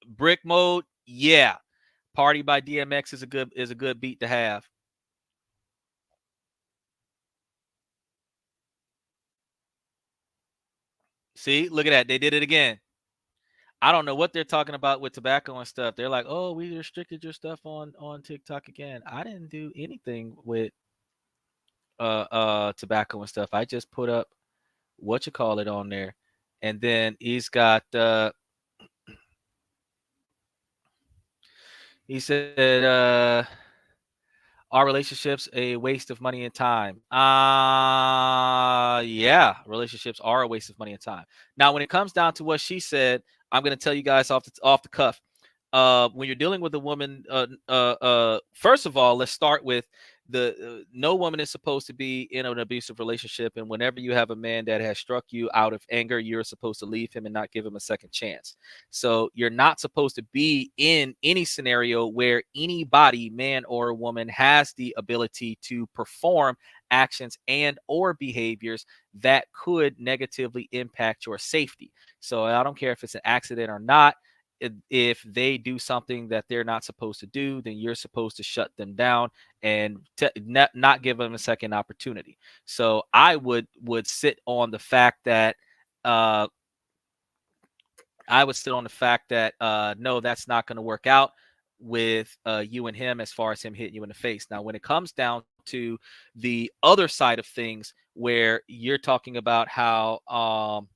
Brick Mode, yeah. Party by DMX is a good beat to have. See, look at that. They did it again. I don't know what they're talking about with tobacco and stuff. They're like, oh, we restricted your stuff on TikTok again. I didn't do anything with tobacco and stuff. I just put up what you call it on there. And then he's got he said are relationships a waste of money and time? Yeah, relationships are a waste of money and time. Now, when it comes down to what she said, I'm going to tell you guys off the cuff. When you're dealing with a woman, first of all, let's start with no woman is supposed to be in an abusive relationship, and whenever you have a man that has struck you out of anger, you're supposed to leave him and not give him a second chance. So you're not supposed to be in any scenario where anybody, man or woman, has the ability to perform actions and or behaviors that could negatively impact your safety. So I don't care if it's an accident or not. If they do something that they're not supposed to do, then you're supposed to shut them down and not give them a second opportunity. So I would sit on the fact that no, that's not going to work out with you and him as far as him hitting you in the face. Now, when it comes down to the other side of things, where you're talking about how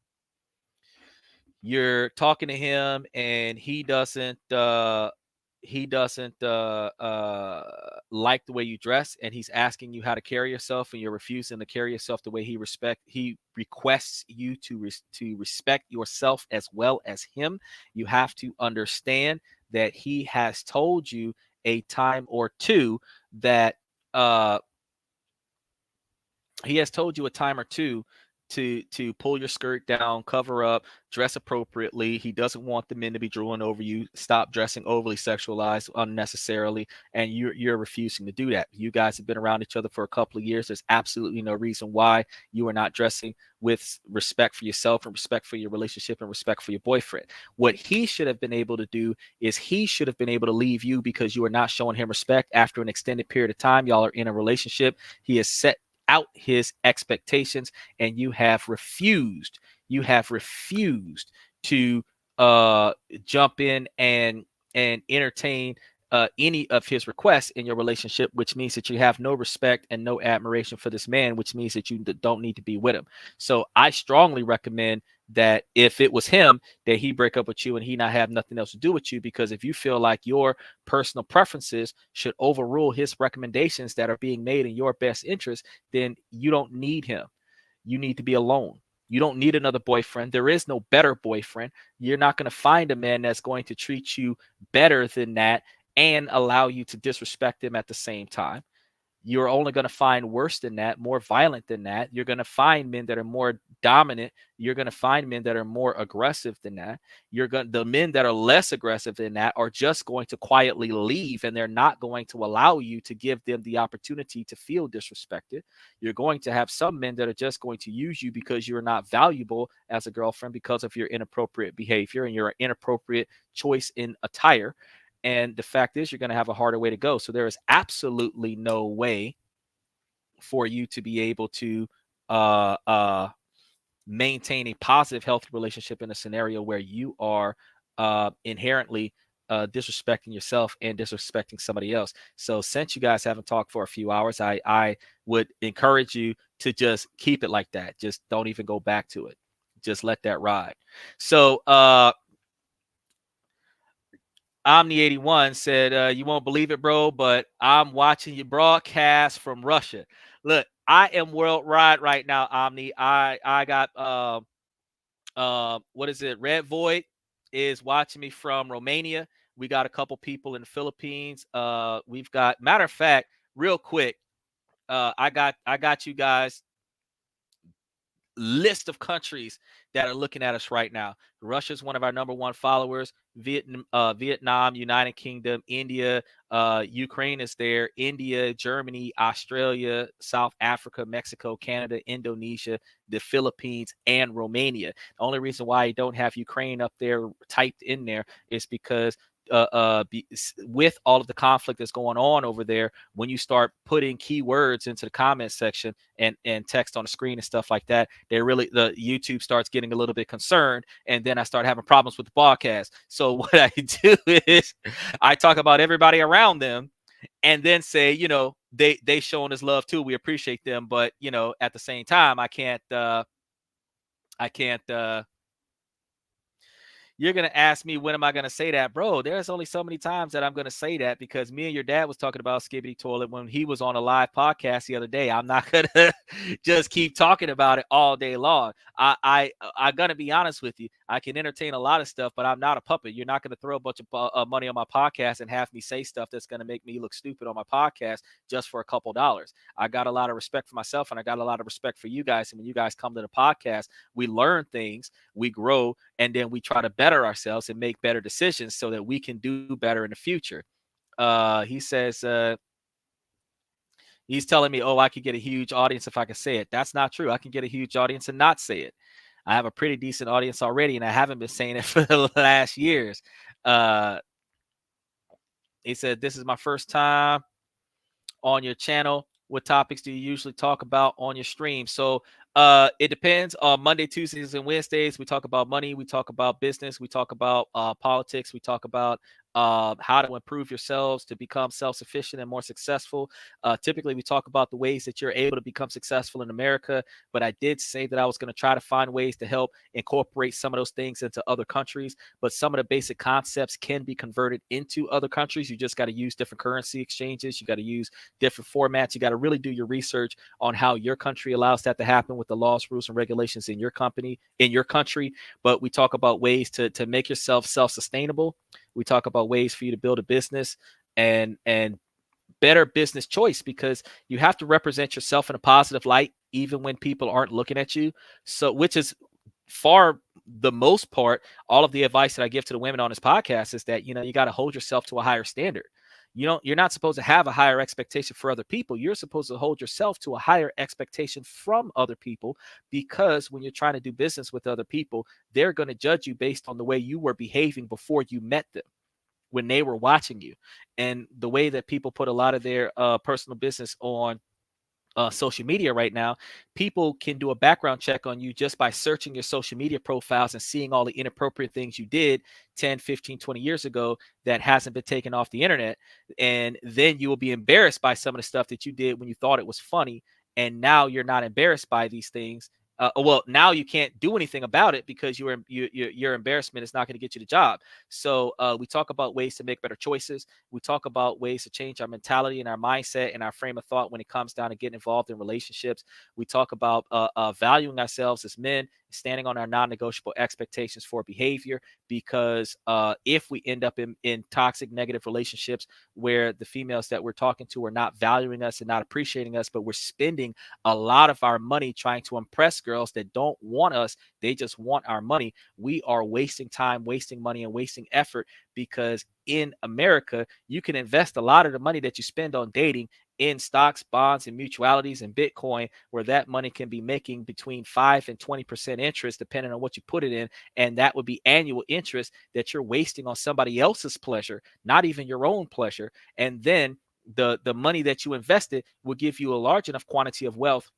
you're talking to him and he doesn't like the way you dress, and he's asking you how to carry yourself, and you're refusing to carry yourself the way he requests you to respect yourself as well as him. You have to understand that he has told you a time or two that to pull your skirt down, cover up, dress appropriately. He doesn't want the men to be drooling over you. Stop dressing overly sexualized unnecessarily, and you're refusing to do that. You guys have been around each other for a couple of years. There's absolutely no reason why you are not dressing with respect for yourself and respect for your relationship and respect for your boyfriend. What he should have been able to do is he should have been able to leave you because you are not showing him respect after an extended period of time. Y'all are in a relationship. He has set out his expectations, and you have refused to jump in and entertain any of his requests in your relationship, which means that you have no respect and no admiration for this man, which means that you don't need to be with him. So I strongly recommend that if it was him, that he break up with you and he not have nothing else to do with you, because if you feel like your personal preferences should overrule his recommendations that are being made in your best interest, then you don't need him. You need to be alone. You don't need another boyfriend. There is no better boyfriend. You're not going to find a man that's going to treat you better than that and allow you to disrespect him at the same time. you're only going to find worse than that, more violent than that. You're going to find men that are more dominant. You're going to find men that are more aggressive than that. The men that are less aggressive than that are just going to quietly leave, and they're not going to allow you to give them the opportunity to feel disrespected. You're going to have some men that are just going to use you because you're not valuable as a girlfriend because of your inappropriate behavior and your inappropriate choice in attire. And the fact is, you're going to have a harder way to go. So there is absolutely no way for you to be able to maintain a positive, healthy relationship in a scenario where you are inherently disrespecting yourself and disrespecting somebody else. So since you guys haven't talked for a few hours, I would encourage you to just keep it like that. Just don't even go back to it. Just let that ride. So Omni81 said, you won't believe it, bro, but I'm watching you broadcast from Russia. Look, I am worldwide right now, Omni. I got what is it? Red Void is watching me from Romania. We got a couple people in the Philippines. We've got, matter of fact, real quick, I got you guys list of countries that are looking at us right now. Russia is one of our #1 followers. Vietnam, United Kingdom, India, Ukraine is there, India, Germany, Australia, South Africa, Mexico, Canada, Indonesia, the Philippines, and Romania. The only reason why I don't have Ukraine up there typed in there is because with all of the conflict that's going on over there, when you start putting keywords into the comment section and text on the screen and stuff like that, the YouTube starts getting a little bit concerned, and then I start having problems with the broadcast. So what I do is I talk about everybody around them, and then say, they showing us love too. We appreciate them, but at the same time, I can't. You're going to ask me, when am I going to say that? Bro, there's only so many times that I'm going to say that, because me and your dad was talking about Skibbity Toilet when he was on a live podcast the other day. I'm not going to just keep talking about it all day long. I'm going to be honest with you. I can entertain a lot of stuff, but I'm not a puppet. You're not going to throw a bunch of money on my podcast and have me say stuff that's going to make me look stupid on my podcast just for a couple dollars. I got a lot of respect for myself, and I got a lot of respect for you guys. And when you guys come to the podcast, we learn things, we grow, and then we try to better ourselves and make better decisions so that we can do better in the future. He says, he's telling me, I could get a huge audience if I could say it. That's not true. I can get a huge audience and not say it. I have a pretty decent audience already, and I haven't been saying it for the last years. He said, this is my first time on your channel. What topics do you usually talk about on your stream? So it depends. On Monday, Tuesdays, and Wednesdays, we talk about money, we talk about business, we talk about politics, we talk about how to improve yourselves to become self-sufficient and more successful. Typically, we talk about the ways that you're able to become successful in America, but I did say that I was going to try to find ways to help incorporate some of those things into other countries, but some of the basic concepts can be converted into other countries. You just got to use different currency exchanges. You got to use different formats. You got to really do your research on how your country allows that to happen with the laws, rules, and regulations in your country. But we talk about ways to make yourself self-sustainable. We talk about ways for you to build a business and better business choice, because you have to represent yourself in a positive light, even when people aren't looking at you. So, which is far the most part, all of the advice that I give to the women on this podcast is that, you got to hold yourself to a higher standard. You're not supposed to have a higher expectation for other people. You're supposed to hold yourself to a higher expectation from other people, because when you're trying to do business with other people, they're going to judge you based on the way you were behaving before you met them, when they were watching you. And the way that people put a lot of their personal business on social media right now, people can do a background check on you just by searching your social media profiles and seeing all the inappropriate things you did 10, 15, 20 years ago that hasn't been taken off the internet. And then you will be embarrassed by some of the stuff that you did when you thought it was funny. And now you're not embarrassed by these things. well, now you can't do anything about it because your embarrassment is not going to get you the job. So we talk about ways to make better choices. We talk about ways to change our mentality and our mindset and our frame of thought when it comes down to getting involved in relationships. We talk about valuing ourselves as men, standing on our non-negotiable expectations for behavior, because if we end up in toxic, negative relationships where the females that we're talking to are not valuing us and not appreciating us, but we're spending a lot of our money trying to impress girls that don't want us, they just want our money, we are wasting time, wasting money, and wasting effort, because in America, you can invest a lot of the money that you spend on dating in stocks, bonds, and mutualities and Bitcoin, where that money can be making between 5 and 20% interest, depending on what you put it in. And that would be annual interest that you're wasting on somebody else's pleasure, not even your own pleasure. And then the money that you invested will give you a large enough quantity of wealth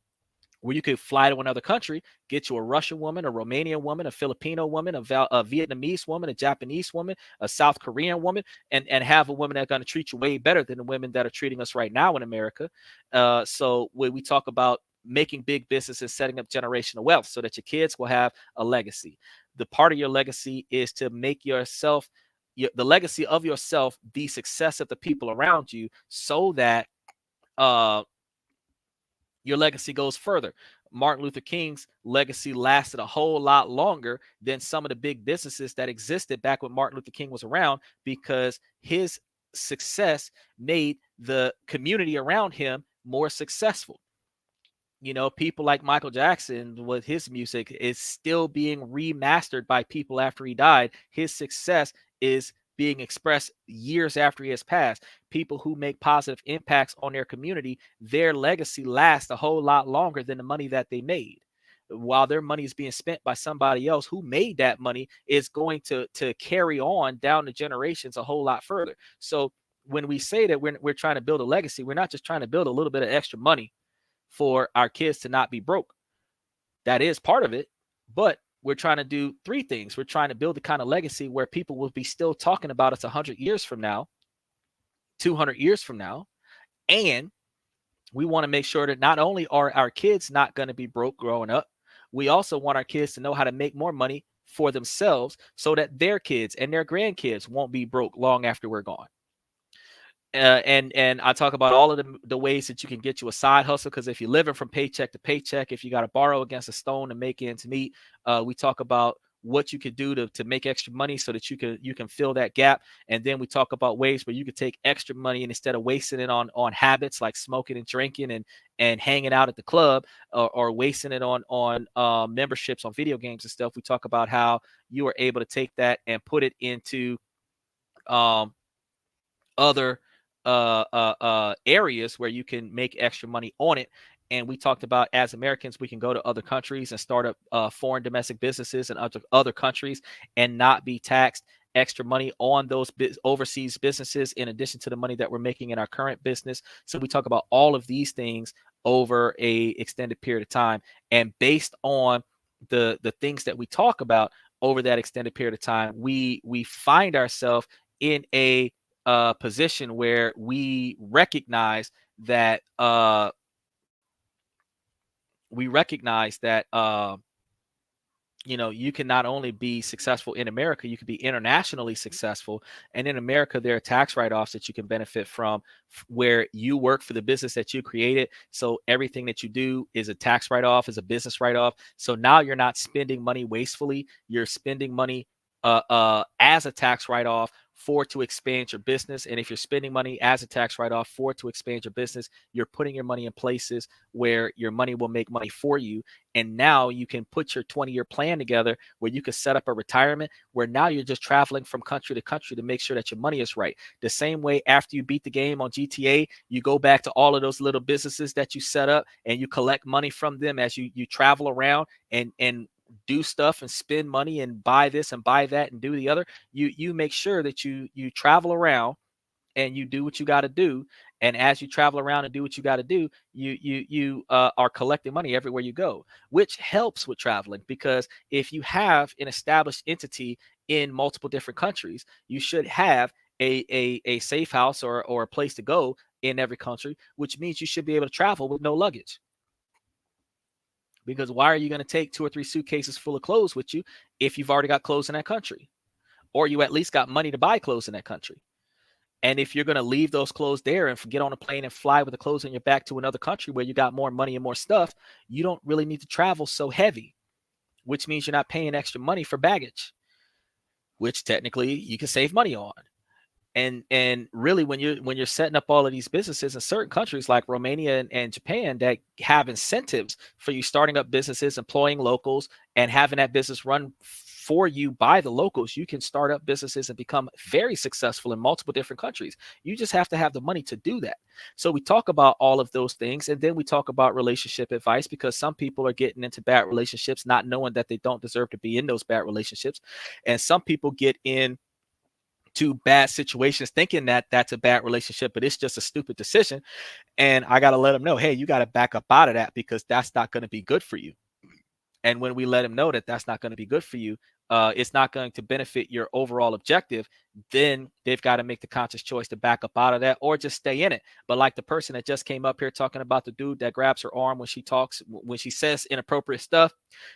where you could fly to another country, get you a Russian woman, a Romanian woman, a Filipino woman, a Vietnamese woman, a Japanese woman, a South Korean woman, and have a woman that's going to treat you way better than the women that are treating us right now in America. So when we talk about making big businesses, setting up generational wealth so that your kids will have a legacy, the part of your legacy is to make yourself, the legacy of yourself, the success of the people around you, so that your legacy goes further. Martin Luther King's legacy lasted a whole lot longer than some of the big businesses that existed back when Martin Luther King was around, because his success made the community around him more successful. You know, people like Michael Jackson, with his music, is still being remastered by people after he died. His success is being expressed years after he has passed. People who make positive impacts on their community, their legacy lasts a whole lot longer than the money that they made. While their money is being spent by somebody else who made that money, is going to carry on down the generations a whole lot further. So when we say that we're trying to build a legacy, we're not just trying to build a little bit of extra money for our kids to not be broke. That is part of it, but we're trying to do three things. We're trying to build the kind of legacy where people will be still talking about us 100 years from now, 200 years from now. And we want to make sure that not only are our kids not going to be broke growing up, we also want our kids to know how to make more money for themselves so that their kids and their grandkids won't be broke long after we're gone. And I talk about all of the ways that you can get you a side hustle, because if you're living from paycheck to paycheck, if you got to borrow against a stone to make ends meet, we talk about what you could do to make extra money so that you can fill that gap. And then we talk about ways where you could take extra money, and instead of wasting it on habits like smoking and drinking and hanging out at the club, or wasting it on memberships on video games and stuff, we talk about how you are able to take that and put it into other areas where you can make extra money on it. And we talked about, as Americans, we can go to other countries and start up foreign domestic businesses in other countries and not be taxed extra money on those overseas businesses, in addition to the money that we're making in our current business. So we talk about all of these things over a extended period of time. And based on the things that we talk about over that extended period of time, we find ourselves in a position where we recognize that you can not only be successful in America, you can be internationally successful. And in America, there are tax write-offs that you can benefit from, where you work for the business that you created. So everything that you do is a tax write-off, is a business write-off. So now you're not spending money wastefully. You're spending money as a tax write-off to expand your business. And if you're spending money as a tax write-off to expand your business, you're putting your money in places where your money will make money for you. And now you can put your 20-year plan together where you can set up a retirement where now you're just traveling from country to country to make sure that your money is right. The same way, after you beat the game on GTA, you go back to all of those little businesses that you set up and you collect money from them as you travel around and do stuff and spend money and buy this and buy that and do the other. You make sure that you travel around and you do what you got to do. And as you travel around and do what you got to do, you are collecting money everywhere you go, which helps with traveling, because if you have an established entity in multiple different countries, you should have a safe house or a place to go in every country, which means you should be able to travel with no luggage. Because why are you going to take 2 or 3 suitcases full of clothes with you if you've already got clothes in that country? Or you at least got money to buy clothes in that country. And if you're going to leave those clothes there and get on a plane and fly with the clothes in your back to another country where you got more money and more stuff, you don't really need to travel so heavy, which means you're not paying extra money for baggage, which technically you can save money on. And really, when you're setting up all of these businesses in certain countries like Romania and Japan that have incentives for you starting up businesses, employing locals, and having that business run for you by the locals, you can start up businesses and become very successful in multiple different countries. You just have to have the money to do that. So we talk about all of those things, and then we talk about relationship advice, because some people are getting into bad relationships not knowing that they don't deserve to be in those bad relationships, and some people get in to bad situations thinking that that's a bad relationship, but it's just a stupid decision. And I got to let them know, hey, you got to back up out of that, because that's not going to be good for you. And when we let them know that that's not going to be good for you, it's not going to benefit your overall objective, then they've got to make the conscious choice to back up out of that or just stay in it. But like the person that just came up here talking about the dude that grabs her arm when she talks, when she says inappropriate stuff,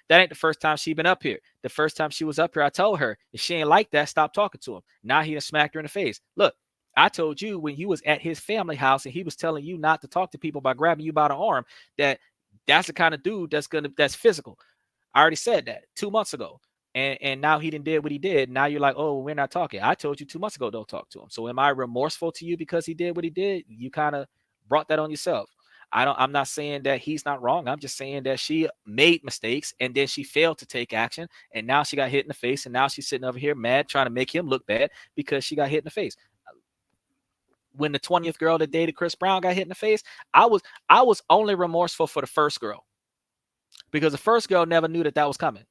that ain't the first time she been up here. The first time she was up here, I told her, if she ain't like that, stop talking to him. Now he done smacked her in the face. Look, I told you when you was at his family house and he was telling you not to talk to people by grabbing you by the arm, that's the kind of dude that's physical. I already said that 2 months ago. And now he did what he did. Now you're like, oh, we're not talking. I told you 2 months ago, don't talk to him. So am I remorseful to you because he did what he did? You kind of brought that on yourself. I'm not saying that he's not wrong. I'm just saying that she made mistakes and then she failed to take action. And now she got hit in the face. And now she's sitting over here mad, trying to make him look bad because she got hit in the face. When the 20th girl that dated Chris Brown got hit in the face, I was only remorseful for the first girl, because the first girl never knew that was coming.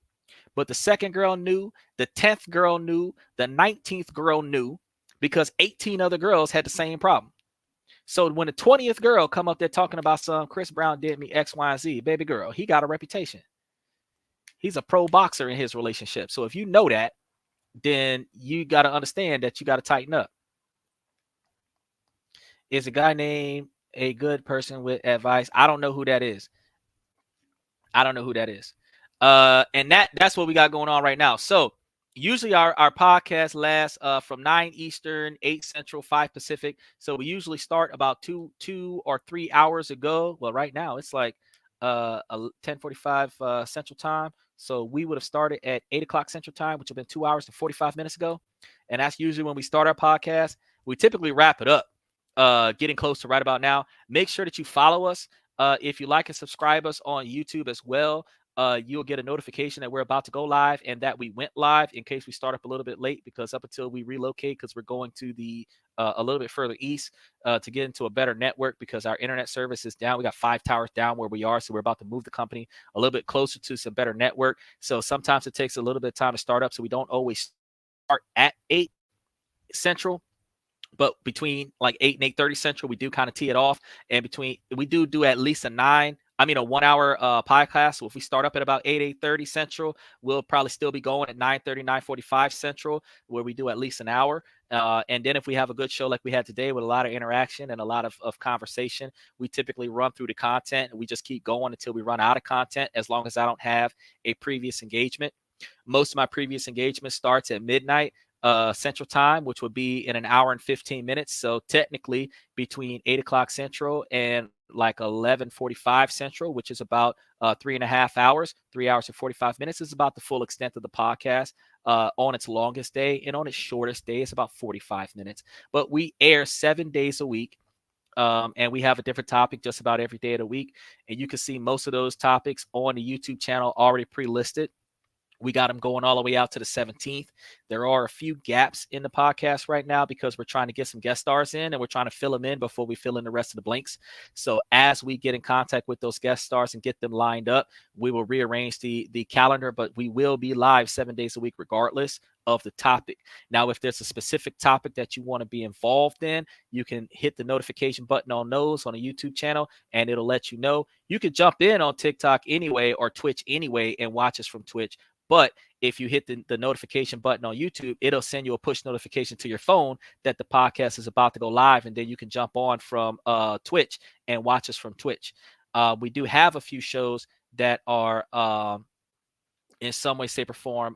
But the second girl knew, the 10th girl knew, the 19th girl knew, because 18 other girls had the same problem. So when the 20th girl come up there talking about some Chris Brown did me X, Y, and Z, baby girl, he got a reputation. He's a pro boxer in his relationship. So if you know that, then you got to understand that you got to tighten up. Is a guy named a good person with advice? I don't know who that is. And that's what we got going on right now. So usually our podcast lasts from 9 Eastern, 8 Central, 5 Pacific. So we usually start about 2 or 3 hours ago. Well, right now it's like 10:45 Central Time. So we would have started at 8 o'clock Central Time, which would have been 2 hours and 45 minutes ago. And that's usually when we start our podcast. We typically wrap it up getting close to right about now. Make sure that you follow us. If you like and subscribe us on YouTube as well, you'll get a notification that we're about to go live and that we went live, in case we start up a little bit late, because up until we relocate, because we're going to the a little bit further east to get into a better network, because our internet service is down. We got 5 towers down where we are, so we're about to move the company a little bit closer to some better network. So sometimes it takes a little bit of time to start up, so we don't always start at 8 Central. But between like 8 and 8:30 Central, we do kind of tee it off. And we do at least a 1 hour podcast. So if we start up at about 8:30 Central, we'll probably still be going at 9:30, 9:45 Central, where we do at least an hour. And then if we have a good show like we had today with a lot of interaction and a lot of conversation, we typically run through the content and we just keep going until we run out of content, as long as I don't have a previous engagement. Most of my previous engagement starts at midnight Central Time, which would be in an hour and 15 minutes. So technically between 8 o'clock Central and like 11:45 Central, which is about 3.5 hours, 3 hours and 45 minutes, is about the full extent of the podcast. On its longest day, and on its shortest day, it's about 45 minutes. But we air 7 days a week. And we have a different topic just about every day of the week. And you can see most of those topics on the YouTube channel already pre-listed. We got them going all the way out to the 17th. There are a few gaps in the podcast right now because we're trying to get some guest stars in, and we're trying to fill them in before we fill in the rest of the blanks. So as we get in contact with those guest stars and get them lined up, we will rearrange the calendar, but we will be live 7 days a week regardless of the topic. Now, if there's a specific topic that you want to be involved in, you can hit the notification button on those on a YouTube channel, and it'll let you know. You can jump in on TikTok anyway or Twitch anyway and watch us from Twitch. But if you hit the notification button on YouTube, it'll send you a push notification to your phone that the podcast is about to go live, and then you can jump on from Twitch and watch us from Twitch. We do have a few shows that are in some way, shape, or form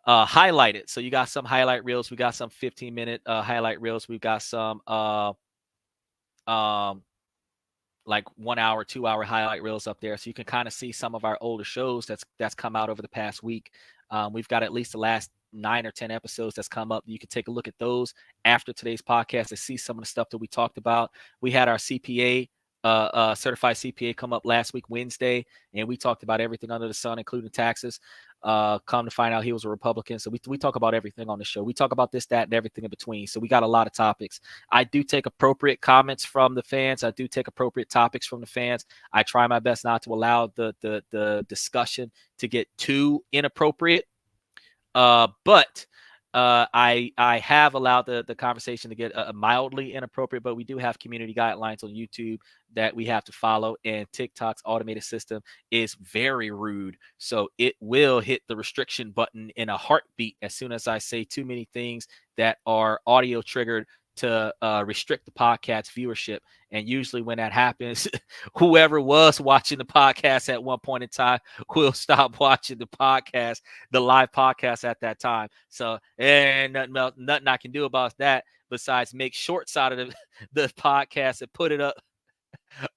highlighted. So you got some highlight reels. We got some 15-minute highlight reels. We've got some like 1 hour, 2 hour highlight reels up there. So you can kind of see some of our older shows that's come out over the past week. We've got at least the last 9 or 10 episodes that's come up. You can take a look at those after today's podcast to see some of the stuff that we talked about. We had our CPA, certified CPA, come up last week, Wednesday, and we talked about everything under the sun, including taxes. Come to find out he was a Republican. So we talk about everything on the show. We talk about this, that, and everything in between. So we got a lot of topics. I do take appropriate comments from the fans. I do take appropriate topics from the fans. I try my best not to allow the discussion to get too inappropriate. But I have allowed the conversation to get mildly inappropriate, but we do have community guidelines on YouTube that we have to follow, and TikTok's automated system is very rude. So it will hit the restriction button in a heartbeat as soon as I say too many things that are audio triggered to restrict the podcast viewership. And usually when that happens, whoever was watching the podcast at one point in time will stop watching the live podcast at that time. So, and nothing I can do about that besides make shorts out of the podcast and put it up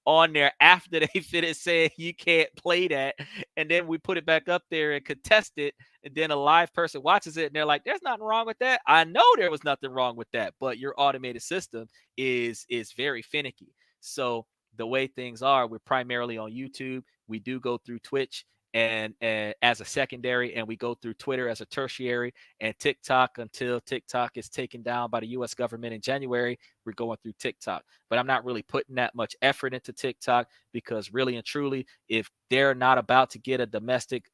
on there after they finish saying you can't play that, and then we put it back up there and contest it, and then a live person watches it and they're like, there's nothing wrong with that. I know there was nothing wrong with that, but your automated system is very finicky. So the way things are, we're primarily on YouTube. We do go through Twitch and as a secondary, and we go through Twitter as a tertiary, and TikTok until TikTok is taken down by the US government in January. We're going through TikTok, but I'm not really putting that much effort into TikTok because really and truly, if they're not about to get a domestic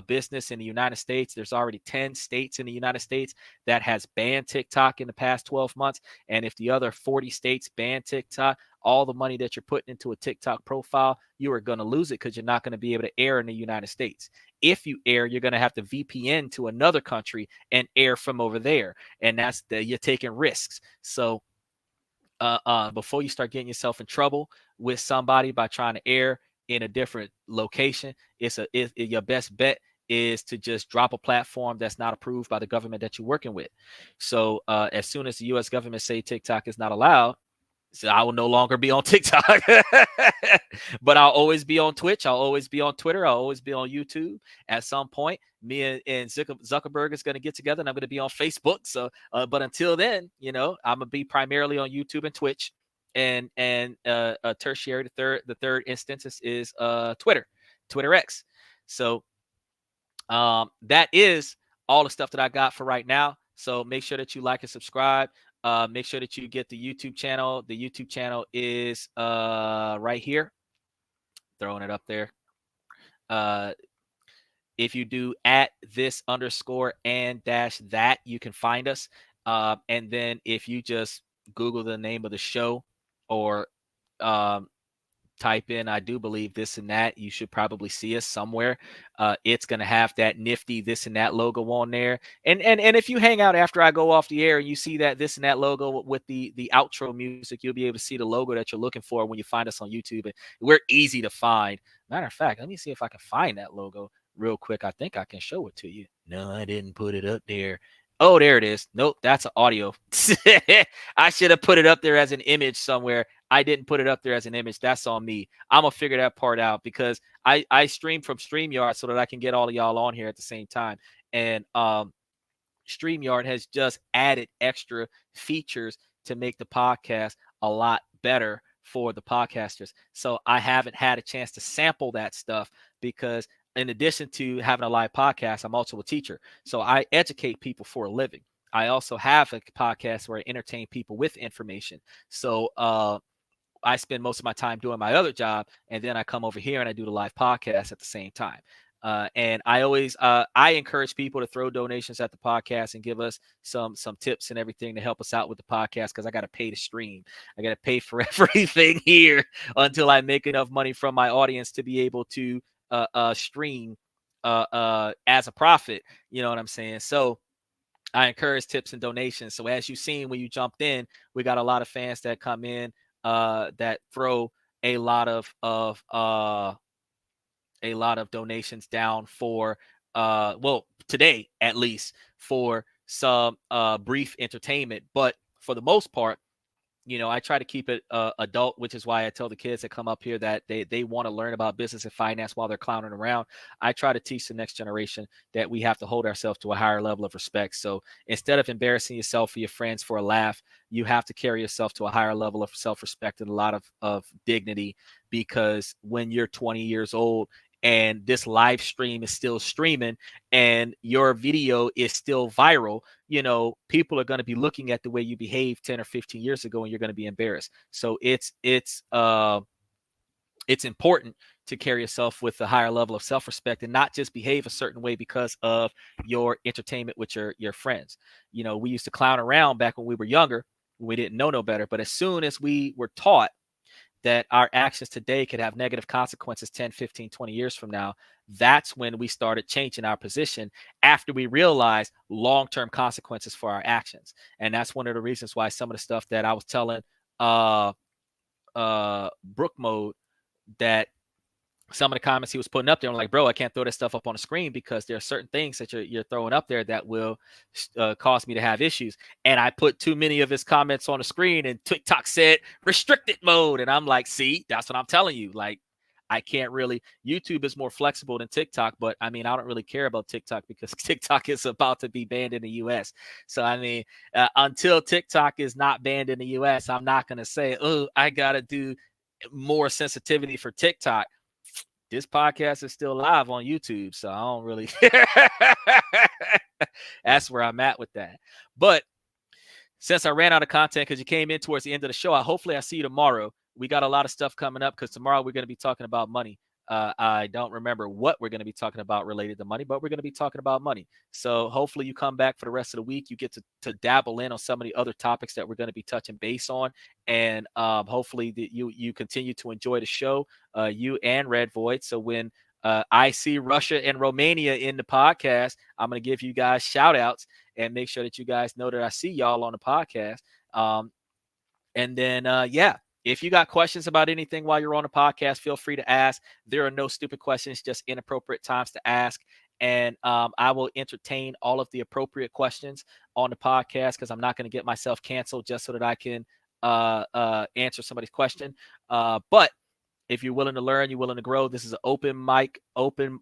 business in the United States, there's already 10 states in the United States that has banned TikTok in the past 12 months. And if the other 40 states ban TikTok, all the money that you're putting into a TikTok profile, you are going to lose it because you're not going to be able to air in the United States. If you air, you're going to have to VPN to another country and air from over there. And you're taking risks. So before you start getting yourself in trouble with somebody by trying to air in a different location, your best bet is to just drop a platform that's not approved by the government that you're working with. So as soon as the U.S. government say TikTok is not allowed, so I will no longer be on TikTok, but I'll always be on Twitch. I'll always be on Twitter. I'll always be on YouTube. At some point, me and Zuckerberg is going to get together, and I'm going to be on Facebook. So, but until then, I'm going to be primarily on YouTube and Twitch, and a tertiary, the third instance is Twitter X. So that is all the stuff that I got for right now. So make sure that you like and subscribe. Make sure that you get the YouTube channel. The YouTube channel is right here. Throwing it up there. If you do @this_and-that, you can find us. And then if you just Google the name of the show or type in, I do believe This and That, you should probably see us somewhere. It's going to have that nifty This and That logo on there. And if you hang out after I go off the air and you see that This and That logo with the outro music, you'll be able to see the logo that you're looking for when you find us on YouTube. And we're easy to find. Matter of fact, let me see if I can find that logo real quick. I think I can show it to you. No, I didn't put it up there. Oh, there it is. Nope, that's an audio. I should have put it up there as an image somewhere. I didn't put it up there as an image. That's on me. I'm going to figure that part out because I stream from StreamYard so that I can get all of y'all on here at the same time. And StreamYard has just added extra features to make the podcast a lot better for the podcasters. So I haven't had a chance to sample that stuff because in addition to having a live podcast, I'm also a teacher. So I educate people for a living. I also have a podcast where I entertain people with information. So I spend most of my time doing my other job, and then I come over here and I do the live podcast at the same time. And I always I encourage people to throw donations at the podcast and give us some tips and everything to help us out with the podcast because I got to pay to stream. I got to pay for everything here until I make enough money from my audience to be able to stream as a profit. You know what I'm saying? So I encourage tips and donations. So as you've seen when you jumped in, we got a lot of fans that come in that throw a lot of donations down for well, today at least, for some brief entertainment. But for the most part, I try to keep it adult, which is why I tell the kids that come up here that they want to learn about business and finance while they're clowning around. I try to teach the next generation that we have to hold ourselves to a higher level of respect. So instead of embarrassing yourself or your friends for a laugh, you have to carry yourself to a higher level of self-respect and a lot of dignity, because when you're 20 years old and this live stream is still streaming and your video is still viral, people are going to be looking at the way you behaved 10 or 15 years ago, and you're going to be embarrassed. So it's important to carry yourself with a higher level of self-respect and not just behave a certain way because of your entertainment with your friends. We used to clown around back when we were younger. We didn't know no better. But as soon as we were taught that our actions today could have negative consequences 10, 15, 20 years from now, that's when we started changing our position, after we realized long-term consequences for our actions. And that's one of the reasons why some of the stuff that I was telling Brook Mode, that some of the comments he was putting up there, I'm like, bro, I can't throw this stuff up on the screen because there are certain things that you're throwing up there that will cause me to have issues. And I put too many of his comments on the screen, and TikTok said restricted mode. And I'm like, see, that's what I'm telling you. Like, I can't really. YouTube is more flexible than TikTok, but I mean, I don't really care about TikTok because TikTok is about to be banned in the US. So I mean, until TikTok is not banned in the US, I'm not going to say, oh, I got to do more sensitivity for TikTok. This podcast is still live on YouTube, so I don't really. That's where I'm at with that. But since I ran out of content because you came in towards the end of the show, hopefully I see you tomorrow. We got a lot of stuff coming up because tomorrow we're going to be talking about money. I don't remember what we're going to be talking about related to money, but we're going to be talking about money. So hopefully you come back for the rest of the week. You get to dabble in on some of the other topics that we're going to be touching base on. And hopefully you continue to enjoy the show, you and Red Void. So when I see Russia and Romania in the podcast, I'm going to give you guys shout outs and make sure that you guys know that I see y'all on the podcast. And then, yeah, if you got questions about anything while you're on the podcast, feel free to ask. There are no stupid questions, just inappropriate times to ask. And I will entertain all of the appropriate questions on the podcast, because I'm not going to get myself canceled just so that I can answer somebody's question. But if you're willing to learn, you're willing to grow, this is an open mic, open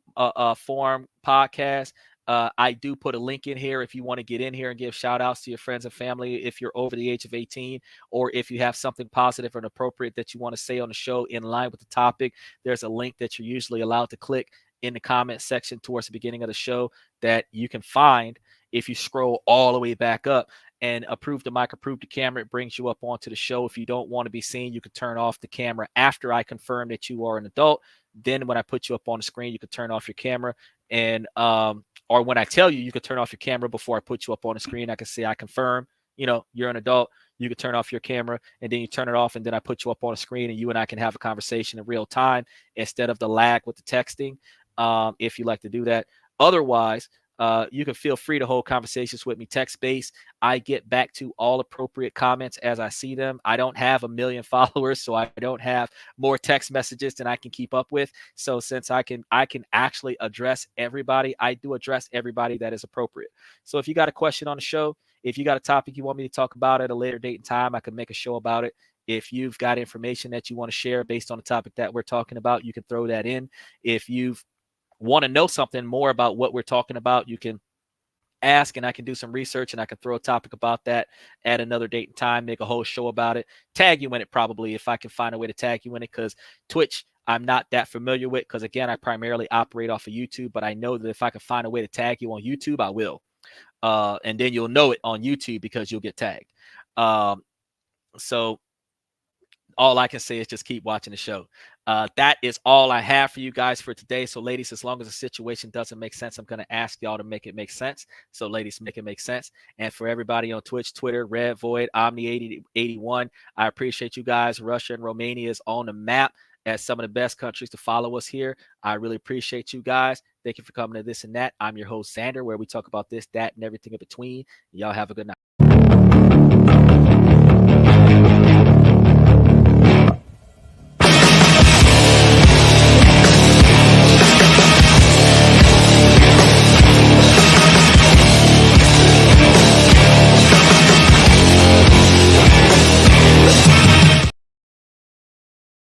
forum podcast. I do put a link in here if you want to get in here and give shout outs to your friends and family if you're over the age of 18, or if you have something positive and appropriate that you want to say on the show in line with the topic. There's a link that you're usually allowed to click in the comment section towards the beginning of the show that you can find if you scroll all the way back up. And approve the mic, approve the camera. It brings you up onto the show. If you don't want to be seen, you can turn off the camera after I confirm that you are an adult. Then when I put you up on the screen, you can turn off your camera. And or when I tell you, you can turn off your camera before I put you up on the screen. I can say I confirm, you're an adult. You can turn off your camera, and then you turn it off, and then I put you up on the screen, and you and I can have a conversation in real time instead of the lag with the texting, if you like to do that. Otherwise, you can feel free to hold conversations with me text-based. I get back to all appropriate comments as I see them. I don't have 1 million followers, so I don't have more text messages than I can keep up with. So since I can actually address everybody, I do address everybody that is appropriate. So if you got a question on the show, if you got a topic you want me to talk about at a later date and time, I can make a show about it. If you've got information that you want to share based on the topic that we're talking about, you can throw that in. If you've want to know something more about what we're talking about, you can ask, and I can do some research, and I can throw a topic about that at another date and time, make a whole show about it, tag you in it probably if I can find a way to tag you in it, because Twitch I'm not that familiar with, because again, I primarily operate off of YouTube, but I know that if I can find a way to tag you on YouTube, I will. And then you'll know it on YouTube because you'll get tagged. So all I can say is just keep watching the show. That is all I have for you guys for today. So ladies, as long as the situation doesn't make sense, I'm going to ask y'all to make it make sense. So ladies, make it make sense. And for everybody on Twitch, Twitter, Red Void, Omni8081, I appreciate you guys. Russia and Romania is on the map as some of the best countries to follow us here. I really appreciate you guys. Thank Thank you for coming to This and That. I'm your host, Sander, where we talk about this, that, and everything in between. Y'all have a good night.